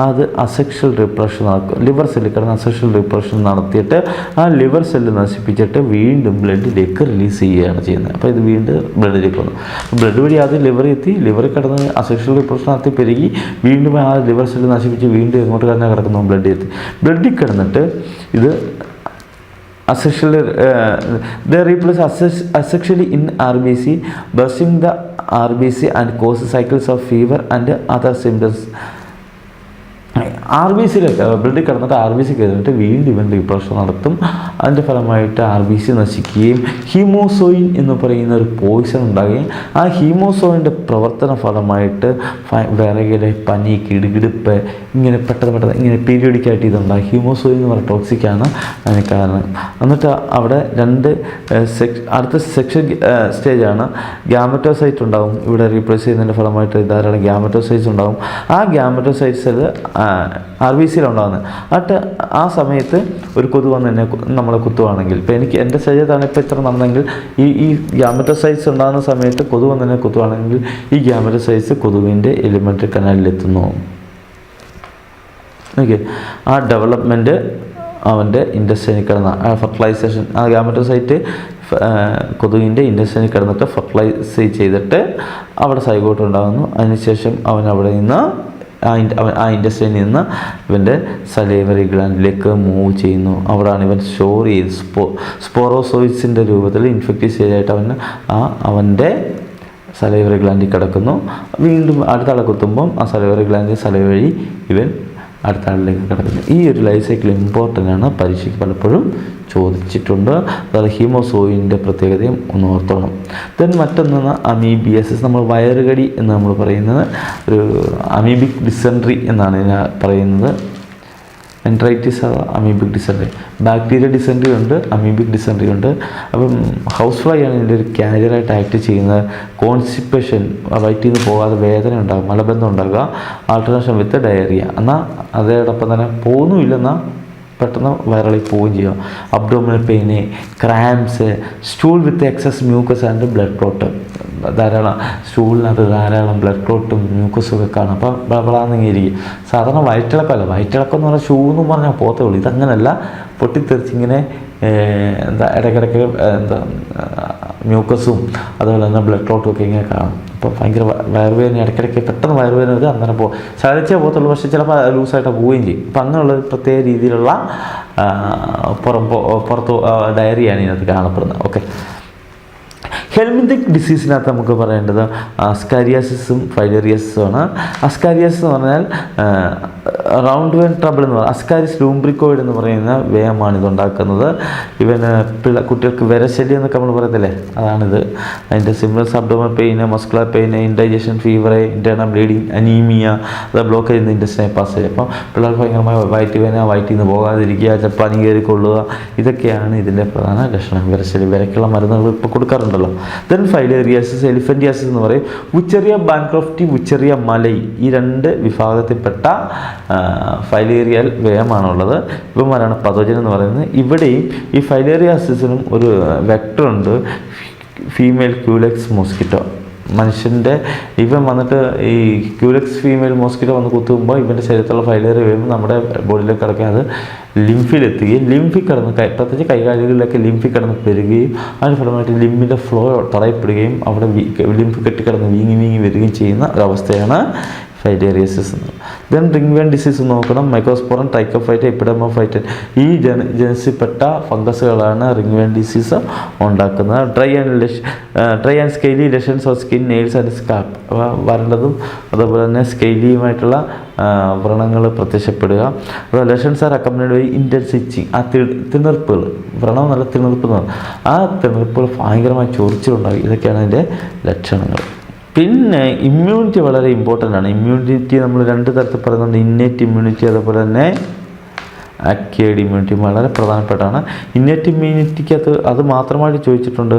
അത് അസെക്ഷൽ റിപ്രഷൻ നടക്കും. ലിവർ സെല്ലിൽ കിടന്ന് അസെക്ഷൽ റിപ്രഷൻ നടത്തിയിട്ട് ആ ലിവർ സെല്ല് നശിപ്പിച്ചിട്ട് വീണ്ടും ബ്ലഡിലേക്ക് റിലീസ് ചെയ്യുകയാണ് ചെയ്യുന്നത്. അപ്പോൾ ഇത് വീണ്ടും ബ്ലഡിലേക്ക് വന്നു. ബ്ലഡ് വഴി ആദ്യം ലിവറിൽ എത്തി, ലിവറിൽ കിടന്ന് അസെക്ഷൽ റിപ്രഷൻ നടത്തി പെരുകി വീണ്ടും ആ ലിവർ സെല്ല് നശിപ്പിച്ച് വീണ്ടും എങ്ങോട്ട് തന്നെ കിടക്കുന്നു, ബ്ലഡിൽ എത്തി. ബ്ലഡിൽ കിടന്നിട്ട് ഇത് asexually they replace asexually in RBC, bursting the RBC and cause cycles of fever and other symptoms. R B സിയിലൊക്കെ ബ്ലഡിൽ കിടന്നിട്ട് ആർ ബി സി കയറിയിട്ട് വീണ്ടും ഇവൻ റീപ്രൊഡക്ഷൻ നടത്തും. അതിൻ്റെ ഫലമായിട്ട് ആർ ബി സി നശിക്കുകയും ഹീമോസോയിൻ എന്ന് പറയുന്ന ഒരു പോയിസൺ ഉണ്ടാകുകയും ആ ഹീമോസോയിൻ്റെ പ്രവർത്തന ഫലമായിട്ട് വിറകല്, പനി, കിടുകിടുപ്പ് ഇങ്ങനെ പെട്ടെന്ന് ഇങ്ങനെ പീരിയോഡിക്കായിട്ട് ഇതുണ്ടാകും. ഹീമോസോയിൻ എന്ന് പറയുന്ന ടോക്സിക്കാണ് അതിന് കാരണം. എന്നിട്ട് അവിടെ അടുത്ത സെക്ഷൽ സ്റ്റേജാണ് ഗ്യാമറ്റോസൈറ്റ് ഉണ്ടാകും. ഇവിടെ റീപ്ലേസ് ചെയ്യുന്നതിൻ്റെ ഫലമായിട്ട് ധാരാളം ഗ്യാമറ്റോസൈറ്റ്സ് ഉണ്ടാകും. ആ ഗ്യാമറ്റോസൈറ്റ്സ് ആർ ബി സിയിലുണ്ടാകുന്നത്. എന്നിട്ട് ആ സമയത്ത് ഒരു കൊതു വന്ന് എന്നെ നമ്മളെ കുത്തുവാണെങ്കിൽ, ഇപ്പോൾ എൻ്റെ ശരീരത്താണ് ഇപ്പോൾ ഇത്ര നടന്നെങ്കിൽ ഈ ഗ്യാമറ്റോസൈറ്റ്സ് ഉണ്ടാകുന്ന സമയത്ത് കൊതു വന്ന് എന്നെ കുത്തുവാണെങ്കിൽ ഈ ഗ്യാമറ്റോസൈറ്റ്സ് കൊതുവിൻ്റെ എലിമെൻ്ററി കനാലിലെത്തുന്നു. ഓക്കെ, ആ ഡെവലപ്മെൻറ്റ് അവൻ്റെ ഇൻഡസ്ട്രിയിൽ കിടന്ന ഫെർട്ടിലൈസേഷൻ, ആ ഗ്യാമറ്റോസൈറ്റ് കൊതുകിൻ്റെ ഇൻഡസ്ട്രിയിൽ കിടന്നിട്ട് ഫെർട്ടിലൈസ് ചെയ്തിട്ട് അവിടെ സൈഗോട്ട് ഉണ്ടാകുന്നു. അതിനുശേഷം അവൻ അവിടെ നിന്ന് ആ ഇൻഡസ്ട്രിയിൽ നിന്ന് ഇവൻ്റെ സലേവറി ഗ്ലാൻഡിലേക്ക് മൂവ് ചെയ്യുന്നു. അവിടെയാണ് ഇവൻ സ്റ്റോർ ചെയ്ത് സ്പോറോസോയിഡ്സിൻ്റെ രൂപത്തിൽ ഇൻഫെക്റ്റീവ് ആയിട്ട് അവൻ്റെ സലേവറി ഗ്ലാൻഡിൽ കിടക്കുന്നു. വീണ്ടും അടുത്ത ആളെ കുത്തുമ്പം ആ സലേവറി ഗ്ലാൻഡിൽ സലൈവ വഴി ഇവൻ അടുത്ത ആളിലേക്ക് കിടക്കുന്നു. ഈ ഒരു ലൈഫ് സൈക്കിൾ ഇമ്പോർട്ടൻ്റ് ആണ്, പരീക്ഷയ്ക്ക് പലപ്പോഴും ചോദിച്ചിട്ടുണ്ട്. അതായത് ഹീമോസോയിൻ്റെ പ്രത്യേകതയും ഒന്ന് ഓർത്തോണം. ദെൻ മറ്റൊന്ന് അമീബിയസിസ്, നമ്മൾ വയറുകടി എന്ന് നമ്മൾ പറയുന്നത് ഒരു അമീബിക് ഡിസെൻട്രി എന്നാണ് ഇതിനെ പറയുന്നത്. Enteritis amoebic dysentery, bacteria dysentery ഉണ്ട്, അമീബിക് ഡിസെൻട്രി ഉണ്ട്. അപ്പം ഹൗസ് ഫ്ലൈ ആണ് ഇതിൻ്റെ ഒരു കാരിയറായിട്ട് ആക്ട് ചെയ്യുന്നത്. കോൺസ്റ്റിപ്പേഷൻ, വയറ്റിൽ നിന്ന് പോകാതെ വേദന ഉണ്ടാകും, മലബന്ധം ഉണ്ടാകുക, ആൾട്ടർനേഷൻ വിത്ത് ഡയറിയ. എന്നാൽ അതോടൊപ്പം തന്നെ പോകുന്നുമില്ലെന്നാൽ പെട്ടെന്ന് വയറിളി പോവുകയും ചെയ്യുക. Abdominal pain, cramps, stool with excess mucus and blood clot, ധാരാളം സ്റ്റൂളിനകത്ത് ധാരാളം ബ്ലഡ് ക്ലോട്ടും മ്യൂക്കസും ഒക്കെ കാണും. അപ്പം ബളബളാന്നിങ്ങനെ സാധാരണ വയറ്റിളക്കമല്ല, വയറ്റിളക്കം എന്ന് പറഞ്ഞാൽ ഷൂ എന്ന് പറഞ്ഞാൽ പോത്തേ ഉള്ളൂ. ഇതങ്ങനല്ല, പൊട്ടിത്തെറിച്ചിങ്ങനെ ഇടയ്ക്കിടയ്ക്ക് മ്യൂക്കസും അതുപോലെ തന്നെ ബ്ലഡ് ക്ലോട്ടും ഒക്കെ ഇങ്ങനെ കാണും. അപ്പോൾ ഭയങ്കര വയറുവേദന, ഇടയ്ക്കിടയ്ക്ക് പെട്ടെന്ന് വയറുവേദന വരും, അന്നേരം പോകും. ശാലിച്ചേ പോകത്തുള്ളൂ, പക്ഷേ ചിലപ്പോൾ ലൂസായിട്ട് പോവുകയും ചെയ്യും. അപ്പം അങ്ങനെയുള്ള പ്രത്യേക രീതിയിലുള്ള പുറത്ത് ഡയറിയാണ് ഇതിനകത്ത് കാണപ്പെടുന്നത്. ഓക്കെ, ഹെൽമിന്തിക് ഡിസീസിനകത്ത് നമുക്ക് പറയേണ്ടത് അസ്കാരിയാസിസും ഫൈലേറിയസുമാണ്. അസ്കാരിയാസിസ് എന്ന് പറഞ്ഞാൽ റൗണ്ട് വെൻ ട്രബിൾ എന്ന് പറയുന്നത്, അസ്കാരിസ് ലൂംബ്രിക്കോയിഡ് എന്ന് പറയുന്ന വേമാണ് ഇതുണ്ടാക്കുന്നത്. ഇവന് കുട്ടികൾക്ക് വിരശല്യം എന്നൊക്കെ നമ്മൾ പറയത്തില്ലേ, അതാണിത്. അതിൻ്റെ symptoms abdominal pain, muscular pain, indigestion, fever, internal bleeding, anaemia, അത് ബ്ലോക്ക് ചെയ്യുന്ന ഇൻഡസ്ട്രിനെ പാസ് ചെയ്യും. അപ്പം പിള്ളേർക്ക് ഭയങ്കരമായ വയറ്റ് വേദന, വയറ്റിൽ നിന്ന് പോകാതിരിക്കുക, പനി കയറിക്കൊള്ളുക, ഇതൊക്കെയാണ് ഇതിൻ്റെ പ്രധാന ലക്ഷണം. വിരശല്യം, വിരക്കുള്ള മരുന്നുകൾ ഇപ്പോൾ കൊടുക്കാറുണ്ടല്ലോ. ദെൻ ഫൈലേറിയാസിസ്, എലിഫന്റിയാസിസ് എന്ന് പറയും. വുച്ചെറിയ ബാൻക്രോഫ്റ്റി, വുച്ചെറിയ മലൈ, ഈ രണ്ട് വിഭാഗത്തിൽപ്പെട്ട ഫൈലേറിയൽ വേമാണുള്ളത്. ഇവന്മാരാണ് പതോജൻ എന്ന് പറയുന്നത്. ഇവിടെയും ഈ ഫൈലേറിയാസിസിനും ഒരു വെക്ടറുണ്ട്, ഫീമെയിൽ ക്യൂലെക്സ് മോസ്കിറ്റോ. മനുഷ്യൻ്റെ ഇവൻ വന്നിട്ട് ഈ ക്യൂലെക്സ് ഫീമെയിൽ മോസ്കിറ്റോ വന്ന് കുത്തുമ്പോൾ ഇവൻ്റെ ശരീരത്തിലുള്ള ഫൈലേറിയ വേം നമ്മുടെ ബോഡിയിലേക്ക് കിടക്കുകയും അത് ലിംഫിലെത്തുകയും ലിംഫിൽ കിടന്ന് പ്രത്യേകിച്ച് കൈകാലുകളിലൊക്കെ ലിംഫിൽ കിടന്ന് പെരുകയും അതിന് ഫലമായിട്ട് ലിംഫിൻ്റെ ഫ്ലോ തടയപ്പെടുകയും അവിടെ ലിംഫ് കെട്ടിക്കിടന്ന് വീങ്ങി വരികയും ചെയ്യുന്ന ഒരവസ്ഥയാണ് filariasis. Then ringworm disease നോക്കണം. മൈക്രോസ്പോറൻ, ട്രൈക്കോഫൈറ്റ്, എപ്പിഡെമോഫൈറ്റ്, ഈ ജനസിൽപ്പെട്ട ഫംഗസുകളാണ് റിംഗ് വേൻ ഡിസീസ് ഉണ്ടാക്കുന്നത്. Dry and scaly lesions of skin, nails and scalp, വരണ്ടതും അതുപോലെ തന്നെ സ്കെയിലിയുമായിട്ടുള്ള വ്രണങ്ങൾ പ്രത്യക്ഷപ്പെടുക. അതുപോലെ lesions are accompanied by intense itching, ആ തിണർപ്പുകൾ, വ്രണം നല്ല തിണർപ്പ് എന്ന് പറയും, ആ തിണർപ്പുകൾ ഭയങ്കരമായി ചൊറിച്ചിലുണ്ടാകും. ഇതൊക്കെയാണ് അതിൻ്റെ ലക്ഷണങ്ങൾ. പിന്നെ ഇമ്മ്യൂണിറ്റി വളരെ ഇമ്പോർട്ടൻ്റ് ആണ്. ഇമ്മ്യൂണിറ്റി നമ്മൾ രണ്ട് തരത്തിൽ പറയുന്നുണ്ട്, ഇന്നേറ്റ് ഇമ്മ്യൂണിറ്റി, അതുപോലെ തന്നെ അക്വയർഡ് ഇമ്മ്യൂണിറ്റി വളരെ പ്രധാനപ്പെട്ടാണ്. ഇന്നേറ്റ് ഇമ്മ്യൂണിറ്റിക്കകത്ത് അത് മാത്രമായിട്ട് ചോദിച്ചിട്ടുണ്ട്.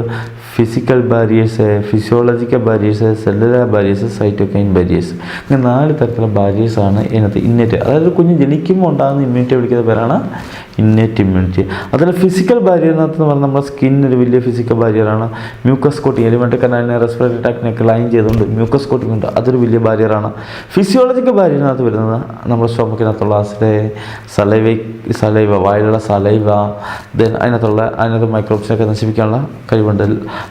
Physical barriers, physiological barriers, cellular barriers, cytokine barriers, ഇങ്ങനെ 4 തരത്തിലുള്ള ബാരിയേഴ്സാണ് ഇതിനകത്ത് ഇന്നേറ്റ്. അതായത് കുഞ്ഞ് ജനിക്കുമ്പോൾ ഉണ്ടാകുന്ന ഇമ്മ്യൂണിറ്റി വിളിക്കുന്ന പേരാണ് ഇന്നേറ്റ് ഇമ്മ്യൂണിറ്റി. അതിൽ ഫിസിക്കൽ ബാരിയറിനകത്ത് എന്ന് പറഞ്ഞാൽ നമ്മുടെ സ്കിന്നൊരു വലിയ ഫിസിക്കൽ ബാരിയറാണ്. മ്യൂക്കസ് കോട്ടിങ്, എലിമെൻ്ററി കനാലിനെ റെസ്പിറേറ്ററി ട്രാക്റ്റിനൊക്കെ ലൈൻ ചെയ്തുകൊണ്ട് മ്യൂക്കസ് കോട്ടിങ് ഉണ്ട്, അതൊരു വലിയ ബാരിയറാണ്. ഫിസിയോളജിക്കൽ ബാരിയറിനകത്ത് വരുന്നത് നമ്മുടെ സ്റ്റൊമക്കിനകത്തുള്ള സലൈവ, വായിലുള്ള സലൈവ, ദെൻ അതിനകത്ത് മൈക്രോബ്സിനൊക്കെ നശിപ്പിക്കാനുള്ള കഴിവുണ്ട്.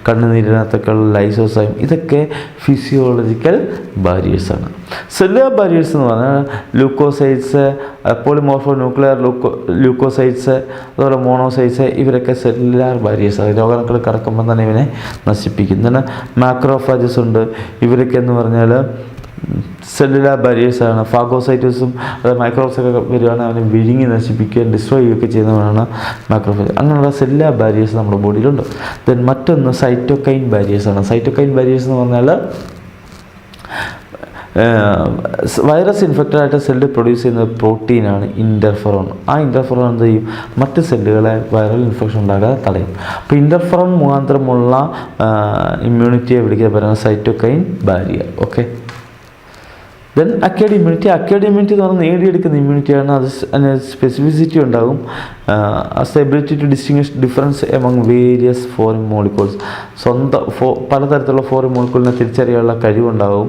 കണ്ണുനീരിനകത്തൊക്കെയുള്ള ലൈസോസൈം, ഇതൊക്കെ ഫിസിയോളജിക്കൽ ബാരിയേഴ്സാണ്. സെല്ലുലാർ ബാരിയേഴ്സ് എന്ന് പറഞ്ഞാൽ ല്യൂക്കോസൈറ്റ്സ്, പോളിമോർഫോ ന്യൂക്ലിയർ ല്യൂക്കോസൈറ്റ്സ്, അതുപോലെ മോണോസൈറ്റ്സ്, ഇവരൊക്കെ സെല്ലുലാർ ബാരിയേഴ്സാണ്. രോഗാണുക്കൾ കടക്കുമ്പോൾ തന്നെ ഇവനെ നശിപ്പിക്കും. പിന്നെ മാക്രോഫാജസ് ഉണ്ട്, ഇവരൊക്കെ എന്ന് പറഞ്ഞാൽ സെല്ലുലാർ ബാരിയേഴ്സാണ്. ഫാഗോസൈറ്റസും അതായത് മൈക്രോബ്സൊക്കെ വരുവാണെങ്കിൽ അവനെ വിഴുങ്ങി നശിപ്പിക്കുകയും ഡിസ്ട്രോയ് ചെയ്യുകയൊക്കെ ചെയ്യുന്നവരാണ് മാക്രോഫേജ്. അങ്ങനെയുള്ള സെല്ലുലാർ ബാരിയേഴ്സ് നമ്മുടെ ബോഡിയിലുണ്ട്. ദെൻ മറ്റൊന്ന് സൈറ്റോകൈൻ ബാരിയേഴ്സാണ്. സൈറ്റോകൈൻ ബാരിയേഴ്സ് എന്ന് പറഞ്ഞാൽ വൈറസ് ഇൻഫെക്റ്റഡ് ആയിട്ട് സെല്ല് പ്രൊഡ്യൂസ് ചെയ്യുന്ന പ്രോട്ടീനാണ് ഇൻ്റർഫെറോൺ. ആ ഇൻ്റർഫെറോൺ എന്ത് ചെയ്യും? മറ്റ് സെല്ലുകളെ വൈറൽ ഇൻഫെക്ഷൻ ഉണ്ടാകാതെ തടയും. അപ്പോൾ ഇൻ്റർഫെറോൺ മുഖാന്തരമുള്ള ഇമ്മ്യൂണിറ്റിയെ വിളിക്കുന്ന പറയുന്നത് cytokine barrier. Okay. Then acquired immunity. Acquired immunity എന്ന് പറഞ്ഞാൽ നേടിയെടുക്കുന്ന ഇമ്മ്യൂണിറ്റിയാണ്. അതിന് സ്പെസിഫിസിറ്റി ഉണ്ടാകും. Ability to distinguish difference among various foreign molecules. പലതരത്തിലുള്ള ഫോറിൻ മോളിക്യൂളിനെ തിരിച്ചറിയാനുള്ള കഴിവുണ്ടാകും.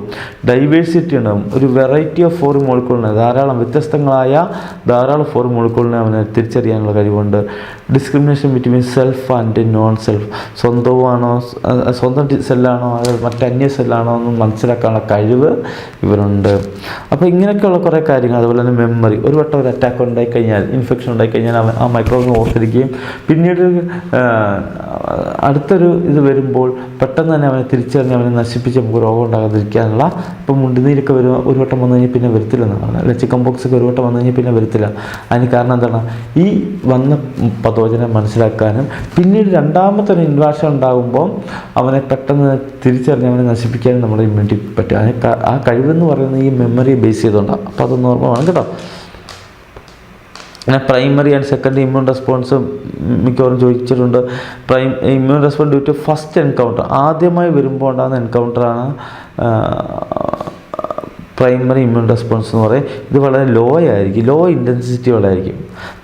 ഡൈവേഴ്സിറ്റി ഉണ്ടാകും. ഒരു വെറൈറ്റി ഓഫ് ഫോറിൻ മോളിക്യൂളിനെ, വ്യത്യസ്തങ്ങളായ ധാരാളം ഫോറിൻ മോളിക്യൂളിനെ അവന് തിരിച്ചറിയാനുള്ള കഴിവുണ്ട്. Discrimination between self and non self. സ്വന്തം സെല്ലാണോ അത് മറ്റന്യ സെല്ലാണോ എന്ന് മനസ്സിലാക്കാനുള്ള കഴിവ് ഇവരുണ്ട്. അപ്പോൾ ഇങ്ങനെയൊക്കെയുള്ള കുറേ കാര്യങ്ങൾ. അതുപോലെ തന്നെ മെമ്മറി. ഒരു വട്ടം ഒരു അറ്റാക്ക് ഉണ്ടായിക്കഴിഞ്ഞാൽ, ഇൻഫെക്ഷൻ ഉണ്ടായിക്കഴിഞ്ഞാൽ അവൻ ആ മൈക്രോബിനെ ഓർത്തിരിക്കുകയും പിന്നീട് അടുത്തൊരു ഇത് വരുമ്പോൾ പെട്ടെന്ന് തന്നെ അവനെ തിരിച്ചറിഞ്ഞ് അവനെ നശിപ്പിച്ച് നമുക്ക് രോഗം ഉണ്ടാകാതിരിക്കാനുള്ള. ഇപ്പം മുണ്ടുനീരൊക്കെ ഒരു വട്ടം വന്നു കഴിഞ്ഞാൽ പിന്നെ വരത്തില്ലെന്നാണ് പറഞ്ഞത്. അല്ലെ, ചിക്കൻ ബോക്സ് ഒക്കെ ഒരു വട്ടം വന്നു കഴിഞ്ഞാൽ പിന്നെ വരത്തില്ല. അതിന് കാരണം എന്താണ്? ഈ വന്ന പതോജനം മനസ്സിലാക്കാനും പിന്നീട് രണ്ടാമത്തെ ഒരു ഇൻവാഷൻ ഉണ്ടാകുമ്പോൾ അവനെ പെട്ടെന്ന് തിരിച്ചറിഞ്ഞ് അവനെ നശിപ്പിക്കാനും നമ്മുടെ ഇമ്മ്യൂണിറ്റി പറ്റും. ആ കഴിവെന്ന് പറയുന്നത് ഈ മെമ്മറിയെ ബേസ് ചെയ്തുകൊണ്ടാണ്. അപ്പോൾ അത് ഓർമ്മ കേട്ടോ. പിന്നെ primary and secondary immune response മിക്കവാറും ചോദിച്ചിട്ടുണ്ട്. Immune response due to first encounter. ആദ്യമായി വരുമ്പോൾ ഉണ്ടാകുന്ന എൻകൗണ്ടറാണ് പ്രൈമറി ഇമ്മ്യൂൺ റെസ്പോൺസ് എന്ന് പറയും. ഇത് വളരെ ലോ ആയിരിക്കും, ലോ ഇൻറ്റൻസിറ്റി ഉള്ളതായിരിക്കും.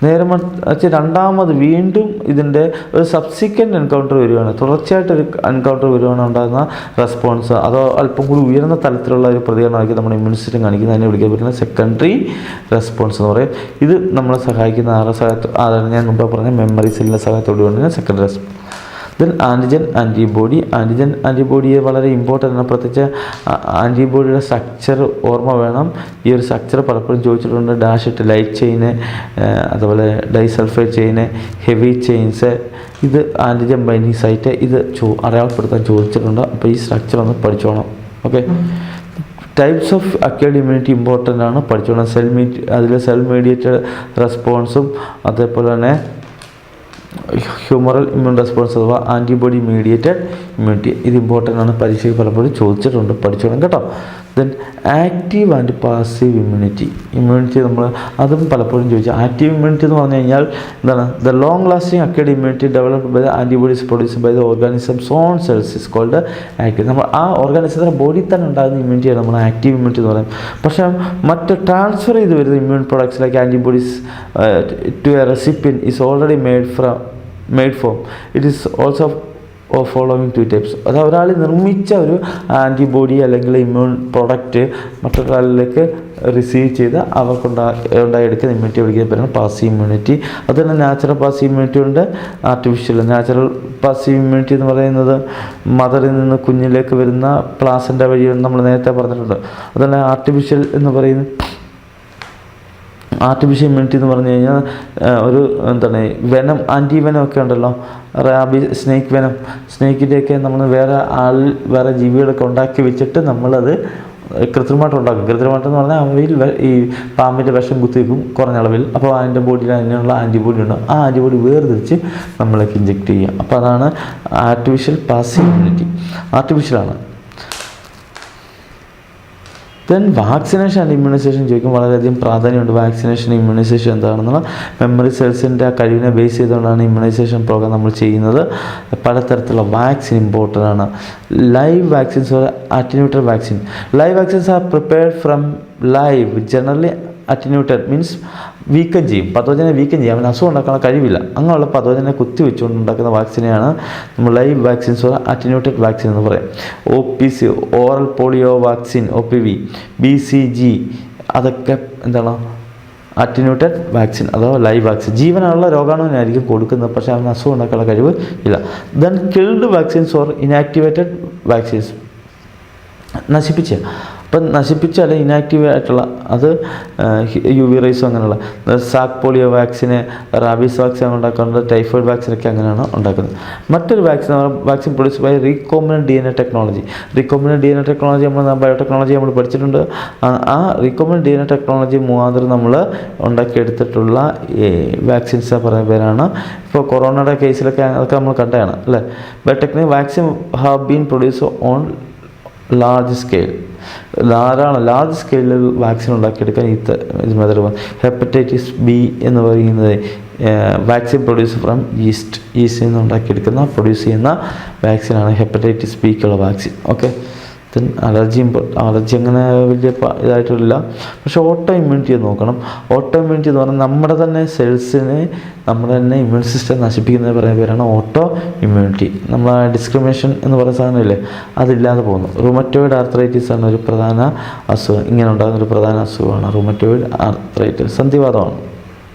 നേരെ മറിച്ച് രണ്ടാമത് വീണ്ടും ഇതിൻ്റെ ഒരു സബ്സിക്വൻറ്റ് എൻകൗണ്ടർ വരികയാണ്, തുടർച്ചയായിട്ടൊരു എൻകൗണ്ടർ വരികയാണ് ഉണ്ടാകുന്ന റെസ്പോൺസ്, അതോ അല്പം കൂടി ഉയർന്ന തലത്തിലുള്ള ഒരു പ്രതികരണമായിരിക്കും നമ്മുടെ ഇമ്മ്യൂൺ സിസ്റ്റം കാണിക്കുന്നത്. അതിനെ വിളിക്കാൻ പറ്റുന്ന സെക്കൻഡറി റെസ്പോൺസ് എന്ന് പറയും. ഇത് നമ്മളെ സഹായിക്കുന്ന അതാണ് ഞാൻ മുമ്പ് പറഞ്ഞ മെമ്മറി സെല്ലിൻ്റെ സഹായത്തോട് കൊണ്ടുതന്നെ സെക്കൻഡറി റെസ്പോൺസ്. ദെൻ ആൻറ്റിജൻ ആൻറ്റിബോഡിയെ വളരെ ഇമ്പോർട്ടൻ്റ് ആണ്. പ്രത്യേകിച്ച് ആൻറ്റിബോഡിയുടെ സ്ട്രക്ചർ ഓർമ്മ വേണം. ഈ ഒരു സ്ട്രക്ചർ പലപ്പോഴും ചോദിച്ചിട്ടുണ്ട്. ഡാഷ് ഇട്ട് ലൈറ്റ് ചെയിന്, അതുപോലെ ഡൈസൾഫൈഡ് ചെയിന്, ഹെവി ചെയിൻസ്, ഇത് ആൻറ്റിജൻ ബൈൻഡിങ് സൈറ്റ്, ഇത് അടയാളപ്പെടുത്താൻ ചോദിച്ചിട്ടുണ്ട്. അപ്പോൾ ഈ സ്ട്രക്ചർ ഒന്ന് പഠിച്ചോണം. Okay. Types of acquired immunity important ആണ്, പഠിച്ചോണം. അതിൽ സെൽ മീഡിയേറ്റഡ് റെസ്പോൺസും അതേപോലെ തന്നെ ഹ്യൂമറൽ ഇമ്മ്യൂൺ റെസ്പോൺസ് അഥവാ ആൻറ്റിബോഡി മീഡിയേറ്റഡ് ഇമ്മ്യൂണിറ്റി. ഇത് ഇമ്പോർട്ടൻ്റ് ആണ്, പരീക്ഷയ്ക്ക് പലപ്പോഴും ചോദിച്ചിട്ടുണ്ട്, പഠിച്ചോണം കേട്ടോ. Then active and passive immunity നമ്മൾ അതും പലപ്പോഴും ചോദിച്ചു. ആക്റ്റീവ് ഇമ്മ്യൂണിറ്റി എന്ന് പറഞ്ഞു കഴിഞ്ഞാൽ എന്താണ്? The long lasting acquired immunity developed by the antibodies produced by the organisms on cells is called active. നമ്മൾ ആ ഓർഗാനിസത്തിൻ്റെ ബോഡിയിൽ തന്നെ ഉണ്ടാകുന്ന ഇമ്മ്യൂണിറ്റിയാണ് നമ്മൾ ആക്റ്റീവ് ഇമ്മ്യൂണിറ്റി എന്ന് പറയുന്നത്. പക്ഷേ മറ്റ് ട്രാൻസ്ഫർ ചെയ്ത് വരുന്ന immune products like antibodies to a recipient is already made form. It is also following 2 types. അത് ഒരാൾ നിർമ്മിച്ച ഒരു ആൻറ്റിബോഡി അല്ലെങ്കിൽ ഇമ്മ്യൂൺ പ്രൊഡക്റ്റ് മറ്റൊരാളിലേക്ക് റിസീവ് ചെയ്ത് ഉണ്ടായെടുക്കുന്ന ഇമ്മ്യൂണിറ്റി വിളിക്കുന്ന പേരാണ് പാസീവ് ഇമ്മ്യൂണിറ്റി. അതുതന്നെ നാച്ചുറൽ പാസീവ് ഇമ്മ്യൂണിറ്റി ഉണ്ട്, ആർട്ടിഫിഷ്യൽ. നാച്ചുറൽ പാസീവ് ഇമ്മ്യൂണിറ്റി എന്ന് പറയുന്നത് മദറിൽ നിന്ന് കുഞ്ഞിലേക്ക് വരുന്ന പ്ലാസൻ്റ വഴി നമ്മൾ നേരത്തെ പറഞ്ഞിട്ടുണ്ട്. അതുപോലെ ആർട്ടിഫിഷ്യൽ എന്ന് പറയുന്നത് ആർട്ടിഫിഷ്യൽ ഇമ്മ്യൂണിറ്റി എന്ന് പറഞ്ഞു കഴിഞ്ഞാൽ ഒരു എന്താണ് വെനം, ആൻറ്റി വെനം ഒക്കെ ഉണ്ടല്ലോ, സ്നേക്ക് വെനം, സ്നേക്കിൻ്റെയൊക്കെ നമ്മൾ വേറെ ജീവികളൊക്കെ ഉണ്ടാക്കി വെച്ചിട്ട് നമ്മളത് കൃത്രിമമായിട്ട് ഉണ്ടാക്കും. കൃത്രിമമായിട്ട് എന്ന് പറഞ്ഞാൽ അവയിൽ ഈ പാമ്പിൻ്റെ വിഷം കുത്തിവെക്കും കുറഞ്ഞ അളവിൽ. അപ്പോൾ അതിൻ്റെ ബോഡിയിൽ അതിനുള്ള ആൻറ്റിബോഡി ഉണ്ടാകും. ആ ആൻറ്റിബോഡി വേർതിരിച്ച് നമ്മളേക്ക് ഇഞ്ചെക്റ്റ് ചെയ്യാം. അപ്പോൾ അതാണ് ആർട്ടിഫിഷ്യൽ പാസീവ് ഇമ്മ്യൂണിറ്റി. ആർട്ടിഫിഷ്യലാണ്. ദെൻ വാക്സിനേഷൻ ആൻഡ് ഇമ്മ്യൂണൈസേഷൻ ചോദിക്കും. വളരെയധികം പ്രാധാന്യമുണ്ട് വാക്സിനേഷൻ ഇമ്മ്യൂണൈസേഷൻ എന്താണെന്നുള്ള. മെമ്മറി സെൽസിൻ്റെ ആ കഴിവിനെ ബേസ് ചെയ്തുകൊണ്ടാണ് ഇമ്മ്യൂണൈസേഷൻ പ്രോഗ്രാം നമ്മൾ ചെയ്യുന്നത്. പലതരത്തിലുള്ള വാക്സിൻ ഇമ്പോർട്ടൻ്റ് ആണ്. Live vaccines or attenuated vaccine. Live vaccines are prepared from live, generally attenuated means വീക്കം ചെയ്യും, പതോജനെ വീക്കം ചെയ്യും, അവന് അസുഖം ഉണ്ടാക്കാൻ കഴിവില്ല. അങ്ങനെയുള്ള പതോജനെ കുത്തി വെച്ചുകൊണ്ട് ഉണ്ടാക്കുന്ന വാക്സിനെയാണ് നമ്മൾ live vaccines or attenuated vaccine എന്ന് പറയും. OPC oral polio vaccine, OPV, BCG അതൊക്കെ എന്താണ് അറ്റന്യൂട്ടഡ് വാക്സിൻ അഥവാ ലൈവ് വാക്സിൻ. ജീവനുള്ള രോഗാണുവിനായിരിക്കും കൊടുക്കുന്നത്, പക്ഷേ അവന് അസുഖം ഉണ്ടാക്കാനുള്ള കഴിവ് ഇല്ല. Then killed vaccines or inactivated vaccines, നശിപ്പിച്ച, അപ്പം നശിപ്പിച്ചാൽ ഇനാക്റ്റീവ് ആയിട്ടുള്ള അത് UV റൈസും അങ്ങനെയുള്ള. Salk polio vaccine, rabies vaccine ഉണ്ടാക്കുന്നത്, ടൈഫോയിഡ് വാക്സിനൊക്കെ അങ്ങനെയാണ് ഉണ്ടാക്കുന്നത്. മറ്റൊരു vaccine produce by recombinant DNA technology. Recombinant DNA technology നമ്മൾ ബയോടെക്നോളജി നമ്മൾ പഠിച്ചിട്ടുണ്ട്. ആ റീകോമിനൻറ്റ് DNA ടെക്നോളജി മുഖാന്തരം നമ്മൾ ഉണ്ടാക്കിയെടുത്തിട്ടുള്ള വാക്സിൻസ് പറയുന്ന പേരാണ്. ഇപ്പോൾ കൊറോണയുടെ കേസിലൊക്കെ അതൊക്കെ നമ്മൾ കണ്ടതാണ് അല്ലേ. Biotechnic vaccine have been produce on large scale. ധാരാളം ലാർജ് സ്കെയിലിൽ വാക്സിൻ ഉണ്ടാക്കിയെടുക്കാൻ ഇത് മെത്തേഡ്. ഹെപ്പറ്റൈറ്റിസ് B എന്ന് പറയുന്നത് വാക്സിൻ പ്രൊഡ്യൂസ് ഫ്രം ഈസ്റ്റിൽ നിന്ന് ഉണ്ടാക്കിയെടുക്കുന്ന പ്രൊഡ്യൂസ് ചെയ്യുന്ന വാക്സിനാണ് ഹെപ്പറ്റൈറ്റിസ് Bക്കുള്ള വാക്സിൻ. ഓക്കെ. ദെൻ അലർജി അങ്ങനെ വലിയ ഇതായിട്ടില്ല. പക്ഷേ ഓട്ടോ ഇമ്മ്യൂണിറ്റി നോക്കണം. ഓട്ടോ ഇമ്മ്യൂണിറ്റി എന്ന് പറഞ്ഞാൽ നമ്മുടെ തന്നെ സെൽസിനെ നമ്മുടെ തന്നെ ഇമ്മ്യൂൺ സിസ്റ്റം നശിപ്പിക്കുന്നത് പറയുന്ന പേരാണ് ഓട്ടോ ഇമ്മ്യൂണിറ്റി. നമ്മൾ ഡിസ്ക്രിമിനേഷൻ എന്ന് പറയുന്ന സാധനമില്ലേ, അതില്ലാതെ പോകുന്നു. റുമറ്റോയിഡ് ആർത്രൈറ്റിസ് ആണ് ഒരു പ്രധാന അസുഖം. ഇങ്ങനെ ഉണ്ടാകുന്ന ഒരു പ്രധാന അസുഖമാണ് റുമറ്റോയിഡ് ആർത്രൈറ്റിസ്, സന്ധിവാതമാണ്.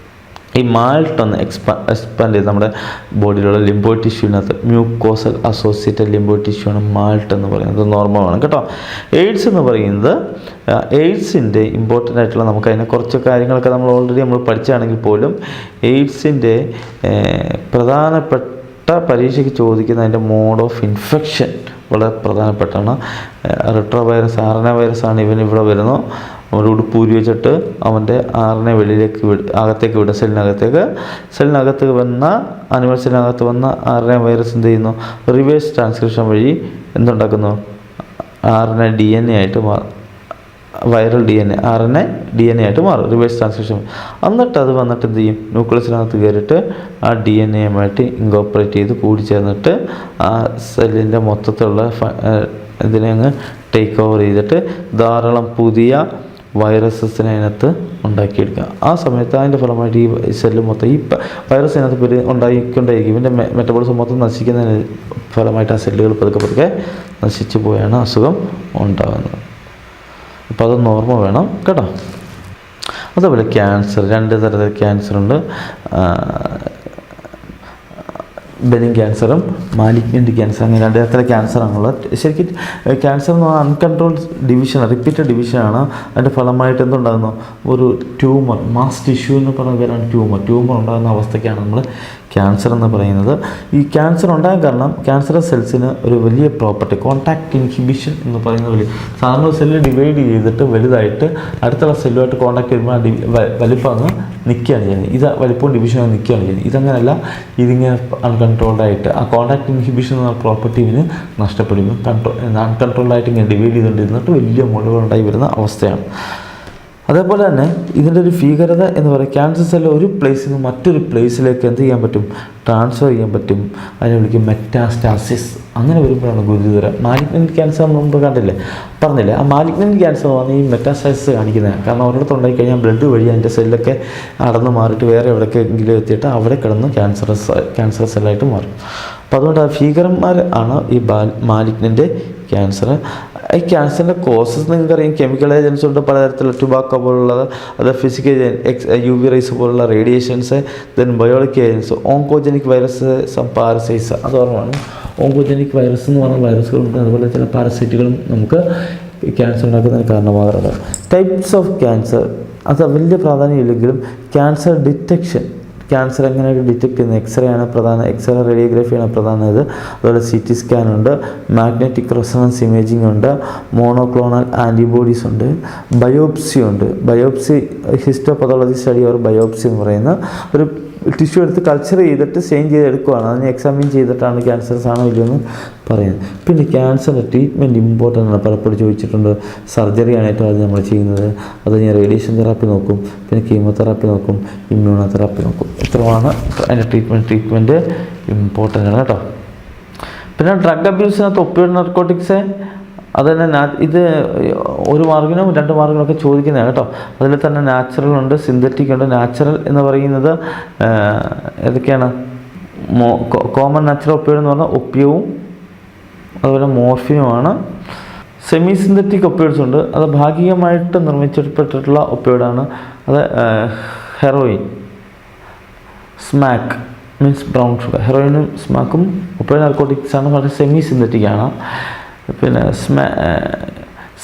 ഈ മാൾട്ട് ഒന്ന് എക്സ്പാൻഡ് ചെയ്ത് നമ്മുടെ ബോഡിയിലുള്ള ലിംബോയിഡ് ടിഷ്യൂവിനകത്ത് മ്യൂക്കോസൽ അസോസിയേറ്റഡ് ലിംബോയിഡ് ടിഷ്യൂ ആണ് മാൾട്ട് എന്ന് പറയുന്നത്. നോർമലാണ് കേട്ടോ. എയ്ഡ്സ് എന്ന് പറയുന്നത് എയ്ഡ്സിൻ്റെ ഇമ്പോർട്ടൻ്റ് ആയിട്ടുള്ള നമുക്ക് അതിനെ കുറച്ച് കാര്യങ്ങളൊക്കെ നമ്മൾ ഓൾറെഡി നമ്മൾ പഠിച്ചാണെങ്കിൽ പോലും എയ്ഡ്സിൻ്റെ പ്രധാനപ്പെട്ട പരീക്ഷയ്ക്ക് ചോദിക്കുന്ന അതിൻ്റെ മോഡ് ഓഫ് ഇൻഫെക്ഷൻ വളരെ പ്രധാനപ്പെട്ടാണ്. റിട്രോ വൈറസ്, RNA വൈറസാണ് ഇവിടെ വരുന്നു. ഒരു ഉടുപ്പൂരി വെച്ചിട്ട് അവൻ്റെ RNA വെളിയിലേക്ക് അകത്തേക്ക് വിടും, സെല്ലിനകത്ത് വന്ന അനിമൽ സെല്ലിനകത്ത് വന്ന RNA വൈറസ് എന്ത് ചെയ്യുന്നു, റിവേഴ്സ് ട്രാൻസ്ക്രിപ്ഷൻ വഴി എന്തുണ്ടാക്കുന്നു, RNA DNA ആയിട്ട് മാറും. വൈറൽ RNA DNA ആയിട്ട് മാറും, റിവേഴ്സ് ട്രാൻസ്ക്രിപ്ഷൻ. എന്നിട്ട് അത് വന്നിട്ട് എന്ത് ചെയ്യും, ന്യൂക്ലിയസിനകത്ത് കയറിയിട്ട് ആ DNA-യുമായിട്ട് ഇൻകോപ്പറേറ്റ് ചെയ്ത് കൂടിച്ചേർന്നിട്ട് ആ സെല്ലിൻ്റെ മൊത്തത്തിലുള്ള ഇതിനെ അങ്ങ് ടേക്ക് ഓവർ ചെയ്തിട്ട് ധാരാളം പുതിയ വൈറസസിനെ അതിനകത്ത് ഉണ്ടാക്കിയെടുക്കുക. ആ സമയത്ത് അതിൻ്റെ ഫലമായിട്ട് ഈ സെല്ല് മൊത്തം ഈ വൈറസ് അതിനകത്ത് ഉണ്ടായിക്കൊണ്ടേയിരിക്കും. ഇവൻ്റെ മെറ്റബോളിസം മൊത്തം നശിക്കുന്നതിന് ഫലമായിട്ട് ആ സെല്ലുകൾ പതുക്കെ നശിച്ചു പോയാണ് അസുഖം ഉണ്ടാകുന്നത്. അപ്പോൾ അതൊന്ന് ഓർമ്മ വേണം കേട്ടോ. അതേപോലെ ക്യാൻസർ, 2 തരത്തിൽ ക്യാൻസറുണ്ട്. ബെനിൻ ക്യാൻസറും മാലിഗ്നൻ്റ് ക്യാൻസർ, അങ്ങനെ 2 തരത്തിലെ ക്യാൻസറാണുള്ളത്. ശരിക്കും ക്യാൻസർ എന്ന് പറഞ്ഞാൽ അൺകൺട്രോൾഡ് ഡിവിഷൻ, റിപ്പീറ്റഡ് ഡിവിഷനാണ്. അതിൻ്റെ ഫലമായിട്ട് എന്തുണ്ടാകുന്നു, ഒരു ട്യൂമർ, മാസ് ടിഷ്യൂ എന്ന് പറയുന്ന പേരാണ് ട്യൂമർ ഉണ്ടാകുന്ന അവസ്ഥയ്ക്കാണ് നമ്മൾ ക്യാൻസർ എന്ന് പറയുന്നത്. ഈ ക്യാൻസർ ഉണ്ടാകാൻ കാരണം ക്യാൻസറസ് സെൽസിന് ഒരു വലിയ പ്രോപ്പർട്ടി കോൺടാക്ട് ഇൻഹിബിഷൻ എന്ന് പറയുന്ന സാധാരണ സെല്ല് ഡിവൈഡ് ചെയ്തിട്ട് വലുതായിട്ട് അടുത്തുള്ള സെല്ലുമായിട്ട് കോൺടാക്ട് ചെയ്യുമ്പോൾ ആ വലിപ്പം അങ്ങ് നിൽക്കുകയാണ് ചെയ്യുന്നത്. ഇത് വലിപ്പവും ഡിവിഷനും നിൽക്കുകയാണ് ചെയ്യുന്നത്. ഇതങ്ങനെയല്ല, ഇതിങ്ങനെ അൺകൺട്രോൾഡായിട്ട് ആ കോൺടാക്ട് ഇൻഹിബിഷൻ എന്ന പ്രോപ്പർട്ടി ഇതിന് നഷ്ടപ്പെടുമ്പോൾ അൺകൺട്രോൾഡായിട്ട് ഇങ്ങനെ ഡിവൈഡ് ചെയ്തുകൊണ്ടിരുന്നിട്ട് വലിയ മുഴകളുണ്ടായി വരുന്ന അവസ്ഥയാണ്. അതേപോലെ തന്നെ ഇതിൻ്റെ ഒരു ഭീകരത എന്ന് പറയുന്നത് ക്യാൻസർ സെല്ല് ഒരു പ്ലേസിൽ നിന്ന് മറ്റൊരു പ്ലേസിലേക്ക് എന്ത് ചെയ്യാൻ പറ്റും, ട്രാൻസ്ഫർ ചെയ്യാൻ പറ്റും. അതിനെ വിളിക്കും മെറ്റാസ്റ്റാസിസ്. അങ്ങനെ വരുമ്പോഴാണ് ഗുരുതരം. മാലിഗ്നൻ്റ് ക്യാൻസർ മുമ്പ് പറഞ്ഞില്ലേ, ആ മാലിഗ്നൻ്റ് ക്യാൻസർ ആണ് ഈ മെറ്റാസ്റ്റാസിസ് കാണിക്കുന്നത്. കാരണം ഒരിടത്ത് ഉണ്ടായിക്കഴിഞ്ഞാൽ ബ്ലഡ് വഴി അതിൻ്റെ സെല്ലൊക്കെ അടന്ന് മാറിയിട്ട് വേറെ എവിടേക്കെങ്കിലും എത്തിയിട്ട് അവിടെ കിടന്ന് ക്യാൻസർ സെല്ലായിട്ട് മാറും. അപ്പോൾ അതുകൊണ്ട് ആ ഭീകരന്മാർ ആണ് ഈ മാലിഗ്നൻ്റ് ക്യാൻസർ. ഈ ക്യാൻസറിൻ്റെ കോസസ് നിങ്ങൾക്കറിയാം, കെമിക്കൽ ഏജൻസ് ഉണ്ട് പലതരത്തിലുള്ള, ടുബാക്കോ പോലുള്ളത്, അത് ഫിസിക്കൽ UV റേസ് പോലുള്ള radiations, then biological agents, oncogenic virus, some parasites. അത് ഓർമ്മയാണ്. ഓങ്കോജനിക് വൈറസ് എന്ന് പറഞ്ഞ വൈറസുകളുണ്ട്, അതുപോലെ ചില പാരസൈറ്റുകളും നമുക്ക് ക്യാൻസർ ഉണ്ടാക്കുന്നതിന് കാരണമാകാറുണ്ട്. ടൈപ്സ് ഓഫ് ക്യാൻസർ അത് വലിയ പ്രാധാന്യമില്ലെങ്കിലും ക്യാൻസർ ഡിറ്റക്ഷൻ, ക്യാൻസർ എങ്ങനെയൊക്കെ ഡിറ്റക്ട് ചെയ്യുന്നത്, എക്സ്റേ ആണ് പ്രധാന, എക്സ്റേ റേഡിയോഗ്രാഫിയാണ് പ്രധാനത്. അതുപോലെ CT സ്കാൻ ഉണ്ട്, മാഗ്നറ്റിക് റെസൊണൻസ് ഇമേജിംഗ് ഉണ്ട്, മോണോക്ലോണൽ ആൻറ്റിബോഡീസ് ഉണ്ട്, ബയോപ്സി ഉണ്ട്. ബയോപ്സി ഹിസ്റ്റോപതോളജി സ്റ്റഡി ഓർ ബയോപ്സി എന്ന് പറയുന്ന ഒരു ടിഷ്യൂ എടുത്ത് കൾച്ചർ ചെയ്തിട്ട് സ്റ്റെയിൻ ചെയ്തെടുക്കുകയാണ്. അതിന് എക്സാമിൻ ചെയ്തിട്ടാണ് ക്യാൻസറസ് ആണോ ഇല്ലയോ എന്ന് പറയുന്നത്. പിന്നെ ക്യാൻസറിൻ്റെ ട്രീറ്റ്മെൻറ്റ് ഇമ്പോർട്ടൻ്റ് ആണ്. പലപ്പോഴും ചോദിച്ചിട്ടുണ്ട്. സർജറിയാണ് ഏറ്റവും ആദ്യം നമ്മൾ ചെയ്യുന്നത്. അത് ഞാൻ റേഡിയേഷൻ തെറാപ്പി നോക്കും, പിന്നെ കീമോതെറാപ്പി നോക്കും, ഇമ്മ്യൂണോതെറാപ്പി നോക്കും. ഇത്രയാണ് അതിൻ്റെ ട്രീറ്റ്മെൻറ്റ് ഇമ്പോർട്ടൻ്റ് ആണ് കേട്ടോ. പിന്നെ ഡ്രഗ് അബ്യൂസിനകത്ത് ഒപ്പിയോയിഡ് നാർക്കോട്ടിക്സ് അത് തന്നെ ഇത് 1 മാർക്കിനും 2 മാർക്കിനും ഒക്കെ ചോദിക്കുന്നതാണ് കേട്ടോ. അതിൽ തന്നെ നാച്ചുറൽ ഉണ്ട്, സിന്തറ്റിക് ഉണ്ട്. നാച്ചുറൽ എന്ന് പറയുന്നത് ഏതൊക്കെയാണ്? കോമൺ നാച്ചുറൽ ഒപ്പിയോയിഡ് എന്ന് പറഞ്ഞാൽ ഒപ്പിയവും അതുപോലെ മോർഫിനുമാണ്. സെമി സിന്തറ്റിക് ഒപ്പിയോയിഡ്സ് ഉണ്ട്. അത് ഭാഗികമായിട്ട് നിർമ്മിച്ചിട്ടുള്ള ഒപ്പിയോയിഡാണ്. അത് heroin, smack means brown sugar. ഹെറോയിനും സ്മാക്കും ഒപ്പിയോയിഡ് നാർക്കോട്ടിക്സ് ആണ്, വളരെ സെമി സിന്തറ്റിക് ആണ്. പിന്നെ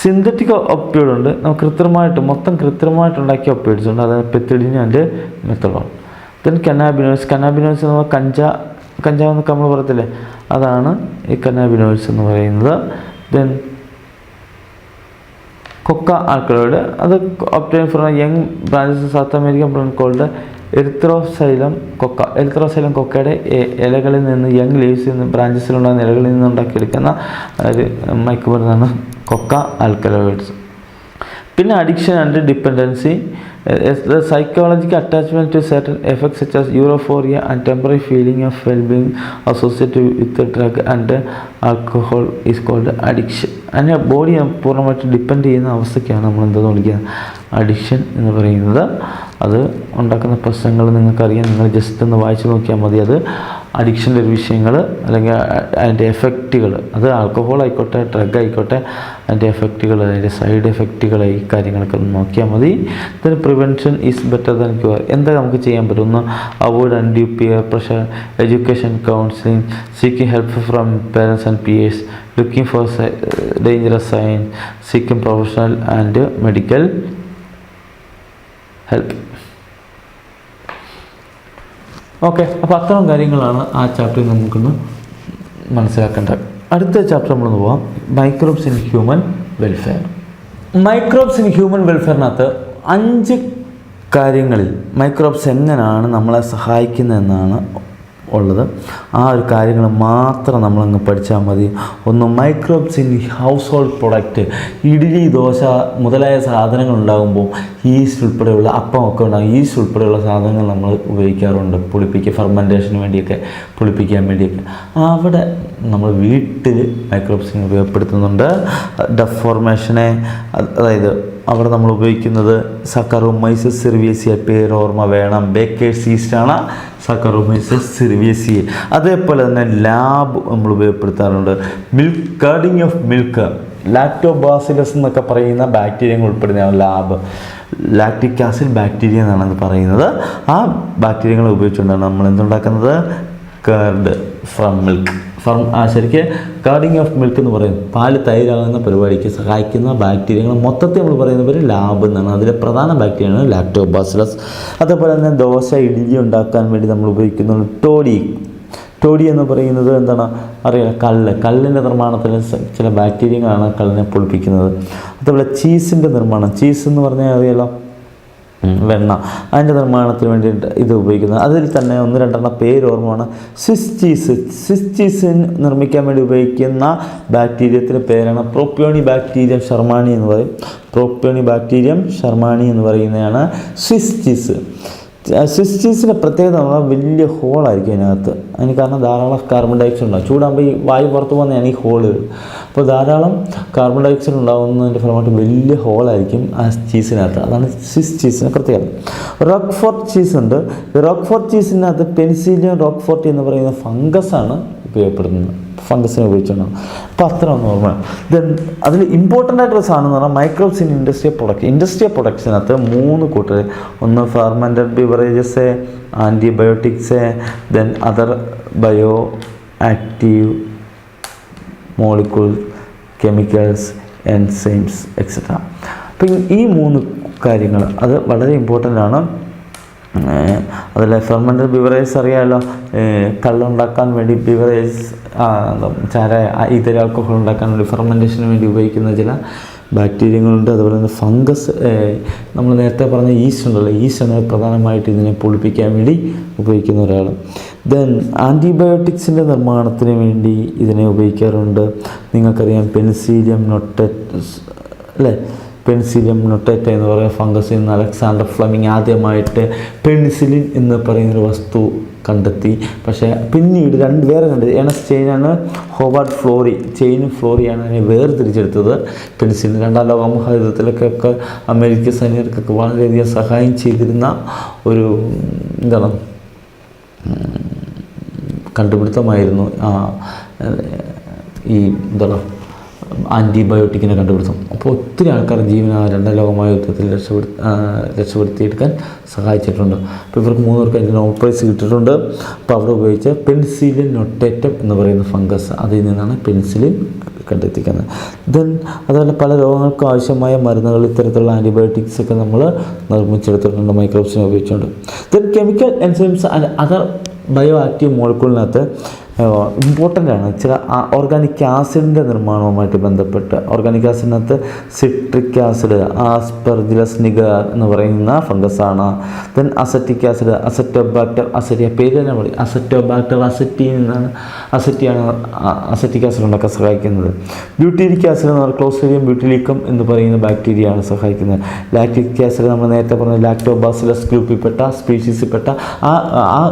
സിന്തറ്റിക് ഒപ്പിയോയിഡ് ഉണ്ട്. നമുക്ക് കൃത്രിമമായിട്ട് ഉണ്ടാക്കിയ ഒപ്പിയോയിഡ്സ് ഉണ്ട്. അതായത് പെത്തിഡിൻ ആൻഡ് മെത്തഡോൺ. ദെൻ കന്നാബിനോയിഡ്സ് എന്ന് പറഞ്ഞാൽ കഞ്ചാവ് എന്നൊക്കെ നമ്മൾ പറയത്തില്ലേ, അതാണ് ഈ കന്നാബിനോയിഡ്സ് എന്ന് പറയുന്നത്. ദെൻ കൊക്ക ആൽക്കലോയിഡ്, അത് obtain from young branches South American plant called Erythroxylum coca. Erythroxylum കൊക്കയുടെ ഇലകളിൽ നിന്ന്, യങ് ലീവ്സിൽ നിന്ന്, ബ്രാഞ്ചസിലുണ്ടാകുന്ന ഇലകളിൽ നിന്ന് ഉണ്ടാക്കിയെടുക്കുന്ന ഒരു മയക്കുമരുന്നാണ് കൊക്ക ആൽക്കലോയിഡ്സ്. പിന്നെ addiction and dependency, psychological attachment to certain effects such as euphoria and temporary feeling of wellbeing associated with drug and alcohol is called addiction. അതിനെ ബോഡി പൂർണ്ണമായിട്ട് ഡിപ്പെൻഡ് ചെയ്യുന്ന അവസ്ഥയ്ക്കാണ് നമ്മൾ എന്താണെന്ന് വിളിക്കുന്നത് അഡിക്ഷൻ എന്ന് പറയുന്നത്. അത് ഉണ്ടാക്കുന്ന പ്രശ്നങ്ങൾ നിങ്ങൾക്കറിയാം. നിങ്ങൾ ജസ്റ്റ് ഒന്ന് വായിച്ച് നോക്കിയാൽ മതി. അത് അഡിക്ഷൻ്റെ ഒരു വിഷയങ്ങൾ അല്ലെങ്കിൽ അതിൻ്റെ എഫക്റ്റുകൾ, അത് ആൽക്കഹോൾ ആയിക്കോട്ടെ ഡ്രഗ് ആയിക്കോട്ടെ, അതിൻ്റെ എഫക്റ്റുകൾ, അതിൻ്റെ സൈഡ് എഫക്റ്റുകൾ, ഈ കാര്യങ്ങളൊക്കെ ഒന്ന് നോക്കിയാൽ മതി. ഇതിന് prevention is better than cure. എന്താ നമുക്ക് ചെയ്യാൻ പറ്റും? ഒന്ന് avoid undue peer pressure, education, counselling, seeking help from parents and peers, looking for dangerous sign, seeking professional and medical help. Okay, അപ്പോൾ അത്തരം കാര്യങ്ങളാണ് ആ ചാപ്റ്ററിൽ നമുക്കൊന്ന് മനസ്സിലാക്കേണ്ടത്. അടുത്ത ചാപ്റ്റർ നമ്മളൊന്ന് പോവാം, microbes in human welfare. Microbes in human വെൽഫെയറിനകത്ത് 5 കാര്യങ്ങളിൽ മൈക്രോബ്സ് എങ്ങനെയാണ് നമ്മളെ സഹായിക്കുന്നതെന്നാണ് ഉള്ളത്. ആ ഒരു കാര്യങ്ങൾ മാത്രം നമ്മളങ്ങ് പഠിച്ചാൽ മതി. ഒന്ന്, microbes in house hold product. Idli, dosa മുതലായ സാധനങ്ങൾ ഉണ്ടാകുമ്പോൾ ഈസ്റ്റ് ഉൾപ്പെടെയുള്ള അപ്പം ഉണ്ടാകും. ഈസ്റ്റ് ഉൾപ്പെടെയുള്ള സാധനങ്ങൾ നമ്മൾ ഉപയോഗിക്കാറുണ്ട് ഫെർമെൻറ്റേഷന് വേണ്ടിയൊക്കെ, പുളിപ്പിക്കാൻ വേണ്ടിയൊക്കെ. അവിടെ നമ്മൾ വീട്ടിൽ മൈക്രോബ്സിനെ ഉപയോഗപ്പെടുത്തുന്നുണ്ട്. ഡെഫോർമേഷനെ, അതായത് അവിടെ നമ്മൾ ഉപയോഗിക്കുന്നത് സക്കറോമൈസസ് സെർവേസിയ, പേര് ഓർമ്മ വേണം. ബേക്കേഴ്സ് ഈസ്റ്റാണ് സക്കറോമൈസസ് സെർവേസിയ. അതേപോലെ തന്നെ ലാബ് നമ്മൾ ഉപയോഗപ്പെടുത്താറുണ്ട്. മിൽക്ക്, കർഡിങ് ഓഫ് മിൽക്ക്, ലാക്ടോബാസിലസ് എന്നൊക്കെ പറയുന്ന ബാക്ടീരിയകൾ ഉൾപ്പെടുന്നതാണ് ലാബ്. ലാക്റ്റിക് ആസിഡ് ബാക്ടീരിയ എന്നാണ് അത് പറയുന്നത്. ആ ബാക്ടീരിയകൾ ഉപയോഗിച്ചുകൊണ്ടാണ് നമ്മൾ എന്തുണ്ടാക്കുന്നത്? Card from milk. ശരിക്ക് കർഡിങ് ഓഫ് മിൽക്ക് എന്ന് പറയും. പാല് തൈരാകുന്ന പരിപാടിക്ക് സഹായിക്കുന്ന ബാക്ടീരിയകൾ മൊത്തത്തിൽ നമ്മൾ പറയുന്ന പേര് ലാബ് എന്നാണ്. അതിലെ പ്രധാന ബാക്ടീരിയയാണ് ലാക്ടോബാസിലസ്. അതേപോലെ തന്നെ ദോശ, ഇഡ്ഡലി ഉണ്ടാക്കാൻ വേണ്ടി നമ്മൾ ഉപയോഗിക്കുന്ന ടോഡി എന്ന് പറയുന്നത് എന്താണ് അറിയാം? കല്ലിൻ്റെ നിർമ്മാണത്തിൽ ചില ബാക്ടീരിയകളാണ് കല്ലിനെ പൊളിപ്പിക്കുന്നത്. അതേപോലെ ചീസിൻ്റെ നിർമ്മാണം, ചീസ് എന്ന് പറഞ്ഞാൽ അറിയാലോ, വെണ്ണ, അതിൻ്റെ നിർമ്മാണത്തിന് വേണ്ടിയിട്ട് ഇത് ഉപയോഗിക്കുന്നത്. അതിൽ തന്നെ 1-2 പേര് ഓർമ്മയാണ്. സ്വിസ് ചീസ് നിർമ്മിക്കാൻ വേണ്ടി ഉപയോഗിക്കുന്ന ബാക്ടീരിയത്തിൻ്റെ പേരാണ് പ്രോപ്പിയോണി ബാക്ടീരിയം ഷർമാനി എന്ന് പറയും. പ്രോപ്പിയോണി ബാക്ടീരിയം ഷർമാനി എന്ന് പറയുന്നതാണ് സ്വിസ് ചീസ്. സ്വിസ് ചീസിൻ്റെ പ്രത്യേകത പറഞ്ഞാൽ വലിയ ഹോളായിരിക്കും അതിനകത്ത്. അതിന് കാരണം ധാരാളം കാർബൺ ഡൈ ഓക്സൈഡ് ഉണ്ടാകും. ചൂടാകുമ്പോൾ ഈ വായു പുറത്ത് പോകുന്നതാണ് ഈ ഹോളുകൾ. അപ്പോൾ ധാരാളം കാർബൺ ഡൈ ഓക്സൈഡ് ഉണ്ടാകുന്നതിൻ്റെ ഫലമായിട്ട് വലിയ ഹോളായിരിക്കും ആ ചീസിനകത്ത്. അതാണ് സ്വിസ് ചീസിന് പ്രത്യേകത. റോക്ക്ഫോർട്ട് ചീസ് ഉണ്ട്. റോക്ക്ഫോർട്ട് ചീസിനകത്ത് പെനിസിലിയം റോക്ക്ഫോർട്ട് എന്ന് പറയുന്ന ഫംഗസാണ് ഉപയോഗപ്പെടുന്നത്. ഫംഗസിനെ ഉപയോഗിച്ചുകൊണ്ടാണ്. അപ്പോൾ അത്ര ഒന്ന് ഓർമ്മ. ദെൻ അതിൽ ഇമ്പോർട്ടൻ്റ് ആയിട്ടുള്ള സാധനം എന്ന് പറഞ്ഞാൽ microbes in industrial product. Industrial പ്രൊഡക്ട്സിനകത്ത് 3 കൂട്ടർ. ഒന്ന് fermented beverages, antibiotics, then other bio active molecules, chemicals, enzymes etcetera. അപ്പം ഈ 3 കാര്യങ്ങൾ അത് വളരെ ഇമ്പോർട്ടൻ്റ് ആണ്. അതിൽ ഫെർമെൻറ്റഡ് ബിവറേജസ് അറിയാമല്ലോ, കള്ളുണ്ടാക്കാൻ വേണ്ടി ബിവറേജ്, ചാര, ഇതര ആൽക്കഹോൾ ഉണ്ടാക്കാൻ വേണ്ടി ഫെർമെൻറ്റേഷന് വേണ്ടി ഉപയോഗിക്കുന്ന ചില ബാക്ടീരിയകളുണ്ട്, അതുപോലെ തന്നെ ഫംഗസ്, നമ്മൾ നേരത്തെ പറഞ്ഞ ഈസ്റ്റ് ഉണ്ടല്ലോ, ഈസ്റ്റ് എന്നത് പ്രധാനമായിട്ട് ഇതിനെ പൊളിപ്പിക്കാൻ വേണ്ടി ഉപയോഗിക്കുന്ന ഒരാൾ. ദെൻ ആൻറ്റിബയോട്ടിക്സിൻ്റെ നിർമ്മാണത്തിന് വേണ്ടി ഇതിനെ ഉപയോഗിക്കാറുണ്ട്. നിങ്ങൾക്കറിയാം പെനിസിലിയം നൊട്ടേറ്റസ് അല്ലേ, പെനിസിലിയം നൊട്ടേറ്റ എന്ന് പറയുന്ന ഫംഗസിൽ നിന്ന് അലക്സാണ്ടർ ഫ്ലെമിംഗ് ആദ്യമായിട്ട് പെനിസിലിൻ എന്ന് പറയുന്നൊരു വസ്തു കണ്ടെത്തി. പക്ഷേ പിന്നീട് വേറെ കണ്ടെത്തി ഏണസ് ചെയിനാണ്, ഹോവാർഡ് ഫ്ലോറി, ചെയിനും ഫ്ലോറിയാണ് അതിനെ വേർതിരിച്ചെടുത്തത്. പെനിസിലിൻ രണ്ടാം ലോക മഹായുദ്ധത്തിലൊക്കെ അമേരിക്കൻ സൈനികർക്കൊക്കെ വളരെയധികം സഹായം ചെയ്തിരുന്ന ഒരു കണ്ടുപിടുത്തമായിരുന്നു ഈ ആൻറ്റിബയോട്ടിക്കിനെ കണ്ടുപിടുത്തം. അപ്പോൾ ഒത്തിരി ആൾക്കാർ ജീവൻ രണ്ടാം ലോക മഹായുദ്ധത്തിൽ രക്ഷപ്പെടുത്തിയെടുക്കാൻ സഹായിച്ചിട്ടുണ്ട്. അപ്പോൾ ഇവർക്ക് 3 പേർക്ക് അതിന് നോബൽ പ്രൈസ് കിട്ടിയിട്ടുണ്ട്. അപ്പോൾ അവിടെ ഉപയോഗിച്ച പെനിസിലിൻ നൊട്ടേറ്റം എന്ന് പറയുന്ന ഫംഗസ്, അതിൽ നിന്നാണ് പെനിസിലിൻ കണ്ടെത്തിക്കുന്നത്. ദെൻ അതുപോലെ പല രോഗങ്ങൾക്കും ആവശ്യമായ മരുന്നുകൾ, ഇത്തരത്തിലുള്ള ആൻറ്റിബയോട്ടിക്സ് ഒക്കെ നമ്മൾ നിർമ്മിച്ചെടുത്തിട്ടുണ്ട് മൈക്രോബ്സിനെ ഉപയോഗിച്ചുകൊണ്ട്. Then chemical enzymes and other bio active മോളിക്യൂളിനകത്ത് ഇമ്പോർട്ടൻ്റ് ആണ് ചില ഓർഗാനിക് ആസിഡിൻ്റെ നിർമ്മാണവുമായിട്ട് ബന്ധപ്പെട്ട്. ഓർഗാനിക് ആസിഡിനകത്ത് സിട്രിക് ആസിഡ്, ആസ്പെർജിലസ് നിഗർ എന്ന് പറയുന്ന ഫംഗസാണ്. Then acetic acid, Acetobacter aceti, പേര് തന്നെ മതി, അസറ്റോബാക്ടർ അസറ്റിയിൽ നിന്നാണ്, അസറ്റിയാണ് അസറ്റിക് ആസിഡ് ഉണ്ടാക്കാൻ സഹായിക്കുന്നത്. ബ്യൂട്ടീരിക് ആസിഡ് എന്ന് പറഞ്ഞാൽ ക്ലോസ്ട്രീഡിയം ബ്യൂട്ടിലിക്കം എന്ന് പറയുന്ന ബാക്ടീരിയയാണ് സഹായിക്കുന്നത്. ലാക്റ്റിക് ആസിഡ് നമ്മൾ നേരത്തെ പറഞ്ഞ ലാക്ടോബാസിലസ് ഗ്രൂപ്പിൽപ്പെട്ട സ്പീഷീസിൽപ്പെട്ട ആ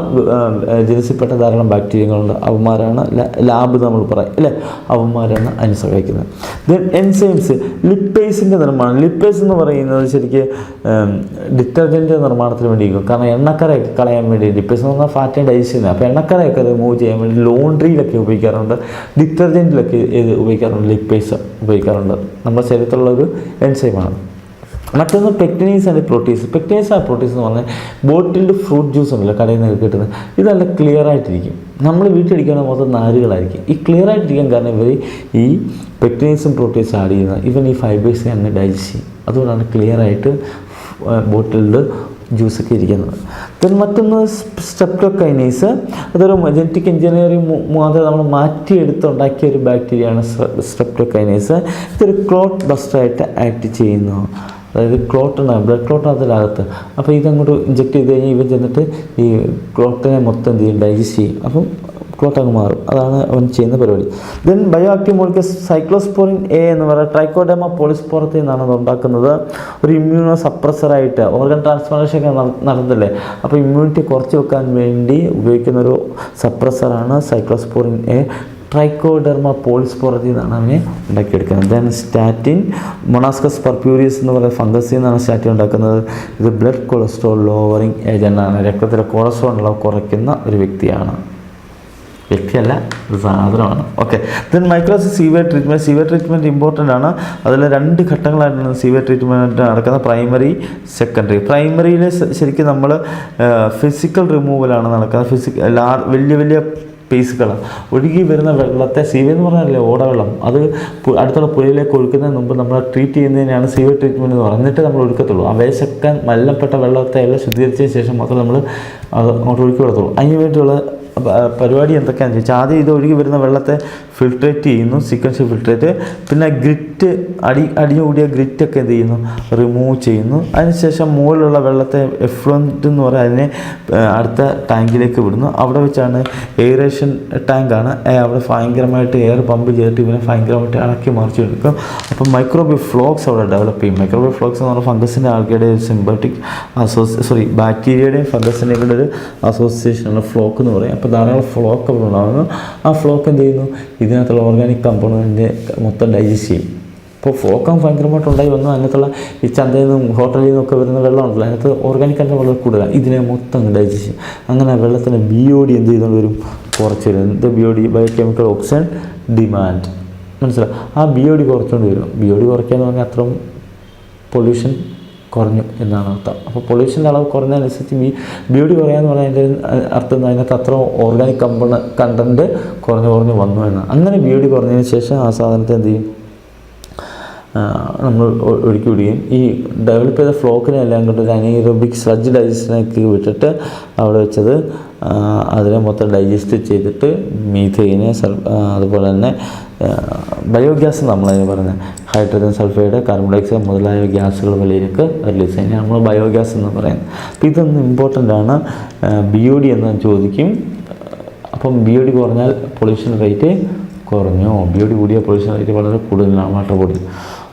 ജനസിൽപ്പെട്ട ധാരാളം ബാക്ടീരിയകളുണ്ട്. അവന്മാരാണ് ലാബ് നമ്മൾ പറയും അല്ലേ, അവന്മാരാണ് അതിന് സഹായിക്കുന്നത്. ദെൻ എൻസൈംസ്, ലിപ്പേസിൻ്റെ നിർമ്മാണം. ലിപ്പേസ് എന്ന് പറയുന്നത് ശരിക്കും ഡിറ്റർജൻറ്റ് നിർമ്മാണത്തിന് വേണ്ടി, കാരണം എണ്ണക്കറയൊക്കെ കളയാൻ വേണ്ടി. ലിപ്പേസ് എന്ന് പറഞ്ഞാൽ ഫാറ്റ് ആൻഡ് ഡൈജസ്റ്റ് ചെയ്യുന്നത്. അപ്പോൾ എണ്ണക്കറയൊക്കെ റിമൂവ് ചെയ്യാൻ വേണ്ടി ലോണ്ട്രിയിലൊക്കെ ഉപയോഗിക്കാറുണ്ട്, ഡിറ്റർജൻറ്റിലൊക്കെ ഇത് ഉപയോഗിക്കാറുണ്ട്, ലിപ്പേസ് ഉപയോഗിക്കാറുണ്ട്. നമ്മുടെ ശരീരത്തിലുള്ളൊരു എൻസൈമാണ്. മറ്റൊന്ന് പെക്ടിനേസ് ആൻഡ് പ്രോട്ടീസ്. പെക്ടിനേസ് ആൻഡ് പ്രോട്ടീസ് എന്ന് പറഞ്ഞാൽ ബോട്ടിൽഡ് ഫ്രൂട്ട് ജ്യൂസ് ഉണ്ടല്ലോ കടയിൽ നിന്ന് കിട്ടുന്നത്, ഇത് നല്ല ക്ലിയർ ആയിട്ടിരിക്കും. നമ്മൾ വീട്ടിലടിക്കുകയാണെങ്കിൽ മൊത്തം നാരുകളായിരിക്കും. ഈ ക്ലിയർ ആയിട്ടിരിക്കാൻ കാരണം ഇവർ ഈ പെക്ടിനേസും പ്രോട്ടീസും ആഡ് ചെയ്യുന്നത്, ഇവൻ ഈ ഫൈബേഴ്സിനെ അങ്ങ് ഡൈജസ്റ്റ് ചെയ്യും. അതുകൊണ്ടാണ് ക്ലിയർ ആയിട്ട് ബോട്ടിൽഡ് ജ്യൂസൊക്കെ ഇരിക്കുന്നത്. പിന്നെ മറ്റൊന്ന് സ്ട്രെപ്റ്റോകൈനേസ്, അതൊരു ജനറ്റിക് എഞ്ചിനീയറിംഗ് മുഖാന്തരം നമ്മൾ മാറ്റിയെടുത്തുണ്ടാക്കിയ ഒരു ബാക്ടീരിയയാണ് സ്ട്രെപ്റ്റോകൈനേസ്. ഇതൊരു ക്ലോട്ട് ബസ്റ്ററായിട്ട് ആക്ട് ചെയ്യുന്നു. അതായത് ക്ലോട്ടാണ്, ബ്ലഡ് ക്ലോട്ടാണ് അതിനകത്ത്. അപ്പോൾ ഇതങ്ങോട്ട് ഇഞ്ചെക്ട് ചെയ്ത് കഴിഞ്ഞാൽ ഇവൻ ചെന്നിട്ട് ഈ ക്ലോട്ടിനെ മൊത്തം എന്ത് ചെയ്യും, ഡൈജസ്റ്റ് ചെയ്യും. അപ്പം ക്ലോട്ട് അങ്ങ് മാറും. അതാണ് അവൻ ചെയ്യുന്ന പരിപാടി. Then bio active molecule cyclosporin A എന്ന് പറയുന്നത് ട്രൈക്കോഡെർമ പോളിസ്പോറത്തിൽ നിന്നാണ് അത് ഉണ്ടാക്കുന്നത്. ഒരു ഇമ്മ്യൂണോ സപ്രസറായിട്ട് ഓർഗൻ ട്രാൻസ്പ്ലാന്റേഷൻ ഒക്കെ നടന്നില്ലേ, അപ്പോൾ ഇമ്മ്യൂണിറ്റി കുറച്ച് വെക്കാൻ വേണ്ടി ഉപയോഗിക്കുന്ന ഒരു സപ്രസറാണ് സൈക്ലോസ്പോറിൻ എ. ട്രൈക്കോഡെർമ പോളിസ്പോറത്തിൽ നിന്നാണ് അവനെ ഉണ്ടാക്കിയെടുക്കുന്നത്. ദെൻ സ്റ്റാറ്റിൻ, മൊണാസ്കസ് പർപ്യൂരിയസ് എന്ന് പറയുന്ന ഫംഗസിൽ നിന്നാണ് സ്റ്റാറ്റിൻ ഉണ്ടാക്കുന്നത്. ഇത് ബ്ലഡ് കൊളസ്ട്രോൾ ലോവറിങ് ഏജൻ്റാണ്, രക്തത്തിലെ കൊളസ്ട്രോൾ അളവ് കുറയ്ക്കുന്ന ഒരു വ്യക്തിയാണ്. വ്യക്തിയല്ല, ഒരു സാധനമാണ്. Okay. Then microbes sewage treatment. Sewage treatment important ആണ്. അതിൽ 2 ഘട്ടങ്ങളായിട്ടാണ് സീവിയർ ട്രീറ്റ്മെൻറ്റ് നടക്കുന്നത്, പ്രൈമറി, സെക്കൻഡറി. പ്രൈമറിയിൽ ശരിക്കും നമ്മൾ ഫിസിക്കൽ റിമൂവലാണ് നടക്കുന്നത്. വലിയ പീസുകളാണ് ഒഴുകി വരുന്ന വെള്ളത്തെ, സീവർ എന്ന് പറഞ്ഞാലേ ഓടവെള്ളം, അത് അടുത്തുള്ള പുഴയിലേക്ക് ഒഴുക്കുന്നതിന് മുമ്പ് നമ്മൾ ട്രീറ്റ് ചെയ്യുന്നതിനാണ് സീവർ ട്രീറ്റ്മെൻറ്റ് എന്ന് പറയുന്നത്. എന്നിട്ട് നമ്മൾ ഒഴുക്കത്തുള്ളൂ. ആ വേശക്ക മലിനപ്പെട്ട വെള്ളത്തെ എല്ലാം ശുദ്ധീകരിച്ചതിന് ശേഷം മാത്രം നമ്മൾ അത് അങ്ങോട്ട് ഒഴുക്കി വിടത്തുള്ളൂ. അതിന് വേണ്ടിയുള്ള പരിപാടി എന്തൊക്കെയാണെന്ന് ചോദിച്ചാൽ, ആദ്യം ഇത് ഒഴുകി വരുന്ന വെള്ളത്തെ ഫിൽട്രേറ്റ് ചെയ്യുന്നു, സീക്വൻഷ്യൽ ഫിൽട്രേറ്റ്. പിന്നെ ഗ്രിറ്റ്, അടിഞ്ഞുകൂടിയ ഗ്രിറ്റൊക്കെ എന്ത് ചെയ്യുന്നു, റിമൂവ് ചെയ്യുന്നു. അതിനുശേഷം മുകളിലുള്ള വെള്ളത്തെ എഫ്ലുവൻറ്റ് എന്ന് പറയുക, അതിനെ അടുത്ത ടാങ്കിലേക്ക് വിടുന്നു. അവിടെ വെച്ചാണ് എയറേഷൻ ടാങ്കാണ്, അവിടെ ഭയങ്കരമായിട്ട് എയർ പമ്പ് ചെയ്തിട്ട് ഇവനെ ഭയങ്കരമായിട്ട് ഇളക്കി മറിച്ചെടുക്കും. അപ്പം മൈക്രോബിയൽ ഫ്ലോക്സ് അവിടെ ഡെവലപ്പ് ചെയ്യും. മൈക്രോബിയൽ ഫ്ലോക്സ് എന്ന് പറഞ്ഞാൽ ഫംഗസിൻ്റെ ആൾക്കാരുടെ ഒരു സിംബയോട്ടിക് ബാക്ടീരിയയുടെയും ഫംഗസിൻ്റെയും കൂടെ ഒരു അസോസിയേഷനാണ് ഫ്ലോക്ക് എന്ന് പറയും. അപ്പോൾ ധാരാളം ഫ്ലോക്ക് അവിടെ ഉണ്ടാകുന്നു. ആ ഫ്ലോക്ക് എന്ത് ചെയ്യുന്നു, ഇതിനകത്തുള്ള ഓർഗാനിക് കമ്പോണൻറ്റിനെ മൊത്തം ഡൈജസ്റ്റ് ചെയ്യും. അപ്പോൾ ഫ്ലോക്കം ഭയങ്കരമായിട്ട് ഉണ്ടായി വന്നു. അതിനകത്തുള്ള ഈ ചന്തയിൽ നിന്നും ഹോട്ടലിൽ നിന്നൊക്കെ വരുന്ന വെള്ളം ഉണ്ടല്ലോ, അതിനകത്ത് ഓർഗാനിക് കണ്ടന്റ് വളരെ കൂടുതലാണ്. ഇതിനെ മൊത്തം ഡൈജസ്റ്റ് ചെയ്യും. അങ്ങനെ വെള്ളത്തിന് BOD എന്ത് ചെയ്തുകൊണ്ട് വരും, കുറച്ച് വരും. എന്ത് BOD, ബയോകെമിക്കൽ ഓക്സിജൻ ഡിമാൻഡ്, മനസ്സിലാവും. ആ BOD കുറച്ചുകൊണ്ട് വരും. BOD കുറയ്ക്കുക എന്ന് പറഞ്ഞാൽ അത്രയും പൊല്യൂഷൻ കുറഞ്ഞു എന്നാണ് അർത്ഥം. അപ്പോൾ പൊല്യൂഷൻ്റെ അളവ് കുറഞ്ഞതനുസരിച്ച് BOD കുറയാന്ന് പറഞ്ഞാൽ അതിൻ്റെ അർത്ഥം അതിനകത്ത് അത്ര ഓർഗാനിക് കണ്ടൻറ്റ് കുറഞ്ഞു വന്നു എന്നാണ്. അങ്ങനെ BOD കുറഞ്ഞതിന് ശേഷം ആ സാധനത്തെ എന്ത് ചെയ്യും, നമ്മൾ ഒഴുക്കി വിടുകയും ഈ ഡെവലപ്പ് ചെയ്ത ഫ്ലോക്കിനെ എല്ലാം കൊണ്ട് ഒരു അനീറോബിക് സ്ലഡ്ജ് ഡൈജസ്റ്റിനൊക്കെ വിട്ടിട്ട് അവിടെ വെച്ചത് അതിനെ മൊത്തം ഡൈജസ്റ്റ് ചെയ്തിട്ട് മീഥെയിന്, അതുപോലെ തന്നെ ബയോഗ്യാസ് നമ്മളതിന് പറയുന്നത് ഹൈഡ്രജൻ സൾഫൈഡ് കാർബൺ ഡയോക്സൈഡ് മുതലായ ഗ്യാസുകൾ വെളിയിലേക്ക് റിലീസ് ചെയ്യുന്നത് നമ്മൾ ബയോഗ്യാസ് എന്ന് പറയുന്നത്. അപ്പോൾ ഇതൊന്ന് ഇമ്പോർട്ടൻ്റ് ആണ്. BOD എന്ന് ചോദിക്കും. അപ്പം BOD കുറഞ്ഞാൽ പൊല്യൂഷൻ റേറ്റ് കുറഞ്ഞു. BOD കൂടിയ പൊല്യൂഷൻ റേറ്റ് വളരെ കൂടുതലാണ് വാട്ടർ ബോഡി.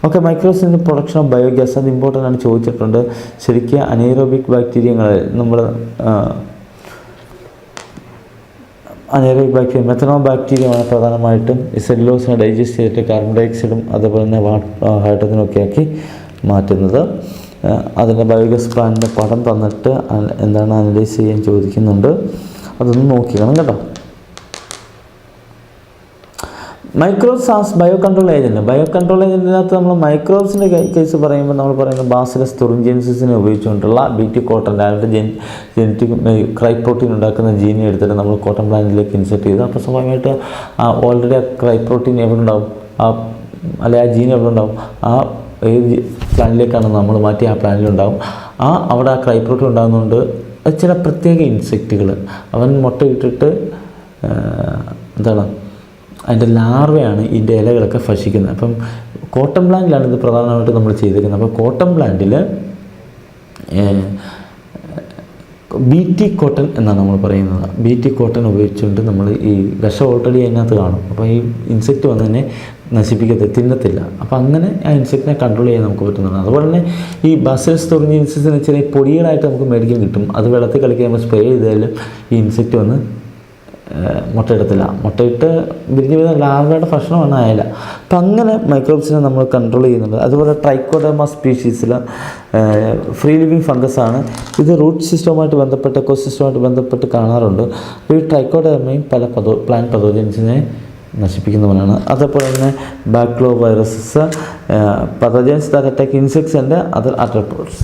ഓക്കെ, മൈക്രോസിൻ്റെ പ്രൊഡക്ഷൻ ഓഫ് ബയോഗ്യാസ് അത് ഇമ്പോർട്ടൻ്റ് ആണ്, ചോദിച്ചിട്ടുണ്ട്. ശരിക്കും അനേറോബിക് ബാക്ടീരിയങ്ങൾ നമ്മൾ അനേറോബിക് ബാക്ടീരിയ മെത്തനോ ബാക്ടീരിയമാണ് പ്രധാനമായിട്ടും സെല്ലുലോസിനെ ഡൈജസ്റ്റ് ചെയ്തിട്ട് കാർബൺ ഡയോക്സൈഡും അതുപോലെ തന്നെ ഹൈഡ്രജനും ഒക്കെ ആക്കി മാറ്റുന്നത്. അതിൻ്റെ ബയോഗ്യാസ് പ്ലാന്റിൻ്റെ പടം തന്നിട്ട് എന്താണ് അനലൈസ് ചെയ്യാൻ ചോദിക്കുന്നുണ്ട്. അതൊന്ന് നോക്കിക്കണം കേട്ടോ. Microbes as bio control agent. Bio control ഏജൻറ്റിനകത്ത് നമ്മൾ മൈക്രോബ്സിൻ്റെ കേസ് പറയുമ്പോൾ നമ്മൾ പറയുന്നത് ബാസിലസ് തുറിഞ്ചിയൻസിസിനെ ഉപയോഗിച്ചുകൊണ്ടുള്ള BT കോട്ടൺ അതിൻ്റെ ജനറ്റിക് ക്രൈ പ്രോട്ടീൻ ഉണ്ടാക്കുന്ന ജീനെ എടുത്തിട്ട് നമ്മൾ കോട്ടൺ പ്ലാന്റിലേക്ക് ഇൻസെർട്ട് ചെയ്ത് അപ്പോൾ സ്വാഭാവികമായിട്ട് ഓൾറെഡി ആ ക്രൈ പ്രോട്ടീൻ എവിടെ ഉണ്ടാവും, അല്ലെങ്കിൽ ആ ജീൻ എവിടെ ഉണ്ടാവും, ആ ഏത് പ്ലാന്റിലേക്കാണ് നമ്മൾ മാറ്റി ആ പ്ലാന്റിലുണ്ടാവും. അവിടെ ആ ക്രൈ പ്രോട്ടീൻ ഉണ്ടാകുന്നതുകൊണ്ട് ചില പ്രത്യേക ഇൻസെക്റ്റുകൾ അവൻ മുട്ടയിട്ടിട്ട് എന്താണ് അതിൻ്റെ ലാർവയാണ് ഇതിൻ്റെ ഇലകളൊക്കെ ഭക്ഷിക്കുന്നത്. അപ്പം കോട്ടൺ പ്ലാന്റിലാണ് ഇത് പ്രധാനമായിട്ട് നമ്മൾ ചെയ്തിരിക്കുന്നത്. അപ്പോൾ കോട്ടൺ പ്ലാന്റിൽ BT കോട്ടൺ എന്നാണ് നമ്മൾ പറയുന്നത്. BT കോട്ടൺ ഉപയോഗിച്ചുകൊണ്ട് നമ്മൾ ഈ വിഷം ഓൾറെഡി അതിനകത്ത് കാണും. അപ്പോൾ ഈ ഇൻസെക്റ്റ് വന്ന് തന്നെ തിന്നത്തില്ല. അപ്പോൾ അങ്ങനെ ആ ഇൻസെക്റ്റിനെ കൺട്രോൾ ചെയ്യാൻ നമുക്ക് പറ്റുന്നതാണ്. അതുപോലെ തന്നെ ഈ ബാസിലസ് തുറിഞ്ചിയൻസിസിന് ചെറിയ പൊടികളായിട്ട് നമുക്ക് മേടിക്കാൻ കിട്ടും. അത് വെള്ളത്തിൽ കളിക്കുമ്പോൾ സ്പ്രേ ചെയ്താലും ഈ ഇൻസെക്റ്റ് വന്ന് മുട്ടയിടത്തില്ല. മുട്ടയിട്ട് വിരിഞ്ഞ് വരുന്ന ലാർവയുടെ ഭക്ഷണമാണ് അയല. അപ്പം അങ്ങനെ മൈക്രോബ്സിനെ നമ്മൾ കൺട്രോൾ ചെയ്യുന്നുണ്ട്. അതുപോലെ ട്രൈക്കോഡെർമ സ്പീഷീസിൽ ഫ്രീ ലിവിങ് ഫംഗസാണ്. ഇത് റൂട്ട് സിസ്റ്റവുമായിട്ട് ബന്ധപ്പെട്ട് എക്കോസിസ്റ്റവുമായിട്ട് ബന്ധപ്പെട്ട് കാണാറുണ്ട്. അപ്പോൾ ഈ ട്രൈക്കോഡെർമയും പല പ്ലാന്റ് പതോജൻസിനെ നശിപ്പിക്കുന്നവനാണ്. അതേപോലെ തന്നെ bacteria viruses pathogens that attack insects and other arthropods.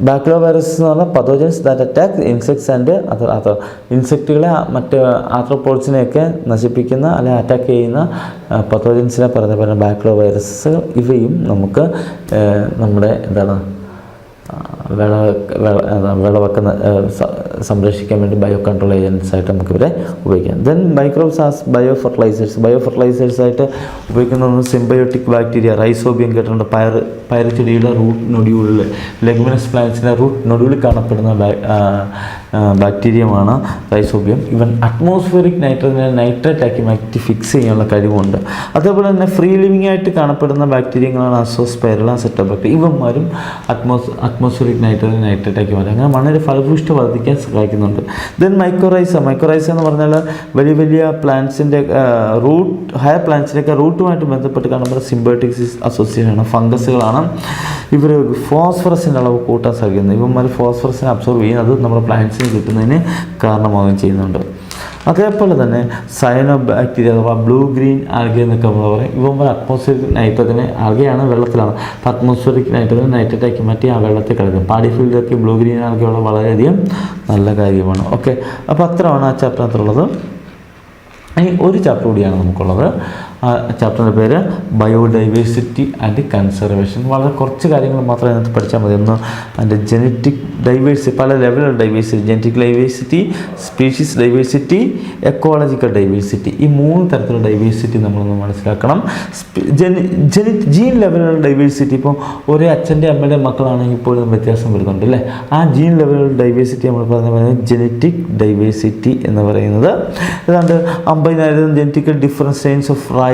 Bacteria virus എന്ന് പറഞ്ഞാൽ pathogens that attack insects and other ഇൻസെക്റ്റുകളെ മറ്റ് ആർട്രോപോഡ്സിനെയൊക്കെ നശിപ്പിക്കുന്ന അല്ലെങ്കിൽ അറ്റാക്ക് ചെയ്യുന്ന പതോജൻസിനെ പറഞ്ഞ ബാക്ടീരിയ വൈറസ് ഇവയും നമുക്ക് നമ്മുടെ എന്താണ് വിളവൊക്കെ സംരക്ഷിക്കാൻ വേണ്ടി ബയോ കൺട്രോൾ ഏജൻറ്റ്സ് ആയിട്ട് നമുക്കിവരെ ഉപയോഗിക്കാം. Then microbes as biofertilizers ആയിട്ട് ഉപയോഗിക്കുന്ന സിംബയോട്ടിക് ബാക്ടീരിയ റൈസോബിയം കേട്ടിട്ടുണ്ട്. പയറുചെടിയുടെ റൂട്ട് നൊഡ്യൂളിൽ ലെഗ്മിനസ് പ്ലാന്റ്സിൻ്റെ റൂട്ട് നൊഡ്യൂളിൽ കാണപ്പെടുന്ന ബാക്ടീരിയമാണ് റൈസോബിയം. ഇവൻ അറ്റ്മോസ്ഫിയറിക് നൈട്രജനെ നൈട്രേറ്റ് ആക്കി മാറ്റി ഫിക്സ് ചെയ്യാനുള്ള കഴിവുണ്ട്. അതേപോലെ തന്നെ ഫ്രീ ലിവിങ് ആയിട്ട് കാണപ്പെടുന്ന ബാക്ടീരിയങ്ങളാണ് അസോസ്പൈറല സെറ്റോബാക്ടീരിയ. ഇവന്മാരും അറ്റ്മോസ്ഫിയറിക് നൈട്രജൻ നൈട്രേറ്റ് ആക്കി മാറ്റും. അങ്ങനെ മണ്ണിന് ഫലഭൂഷ്ഠ വർദ്ധിക്കാൻ സഹായിക്കുന്നുണ്ട്. ദെൻ മൈക്രോറൈസ എന്ന് പറഞ്ഞാൽ വലിയ വലിയ പ്ലാന്റ്സിൻ്റെ ഹയർ പ്ലാന്റ്സിൻ്റെയൊക്കെ റൂട്ടുമായിട്ട് ബന്ധപ്പെട്ട് കാണുമ്പോൾ സിംബയോട്ടിക് അസോസിയേഷനാണ്. ഫംഗസുകളാണ്. ഇവർ ഫോസ്ഫറസിൻ്റെ അളവ് കൂട്ടാൻ സാധിക്കുന്നത്. ഇവന്മാർ ഫോസ്ഫറസിനെ അബ്സോർവ് ചെയ്യുന്നത് നമ്മുടെ പ്ലാന്റ്സിന് കിട്ടുന്നതിന് കാരണമാവുകയും ചെയ്യുന്നുണ്ട്. അതേപോലെ തന്നെ സയനോ ബാക്ടീരിയ അഥവാ ബ്ലൂ ഗ്രീൻ ആൽഗ എന്നൊക്കെ നമ്മൾ പറയും. ഇവന്മാർ അറ്റ്മോസ്ഫിയറിക് നൈട്രജനെ ആൽഗയാണ് വെള്ളത്തിലാണ്. അപ്പോൾ അറ്റ്മോസ്ഫിയറിക് നൈട്രജൻ നൈട്രേറ്റാക്കി മാറ്റി ആ വെള്ളത്തിൽ കളയും. പാടി ഫീൽഡിലൊക്കെ ബ്ലൂ ഗ്രീൻ ആൽഗയുള്ള വളരെയധികം നല്ല കാര്യമാണ്. ഓക്കെ, അപ്പോൾ അത്രയാണ് ആ ചാപ്റ്ററിനകത്തുള്ളത്. ഇനി ഒരു ചാപ്റ്റർ കൂടിയാണ് നമുക്കുള്ളത്. ആ ചാപ്റ്ററിൻ്റെ പേര് ബയോഡൈവേഴ്സിറ്റി ആൻഡ് കൺസർവേഷൻ. വളരെ കുറച്ച് കാര്യങ്ങൾ മാത്രമേ അതിനകത്ത് പഠിച്ചാൽ മതി. ഒന്ന് അതിൻ്റെ ജനറ്റിക് ഡൈവേഴ്സിറ്റി, പല ലെവലുള്ള diversity, genetic diversity, species diversity, ecological diversity. ഈ 3 തരത്തിലുള്ള ഡൈവേഴ്സിറ്റി നമ്മളൊന്ന് മനസ്സിലാക്കണം. ജീൻ ലെവലുള്ള ഡൈവേഴ്സിറ്റി, ഇപ്പോൾ ഒരേ അച്ഛൻ്റെ അമ്മയുടെ മക്കളാണെങ്കിൽ ഇപ്പോഴും വ്യത്യാസം വരുന്നുണ്ട് അല്ലേ. ആ ജീൻ ലെവലുള്ള ഡൈവേഴ്സിറ്റി നമ്മൾ പറയുന്നത് ജനറ്റിക് ഡൈവേഴ്സിറ്റി എന്ന് പറയുന്നത്. ഏതാണ്ട് 50,000 genetical different strains of rice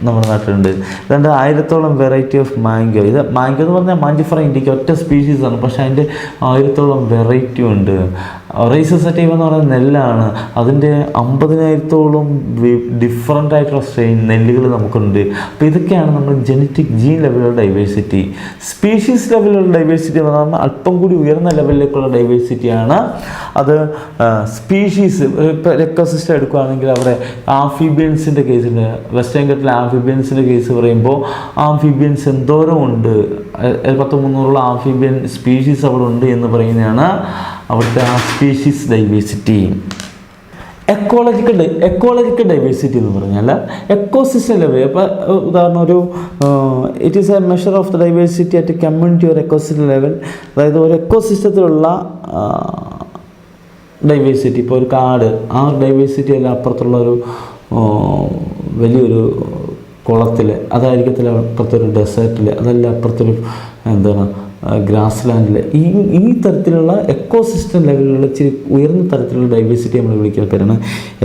നമ്മുടെ നാട്ടിലുണ്ട്. 1000-ഓളം വെറൈറ്റി ഓഫ് മാംഗോ. ഇത് മാംഗോ എന്ന് പറഞ്ഞാൽ മാഞ്ചിഫറ ഇൻഡിക്ക ഒറ്റ സ്പീഷീസാണ്, പക്ഷേ അതിൻ്റെ 1000-ഓളം വെറൈറ്റി ഉണ്ട്. റൈസസറ്റീവ് എന്ന് പറയുന്നത് നെല്ലാണ്. അതിൻ്റെ 50,000-ഓളം ഡിഫറൻ്റ് ആയിട്ടുള്ള സ്ട്രെയിൻ നെല്ലുകൾ നമുക്കുണ്ട്. അപ്പോൾ ഇതൊക്കെയാണ് നമ്മൾ ജനറ്റിക് ജീൻ ലെവലുള്ള ഡൈവേഴ്സിറ്റി. സ്പീഷീസ് ലെവലുള്ള ഡൈവേഴ്സിറ്റി എന്ന് പറഞ്ഞാൽ അല്പം കൂടി ഉയർന്ന ലെവലിലേക്കുള്ള ഡൈവേഴ്സിറ്റിയാണ്. അത് സ്പീഷീസ് ഇപ്പോൾ എക്കോസിസ്റ്റം എടുക്കുകയാണെങ്കിൽ അവിടെ ആംഫിബിയൻസിൻ്റെ കേസിൽ വെസ്റ്റേൺ ഘട്ടത്തിലെ ആംഫിബിയൻസിൻ്റെ കേസ് പറയുമ്പോൾ ആംഫിബിയൻസ് എന്തോരം ഉണ്ട്, 100-300 ആംഫിബിയൻ സ്പീഷീസ് അവിടെ ഉണ്ട് എന്ന് പറയുന്നതാണ് അവിടുത്തെ ആ സ്പീഷീസ് ഡൈവേഴ്സിറ്റി. എക്കോളജിക്കൽ ഡൈവേഴ്സിറ്റി എന്ന് പറഞ്ഞാൽ എക്കോസിസ്റ്റം ലെവൽ. അപ്പോൾ ഉദാഹരണം ഒരു it is A measure of the diversity at community or ecosystem level. അതായത് ഒരു എക്കോസിസ്റ്റത്തിലുള്ള ഡൈവേഴ്സിറ്റി. ഇപ്പോൾ ഒരു കാട്, ആ ഡൈവേഴ്സിറ്റി അല്ല അപ്പുറത്തുള്ള ഒരു വലിയൊരു കുളത്തിൽ, അതായിരിക്കത്തില്ല അപ്പുറത്തൊരു ഡെസേർട്ടിൽ, അതല്ല അപ്പുറത്തൊരു എന്താണ് ഗ്രാസ് ലാൻഡിൽ, ഈ തരത്തിലുള്ള എക്കോസിസ്റ്റം ലെവലിലുള്ള ഇച്ചിരി ഉയർന്ന തരത്തിലുള്ള ഡൈവേഴ്സിറ്റി നമ്മൾ വിളിക്കുന്ന പേരാണ്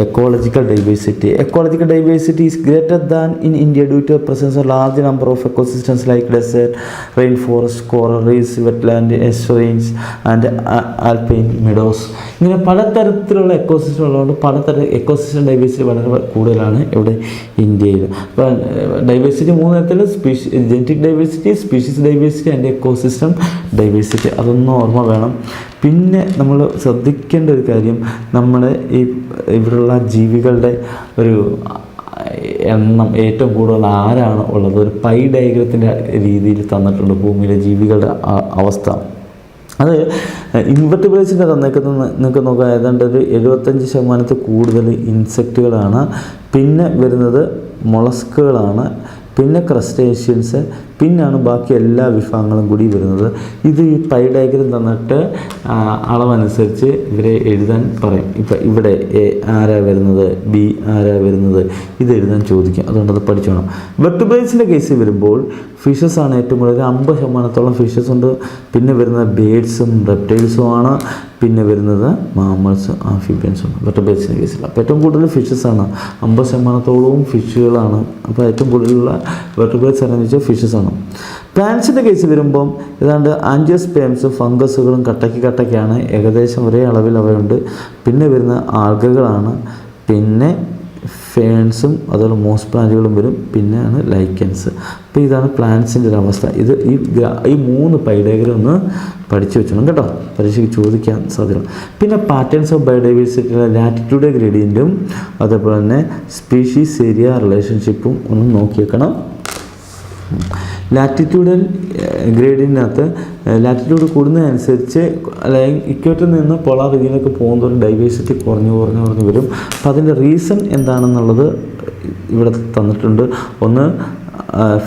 ecological diversity. Ecological diversity is greater than in India due to presence of large number of ecosystems like desert, rain forest, coral reefs, wetland, estuaries and alpine meadows. ഇങ്ങനെ പലതരത്തിലുള്ള എക്കോസിസ്റ്റം ഉള്ളതുകൊണ്ട് പലതരം എക്കോസിസ്റ്റം ഡൈവേഴ്സിറ്റി വളരെ കൂടുതലാണ് ഇവിടെ ഇന്ത്യയിൽ. അപ്പോൾ diversity 3 തരത്തിൽ: genetic diversity, species diversity and ecosystem diversity. അതൊന്നും ഓർമ്മ വേണം. പിന്നെ നമ്മൾ ശ്രദ്ധിക്കേണ്ട ഒരു കാര്യം, നമ്മുടെ ഇവിടെയുള്ള ജീവികളുടെ ഒരു എണ്ണം ഏറ്റവും കൂടുതൽ ആരാണ് ഉള്ളത് ഒരു പൈ ഡയഗ്രത്തിൻ്റെ രീതിയിൽ തന്നിട്ടുണ്ട്. ഭൂമിയിലെ ജീവികളുടെ അവസ്ഥ അത് ഇൻവെർട്ടിബ്രേറ്റ്സിൻ്റെ നിങ്ങൾക്ക് നോക്കാം, ഏതാണ്ട് ഒരു 75% കൂടുതൽ ഇൻസെക്റ്റുകളാണ്, പിന്നെ വരുന്നത് മൊളസ്കുകളാണ്, പിന്നെ ക്രസ്റ്റേഷ്യൻസ്, പിന്നാണ് ബാക്കി എല്ലാ വിഭാഗങ്ങളും കൂടി വരുന്നത്. ഇത് ഈ പൈ ഡയഗ്രം തന്നിട്ട് അളവനുസരിച്ച് ഇവരെ എഴുതാൻ പറയും. ഇപ്പം ഇവിടെ എ ആരാ വരുന്നത്, ബി ആരാ വരുന്നത്, ഇത് എഴുതാൻ ചോദിക്കും. അതുകൊണ്ട് അത് പഠിച്ചോണം. വെർട്ടിബ്രേറ്റ്സിൻ്റെ കേസിൽ വരുമ്പോൾ ഫിഷസ് ആണ് ഏറ്റവും കൂടുതൽ, 50% ഫിഷസ് ഉണ്ട്. പിന്നെ വരുന്നത് ബേഡ്സും റെപ്റ്റൈൽസും ആണ്. പിന്നെ വരുന്നത് മാമൽസ്, ആംഫിബിയൻസും വെർട്ടിബ്രേറ്റ്സിൻ്റെ കേസിൽ. അപ്പോൾ ഏറ്റവും കൂടുതൽ ഫിഷസ് ആണ്, 50% ഫിഷുകളാണ്. അപ്പോൾ ഏറ്റവും കൂടുതലുള്ള വെർട്ടിബ്രേറ്റ്സ് ആണെന്ന് വെച്ചാൽ ഫിഷസ് ആണ്. പ്ലാന്റ്സിൻ്റെ കേസ് വരുമ്പം ഏതാണ്ട് ആൻജിയോസ്പേംസ്, ഫംഗസുകളും കട്ടയ്ക്കാണ്, ഏകദേശം ഒരേ അളവിൽ അവയുണ്ട്. പിന്നെ വരുന്ന ആൽഗകളാണ്, പിന്നെ ഫേൺസും അതുപോലെ മോസ് പ്ലാന്റുകളും വരും, പിന്നെയാണ് ലൈക്കൻസ്. അപ്പോൾ ഇതാണ് പ്ലാന്റ്സിൻ്റെ ഒരു അവസ്ഥ. ഇത് ഈ 3 പൈ ഡയഗ്രം ഒന്ന് പഠിച്ചു വെച്ചോണം കേട്ടോ, പരീക്ഷയ്ക്ക് ചോദിക്കാൻ സാധ്യത. പിന്നെ പാറ്റേൺസ് ഓഫ് ബയോഡൈവേഴ്സിറ്റിയിലെ ലാറ്റിറ്റ്യൂഡ് ഗ്രേഡിയൻറ്റും അതേപോലെ തന്നെ സ്പീഷീസ് ഏരിയ റിലേഷൻഷിപ്പും ഒന്ന് നോക്കിയേക്കണം. ലാറ്റിറ്റ്യൂഡൽ ഗ്രേഡിനകത്ത് ലാറ്റിറ്റ്യൂഡ് കൂടുന്നതനുസരിച്ച് അല്ലെങ്കിൽ ഇക്വേറ്ററിൽ നിന്ന് പോളാർ റീജിയനിലേക്ക് പോകുന്നതോറും ഡൈവേഴ്സിറ്റി കുറഞ്ഞു വരും. അപ്പോൾ അതിൻ്റെ റീസൺ എന്താണെന്നുള്ളത് ഇവിടെ തന്നിട്ടുണ്ട്. ഒന്ന്,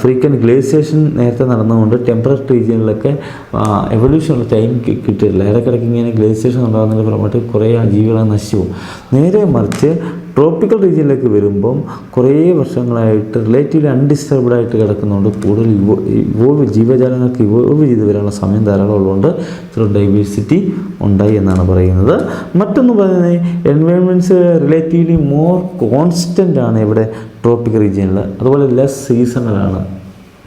ഫ്രീക്വൻറ്റ് ഗ്ലേസിയേഷൻ നേരത്തെ നടന്നുകൊണ്ട് ടെമ്പറേറ്റ് റീജിയനിലൊക്കെ എവല്യൂഷനുള്ള ടൈം കിട്ടിയിട്ടില്ല. ഇടയ്ക്കിടയ്ക്ക് ഇങ്ങനെ ഗ്ലേസിയേഷൻ ഉണ്ടാകുന്നതിൻ്റെ ഫലമായിട്ട് കുറേ ജീവികളെ നശിച്ചു പോകും. നേരെ മറിച്ച് ട്രോപ്പിക്കൽ റീജിയനിലേക്ക് വരുമ്പം കുറേ വർഷങ്ങളായിട്ട് റിലേറ്റീവ്ലി അൺഡിസ്റ്റർബ്ഡ് ആയിട്ട് കിടക്കുന്നതുകൊണ്ട് കൂടുതൽ ജീവജാലങ്ങൾക്ക് ഇവോൾവ് ചെയ്ത് വരാനുള്ള സമയം ധാരാളം ഉള്ളതുകൊണ്ട് ഇത്ര ഡൈവേഴ്സിറ്റി ഉണ്ടായി എന്നാണ് പറയുന്നത്. മറ്റൊന്ന് പറയുന്നത് എൻവയോൺമെൻറ്റ്സ് റിലേറ്റീവ്ലി മോർ കോൺസ്റ്റൻ്റ് ആണ് ഇവിടെ ട്രോപ്പിക്കൽ റീജിയനിൽ, അതുപോലെ ലെസ് സീസണലാണ്.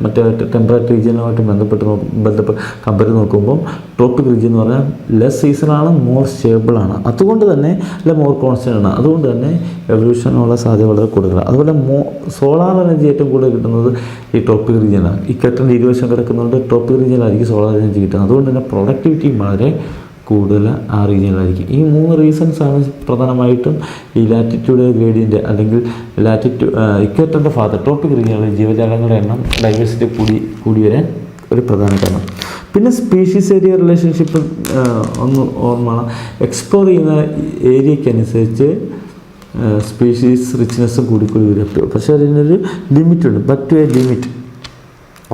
മറ്റേ ടെമ്പറേറ്റ് റീജിയനുമായിട്ട് ബന്ധപ്പെട്ട് കമ്പയർ നോക്കുമ്പം ട്രോപ്പിക് റീജിയൻ എന്ന് പറഞ്ഞാൽ ലെസ് സീസണാണ്, മോർ സ്റ്റേബിളാണ്. അതുകൊണ്ട് തന്നെ മോർ കോൺസ്റ്റൻ്റ് ആണ്. അതുകൊണ്ട് തന്നെ എവല്യൂഷനുള്ള സാധ്യത വളരെ കൂടുതലാണ്. അതുപോലെ സോളാർ എനർജി ഏറ്റവും കൂടുതൽ കിട്ടുന്നത് ഈ ട്രോപ്പിക് റീജിയനാണ്. ഈ കെട്ടിൻ്റെ ഇരുവശം കിടക്കുന്നുണ്ട് ട്രോപ്പിക് റീജിയനിലായിരിക്കും സോളാർ എനർജി കിട്ടുന്നത്. അതുകൊണ്ട് തന്നെ പ്രൊഡക്ടിവിറ്റിയും വളരെ കൂടുതൽ ആ റീജിയനിലായിരിക്കും. ഈ 3 റീസൺസാണ് പ്രധാനമായിട്ടും ഈ ലാറ്റിറ്റ്യൂഡ് ഗ്രേഡിയൻ്റ് അല്ലെങ്കിൽ ഇക്വേറ്ററിൻ്റെ ഭാഗത്ത് ട്രോപ്പിക് റീജിയനിലെ ജീവജാലങ്ങളുടെ എണ്ണം ഡൈവേഴ്സിറ്റി കൂടി വരാൻ ഒരു പ്രധാന കാരണം. പിന്നെ സ്പീഷീസ് ഏരിയ റിലേഷൻഷിപ്പ് ഒന്ന് ഓർമ്മ, എക്സ്പ്ലോർ ചെയ്യുന്ന ഏരിയയ്ക്കനുസരിച്ച് സ്പീഷീസ് റിച്ച്നെസ്സും കൂടി വരും. പക്ഷേ അതിനൊരു ലിമിറ്റുണ്ട്, but to a limit.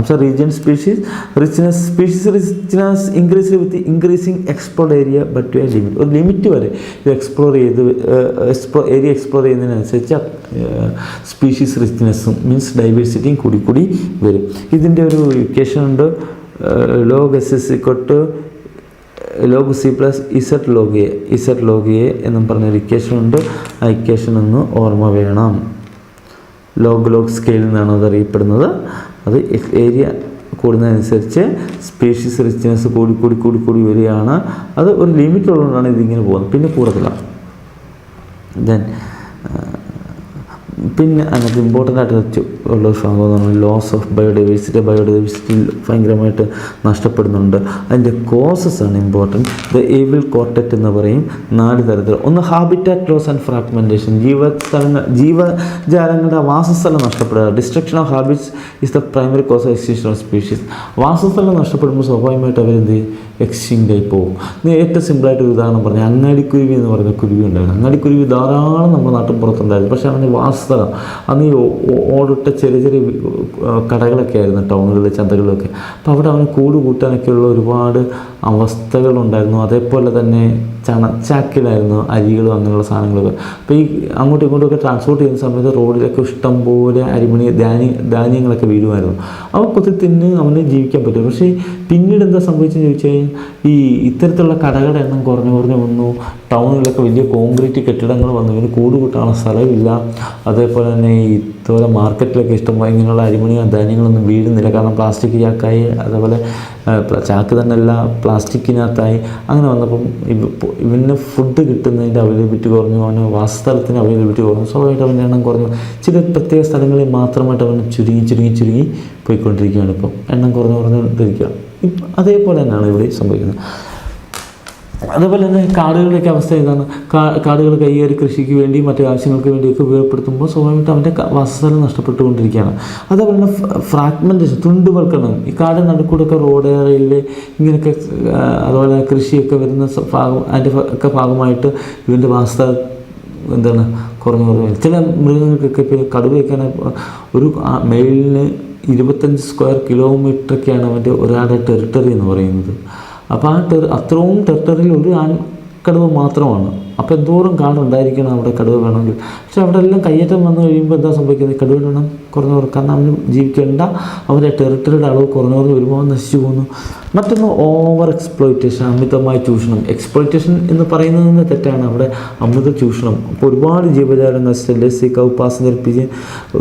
So region species richness increases with the increasing explored area but to a limit. ഒരു ലിമിറ്റ് വരെ ഇത് ഏരിയ എക്സ്പ്ലോർ ചെയ്യുന്നതിനനുസരിച്ച് സ്പീഷീസ് റിച്ച്നെസ്സും മീൻസ് ഡൈവേഴ്സിറ്റിയും കൂടി വരും. ഇതിൻ്റെ ഒരു ഇക്വേഷൻ ഉണ്ട്, log s log c plus z log a എന്നും പറഞ്ഞൊരു ഇക്വേഷൻ ഉണ്ട്. ആ ഇക്വേഷൻ ഒന്ന് ഓർമ്മ വേണം. ലോഗ് സ്കെയിൽ നിന്നാണ് അത് അറിയപ്പെടുന്നത്. അത് ഏരിയ കൂടുന്നതനുസരിച്ച് സ്പീഷീസ് റിച്ച്നെസ് കൂടി വരികയാണ്. അത് ഒരു ലിമിറ്റ് ഉള്ളതുകൊണ്ടാണ് ഇതിങ്ങനെ പോകുന്നത്, പിന്നെ കൂടത്തില്ല. പിന്നെ അതിനകത്ത് ഇമ്പോർട്ടൻ്റ് ആയിട്ട് ഉള്ളൊരു സംഭവം എന്ന് പറഞ്ഞാൽ ലോസ് ഓഫ് ബയോഡൈവേഴ്സിറ്റി ഭയങ്കരമായിട്ട് നഷ്ടപ്പെടുന്നുണ്ട്. അതിൻ്റെ കോസസ് ആണ് ഇമ്പോർട്ടൻറ്റ്. ദ ഏവിൾ ക്വാർട്ടറ്റ് എന്ന് പറയും. 4 തരത്തിൽ. ഒന്ന്, ഹാബിറ്റാറ്റ് ലോസ് ആൻഡ് ഫ്രാഗ്മെൻറ്റേഷൻ, ജീവജാലങ്ങളുടെ വാസസ്ഥലം നഷ്ടപ്പെടുക. Destruction of habits is the primary cause of extinction of species. വാസസ്ഥലം നഷ്ടപ്പെടുമ്പോൾ സ്വാഭാവികമായിട്ട് അവരെന്ത് ചെയ്യും, എക്സ്റ്റിങ്ക്റ്റ് ആയി പോകും. ഏറ്റവും സിമ്പിളായിട്ട് ഒരു ഉദാഹരണം പറഞ്ഞാൽ അങ്ങാടിക്കുരുവി എന്ന് പറയുന്ന കുരുവി ഉണ്ടായിരുന്നു. അങ്ങാടിക്കുരുവി ധാരാളം നമ്മുടെ നാട്ടിൻ പുറത്തുണ്ടായിരുന്നു. പക്ഷേ അവൻ്റെ വാസസ്ഥലം അന്ന് ഈ ഓടിട്ട ചെറിയ ചെറിയ കടകളൊക്കെ ആയിരുന്നു, ടൗണുകളിൽ ചന്തകളിലൊക്കെ. അപ്പോൾ അവിടെ അവന് കൂട് കൂട്ടാനൊക്കെയുള്ള ഒരുപാട് അവസ്ഥകളുണ്ടായിരുന്നു. അതേപോലെ തന്നെ ചാക്കിലായിരുന്നു അരികളും അങ്ങനെയുള്ള സാധനങ്ങളൊക്കെ. അപ്പോൾ ഈ അങ്ങോട്ടും ഇങ്ങോട്ടുമൊക്കെ ട്രാൻസ്പോർട്ട് ചെയ്യുന്ന സമയത്ത് റോഡിലൊക്കെ ഇഷ്ടംപോലെ അരിമണി ധാന്യങ്ങളൊക്കെ വീഴുമായിരുന്നു. അവ കൊത്തി തിന്ന് അവന് ജീവിക്കാൻ പറ്റും. പക്ഷേ പിന്നീട് എന്താ സംഭവിച്ചെന്ന് ചോദിച്ചു കഴിഞ്ഞാൽ ഈ ഇത്തരത്തിലുള്ള കടകളുടെ എണ്ണം കുറഞ്ഞു വന്നു. ടൗണുകളിലൊക്കെ വലിയ കോൺക്രീറ്റ് കെട്ടിടങ്ങൾ വന്നു. ഇവന് കൂട് കൂട്ടാനുള്ള സ്ഥലമില്ല. അതേപോലെ തന്നെ ഈ ഇതുപോലെ മാർക്കറ്റിലൊക്കെ ഇഷ്ടംപോലെ ഇങ്ങനെയുള്ള അരിമണിയോ ധാന്യങ്ങളൊന്നും വീഴുന്നില്ല. കാരണം പ്ലാസ്റ്റിക് ചാക്കായി, അതേപോലെ ചാക്ക് തന്നെ അല്ല പ്ലാസ്റ്റിക്കിനകത്തായി. അങ്ങനെ വന്നപ്പം ഇവന് ഫുഡ് കിട്ടുന്നതിൻ്റെ അവൈലബിലിറ്റി കുറഞ്ഞു, അവന് വാസസ്ഥലത്തിന് അവൈലബിലിറ്റി കുറഞ്ഞു. സ്വാഭാവികമായിട്ട് അവൻ്റെ എണ്ണം കുറഞ്ഞു. ചില പ്രത്യേക സ്ഥലങ്ങളിൽ മാത്രമായിട്ട് അവൻ ചുരുങ്ങി പോയിക്കൊണ്ടിരിക്കുകയാണ്. ഇപ്പം എണ്ണം കുറഞ്ഞുകൊണ്ടിരിക്കുക. അതേപോലെ തന്നെയാണ് ഇവിടെ സംഭവിക്കുന്നത്. അതേപോലെ തന്നെ കാടുകളുടെയൊക്കെ അവസ്ഥ ഇതാണ്. കാടുകൾ കൈയേറി കൃഷിക്ക് വേണ്ടി മറ്റു ആവശ്യങ്ങൾക്ക് വേണ്ടിയൊക്കെ ഉപയോഗപ്പെടുത്തുമ്പോൾ സ്വാഭാവികമായിട്ട് അവൻ്റെ വാസസ്ഥലം നഷ്ടപ്പെട്ടുകൊണ്ടിരിക്കുകയാണ്. അതേപോലെ തന്നെ ഫ്രാഗ്മെൻറ്റേഷൻ, തുണ്ടുവൽക്കരണം. ഈ കാട് നടുക്കൂടെയൊക്കെ റോഡ്, റെയിൽവേ ഇങ്ങനെയൊക്കെ, അതുപോലെ കൃഷിയൊക്കെ വരുന്ന അതിൻ്റെ ഒക്കെ ഭാഗമായിട്ട് ഇവൻ്റെ വാസസ്ഥലം എന്താണ് കുറഞ്ഞു. ചില മൃഗങ്ങൾക്കൊക്കെ ഇപ്പോൾ കടുവയൊക്കെയാണ് ഒരു മെയിലിന് 25 സ്ക്വയർ കിലോമീറ്ററൊക്കെയാണ് അവൻ്റെ ഒരാളുടെ ടെറിട്ടറി എന്ന് പറയുന്നത്. അപ്പോൾ അത്രയും ടെറിട്ടറിയിൽ ഒരു ആൺകടുവ മാത്രമാണ്. അപ്പോൾ എന്തോരം കാടുണ്ടായിരിക്കണം അവിടെ കടുവ വേണമെങ്കിൽ. പക്ഷെ അവിടെ എല്ലാം കയ്യേറ്റം വന്നു കഴിയുമ്പോൾ എന്താ സംഭവിക്കുന്നത്? കടുവയുടെ എണ്ണം കുറഞ്ഞു. കാരണം അവന് ജീവിക്കേണ്ട അവൻ്റെ ടെറിട്ടറിയുടെ അളവ് കുറഞ്ഞു വരുമ്പോൾ നശിച്ചു പോകുന്നു. മറ്റൊന്ന് ഓവർ എക്സ്പ്ലോയിറ്റേഷൻ, അമിതമായ ചൂഷണം. എക്സ്പ്ലോയിറ്റേഷൻ എന്ന് പറയുന്നതിന് തെറ്റാണ്, അവിടെ അമിത ചൂഷണം. അപ്പോൾ ഒരുപാട് ജീവജാലങ്ങൾ, സ്റ്റെല്ലസി, കൗ, പാസഞ്ചർ പിജിൻ,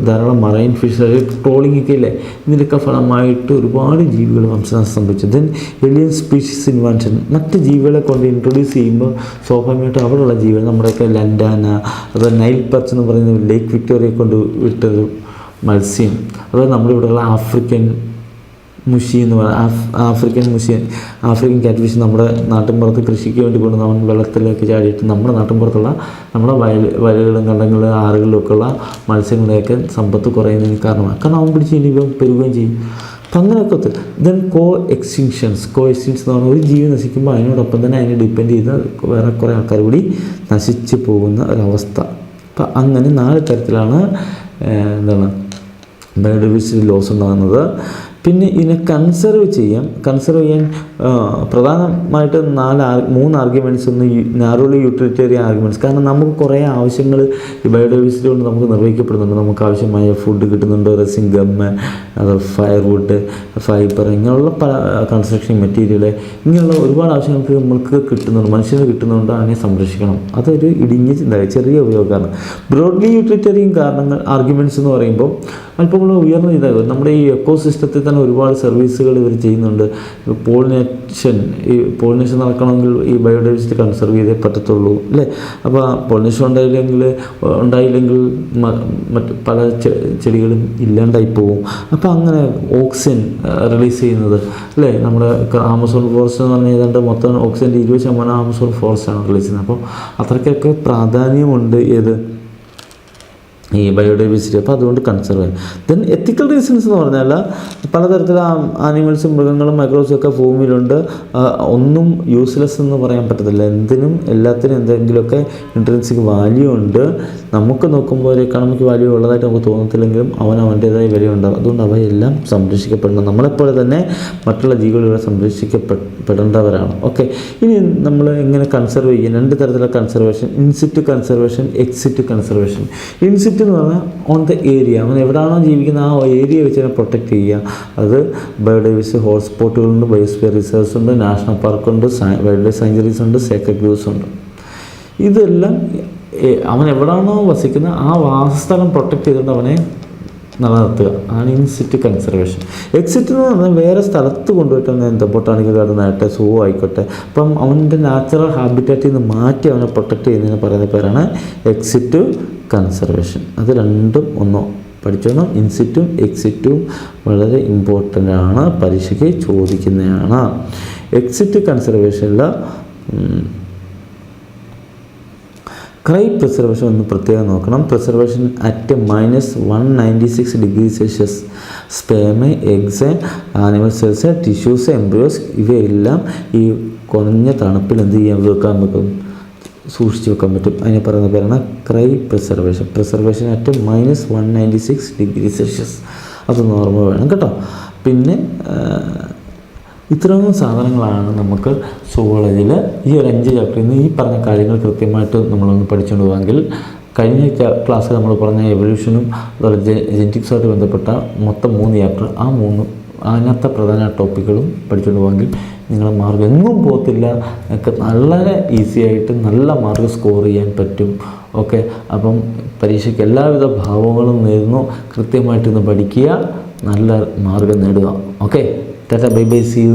ധാരാളം മറൈൻ ഫിഷ്, ട്രോളിംഗ് ഒക്കെ ഇല്ലേ, ഇതിനൊക്കെ ഫലമായിട്ട് ഒരുപാട് ജീവികൾ വംശനാശം സംഭവിച്ചു. ദെൻ എലിയൻ സ്പീഷീസ് ഇൻവെൻഷൻ, മറ്റ് ജീവികളെ കൊണ്ട് ഇൻട്രൊഡ്യൂസ് ചെയ്യുമ്പോൾ സ്വാഭാവികമായിട്ട് അവിടെയുള്ള ജീവികൾ, നമ്മുടെയൊക്കെ ലൻഡാന, അതുപോലെ നൈൽ പെർച്ച് എന്ന് പറയുന്ന ലേക്ക് വിക്ടോറിയയെ കൊണ്ട് വിട്ടൊരു മത്സ്യം, അതുപോലെ നമ്മുടെ ഇവിടെയുള്ള ആഫ്രിക്കൻ മുഷി എന്ന് പറയുന്നത്, ആഫ്രിക്കൻ ക്യാറ്റ് ഫിഷ് നമ്മുടെ നാട്ടിൻപുറത്ത് കൃഷിക്ക് വേണ്ടി കൊണ്ട് നമ്മൾ വെള്ളത്തിലേക്ക് ചാടിയിട്ട് നമ്മുടെ നാട്ടിൻപുറത്തുള്ള നമ്മുടെ വയലുകളും കണ്ടങ്ങളും ആറുകളിലൊക്കെ ഉള്ള മത്സ്യങ്ങളുടെയൊക്കെ സമ്പത്ത് കുറയുന്നതിന് കാരണമാണ്. കാരണം അവൻ പിടിച്ച് ഇനി ഇവൻ പെരുകുകയും ചെയ്യും. അപ്പം അങ്ങനെയൊക്കെ. ദെൻ കോ എക്സ്റ്റിങ്ഷൻസ് എന്ന് പറഞ്ഞാൽ ഒരു ജീവി നശിക്കുമ്പോൾ അതിനോടൊപ്പം തന്നെ അതിനെ ഡിപ്പെൻഡ് ചെയ്ത് വേറെ കുറേ ആൾക്കാർ കൂടി നശിച്ചു പോകുന്ന ഒരവസ്ഥ. അപ്പം അങ്ങനെ 4 തരത്തിലാണ് ബയോഡൈവേഴ്സിറ്റി ലോസ് ഉണ്ടാകുന്നത്. പിന്നെ ഇതിനെ കൺസർവ് ചെയ്യാൻ പ്രധാനമായിട്ട് 3 ആർഗ്യുമെൻറ്റ്സ്. ഒന്ന് നാരോലി യൂട്ടിലിറ്റേറിയൻ ആർഗ്യുമെൻറ്റ്സ്. കാരണം നമുക്ക് കുറേ ആവശ്യങ്ങൾ ഈ ബയോഡൈവേഴ്സിറ്റി കൊണ്ട് നമുക്ക് നിർവഹിക്കപ്പെടുന്നുണ്ട്. നമുക്ക് ആവശ്യമായ ഫുഡ് കിട്ടുന്നുണ്ട്, റെസിൻ, ഗമ്മ്, അത് ഫയർവുഡ്, ഫൈബർ, ഇങ്ങനെയുള്ള പല കൺസ്ട്രക്ഷൻ മെറ്റീരിയൽ, ഇങ്ങനെയുള്ള ഒരുപാട് ആവശ്യങ്ങൾക്ക് നമുക്ക് കിട്ടുന്നുണ്ട്, മനുഷ്യന് കിട്ടുന്നുണ്ട്. അതിനെ സംരക്ഷിക്കണം. അതൊരു ചെറിയ ഉപയോഗമാണ്. ബ്രോഡ്ലി യൂട്ടിലിറ്റേറിയൻ ആർഗ്യുമെൻറ്റ്സ് എന്ന് പറയുമ്പോൾ അല്പം കൂടെ ഉയർന്ന ഇതാകും. നമ്മുടെ ഈ എക്കോ സിസ്റ്റത്തിൽ തന്നെ ഒരുപാട് സർവീസുകൾ ഇവർ ചെയ്യുന്നുണ്ട്. പോളിനേഷൻ നടക്കണമെങ്കിൽ ഈ ബയോഡൈവേഴ്സിറ്റി കൺസർവ് ചെയ്തേ പറ്റത്തുള്ളൂ അല്ലേ. അപ്പോൾ പോളിനേഷൻ ഉണ്ടായില്ലെങ്കിൽ മറ്റ് പല ചെടികളും ഇല്ലാണ്ടായി പോകും. അപ്പോൾ അങ്ങനെ ഓക്സിജൻ റിലീസ് ചെയ്യുന്നത് അല്ലേ, നമ്മുടെ ആമസോൺ ഫോറസ്റ്റ് എന്ന് പറഞ്ഞാൽ ഏതാണ്ട് മൊത്തം ഓക്സിജൻ്റെ 20% ആമസോൺ ഫോറസ്റ്റാണ് റിലീസ് ചെയ്യുന്നത്. അപ്പോൾ അത്രയ്ക്കൊക്കെ പ്രാധാന്യമുണ്ട് ഏത് ഈ ബയോഡൈവേഴ്സിറ്റി. അപ്പോൾ അതുകൊണ്ട് കൺസർവ് ചെയ്യും. ദെൻ എത്തിക്കൽ റീസൺസ് എന്ന് പറഞ്ഞാൽ പലതരത്തിലുള്ള ആനിമൽസും മൃഗങ്ങളും മൈക്രോബ്സും ഒക്കെ ഭൂമിയിലുണ്ട്. ഒന്നും യൂസ്ലെസ് എന്ന് പറയാൻ പറ്റത്തില്ല. എല്ലാത്തിനും എന്തെങ്കിലുമൊക്കെ ഇൻട്രിൻസിക് വാല്യൂ ഉണ്ട്. നമുക്ക് നോക്കുമ്പോൾ ഒരു എക്കണോമിക് വാല്യൂ ഉള്ളതായിട്ട് നമുക്ക് തോന്നത്തില്ലെങ്കിലും അവൻ്റേതായ വിലയുണ്ടാകും. അതുകൊണ്ട് അവയെല്ലാം സംരക്ഷിക്കപ്പെടണം. നമ്മളെപ്പോലെ തന്നെ മറ്റുള്ള ജീവികളിലൂടെ സംരക്ഷിക്കപ്പെടേണ്ടവരാണ്. ഓക്കെ, ഇനി നമ്മൾ എങ്ങനെ കൺസർവ് ചെയ്യും? 2 തരത്തിലുള്ള conservation: in situ conservation, exit conservation. In situ എന്ന് പറഞ്ഞാൽ ഓൺ ദ ഏരിയ, അവൻ എവിടെയാണോ ജീവിക്കുന്നത് ആ ഏരിയ വെച്ച് തന്നെ പ്രൊട്ടക്റ്റ് ചെയ്യുക. അത് ബയോഡൈവേഴ്സിറ്റി ഹോട്ട്സ്പോട്ടുകളുണ്ട്, ബയോസ്ഫിയർ റിസർവ്സ് ഉണ്ട്, നാഷണൽ പാർക്കുണ്ട്, വൈൽഡ് ലൈഫ് സാങ്ച്വറീസ് ഉണ്ട്, സേക്രഡ് ഗ്രൂവ്സ് ഉണ്ട്. ഇതെല്ലാം അവൻ എവിടെയാണോ വസിക്കുന്നത് ആ വാസസ്ഥലം പ്രൊട്ടക്റ്റ് ചെയ്തുകൊണ്ട് അവനെ നിലനിർത്തുക ആണ് ഇൻസിറ്റ് കൺസർവേഷൻ. എക്സിറ്റ് എന്ന് പറഞ്ഞാൽ വേറെ സ്ഥലത്ത് കൊണ്ടുപോയിട്ട് എന്താ ബൊട്ടാണിക്കൽ ഗാർഡൻ ആയിട്ട് സൂ ആയിക്കോട്ടെ, അപ്പം അവൻ്റെ നാച്ചുറൽ ഹാബിറ്റാറ്റിൽ നിന്ന് മാറ്റി അവനെ പ്രൊട്ടക്റ്റ് ചെയ്യുന്നതിന് പറയുന്ന പേരാണ് എക്സിറ്റ് കൺസർവേഷൻ. അത് രണ്ടും ഒന്നോ പഠിച്ചോണം. ഇൻസിറ്റും എക്സിറ്റും വളരെ ഇമ്പോർട്ടൻ്റ് ആണ്, പരീക്ഷയ്ക്ക് ചോദിക്കുന്നതാണ്. എക്സിറ്റ് കൺസർവേഷനിൽ ക്രൈ പ്രിസർവേഷൻ ഒന്ന് പ്രത്യേകം നോക്കണം. Preservation at -196°C. Sperm, eggs, animal cells, tissues, embryos ഇവയെല്ലാം ഈ കുറഞ്ഞ തണുപ്പിൽ എന്ത് ചെയ്യാൻ വെക്കാൻ പറ്റും, സൂക്ഷിച്ച് വെക്കാൻ പറ്റും. അതിനെ പറയുന്ന പേരാണ് cry preservation. Preservation at -196°C. അതൊന്ന് ഓർമ്മ വേണം കേട്ടോ. പിന്നെ ഇത്രയും സാധനങ്ങളാണ് നമുക്ക് സുവോളജിയിൽ ഈ ഒരു 5 ചാപ്റ്ററിൽ നിന്ന് ഈ പറഞ്ഞ കാര്യങ്ങൾ കൃത്യമായിട്ട് നമ്മളൊന്ന് പഠിച്ചുകൊണ്ട് പോകാമെങ്കിൽ കഴിഞ്ഞ ക്ലാസ്സിൽ നമ്മൾ പറഞ്ഞ എവല്യൂഷനും അതുപോലെ ജെനറ്റിക്സുമായിട്ട് ബന്ധപ്പെട്ട മൊത്തം 3 ചാപ്റ്റർ, അതിനകത്തെ പ്രധാന ടോപ്പിക്കുകളും പഠിച്ചുകൊണ്ട് പോകാമെങ്കിൽ നിങ്ങളുടെ മാർക്ക് എങ്ങും പോകത്തില്ല. നിങ്ങൾക്ക് വളരെ ഈസി ആയിട്ട് നല്ല മാർക്ക് സ്കോർ ചെയ്യാൻ പറ്റും. ഓക്കെ, അപ്പം പരീക്ഷയ്ക്ക് എല്ലാവിധ ഭാവങ്ങളും നേരുന്നു. കൃത്യമായിട്ടൊന്ന് പഠിക്കുക, നല്ല മാർക്ക് നേടുക. Okay, tata, bye bye, see U.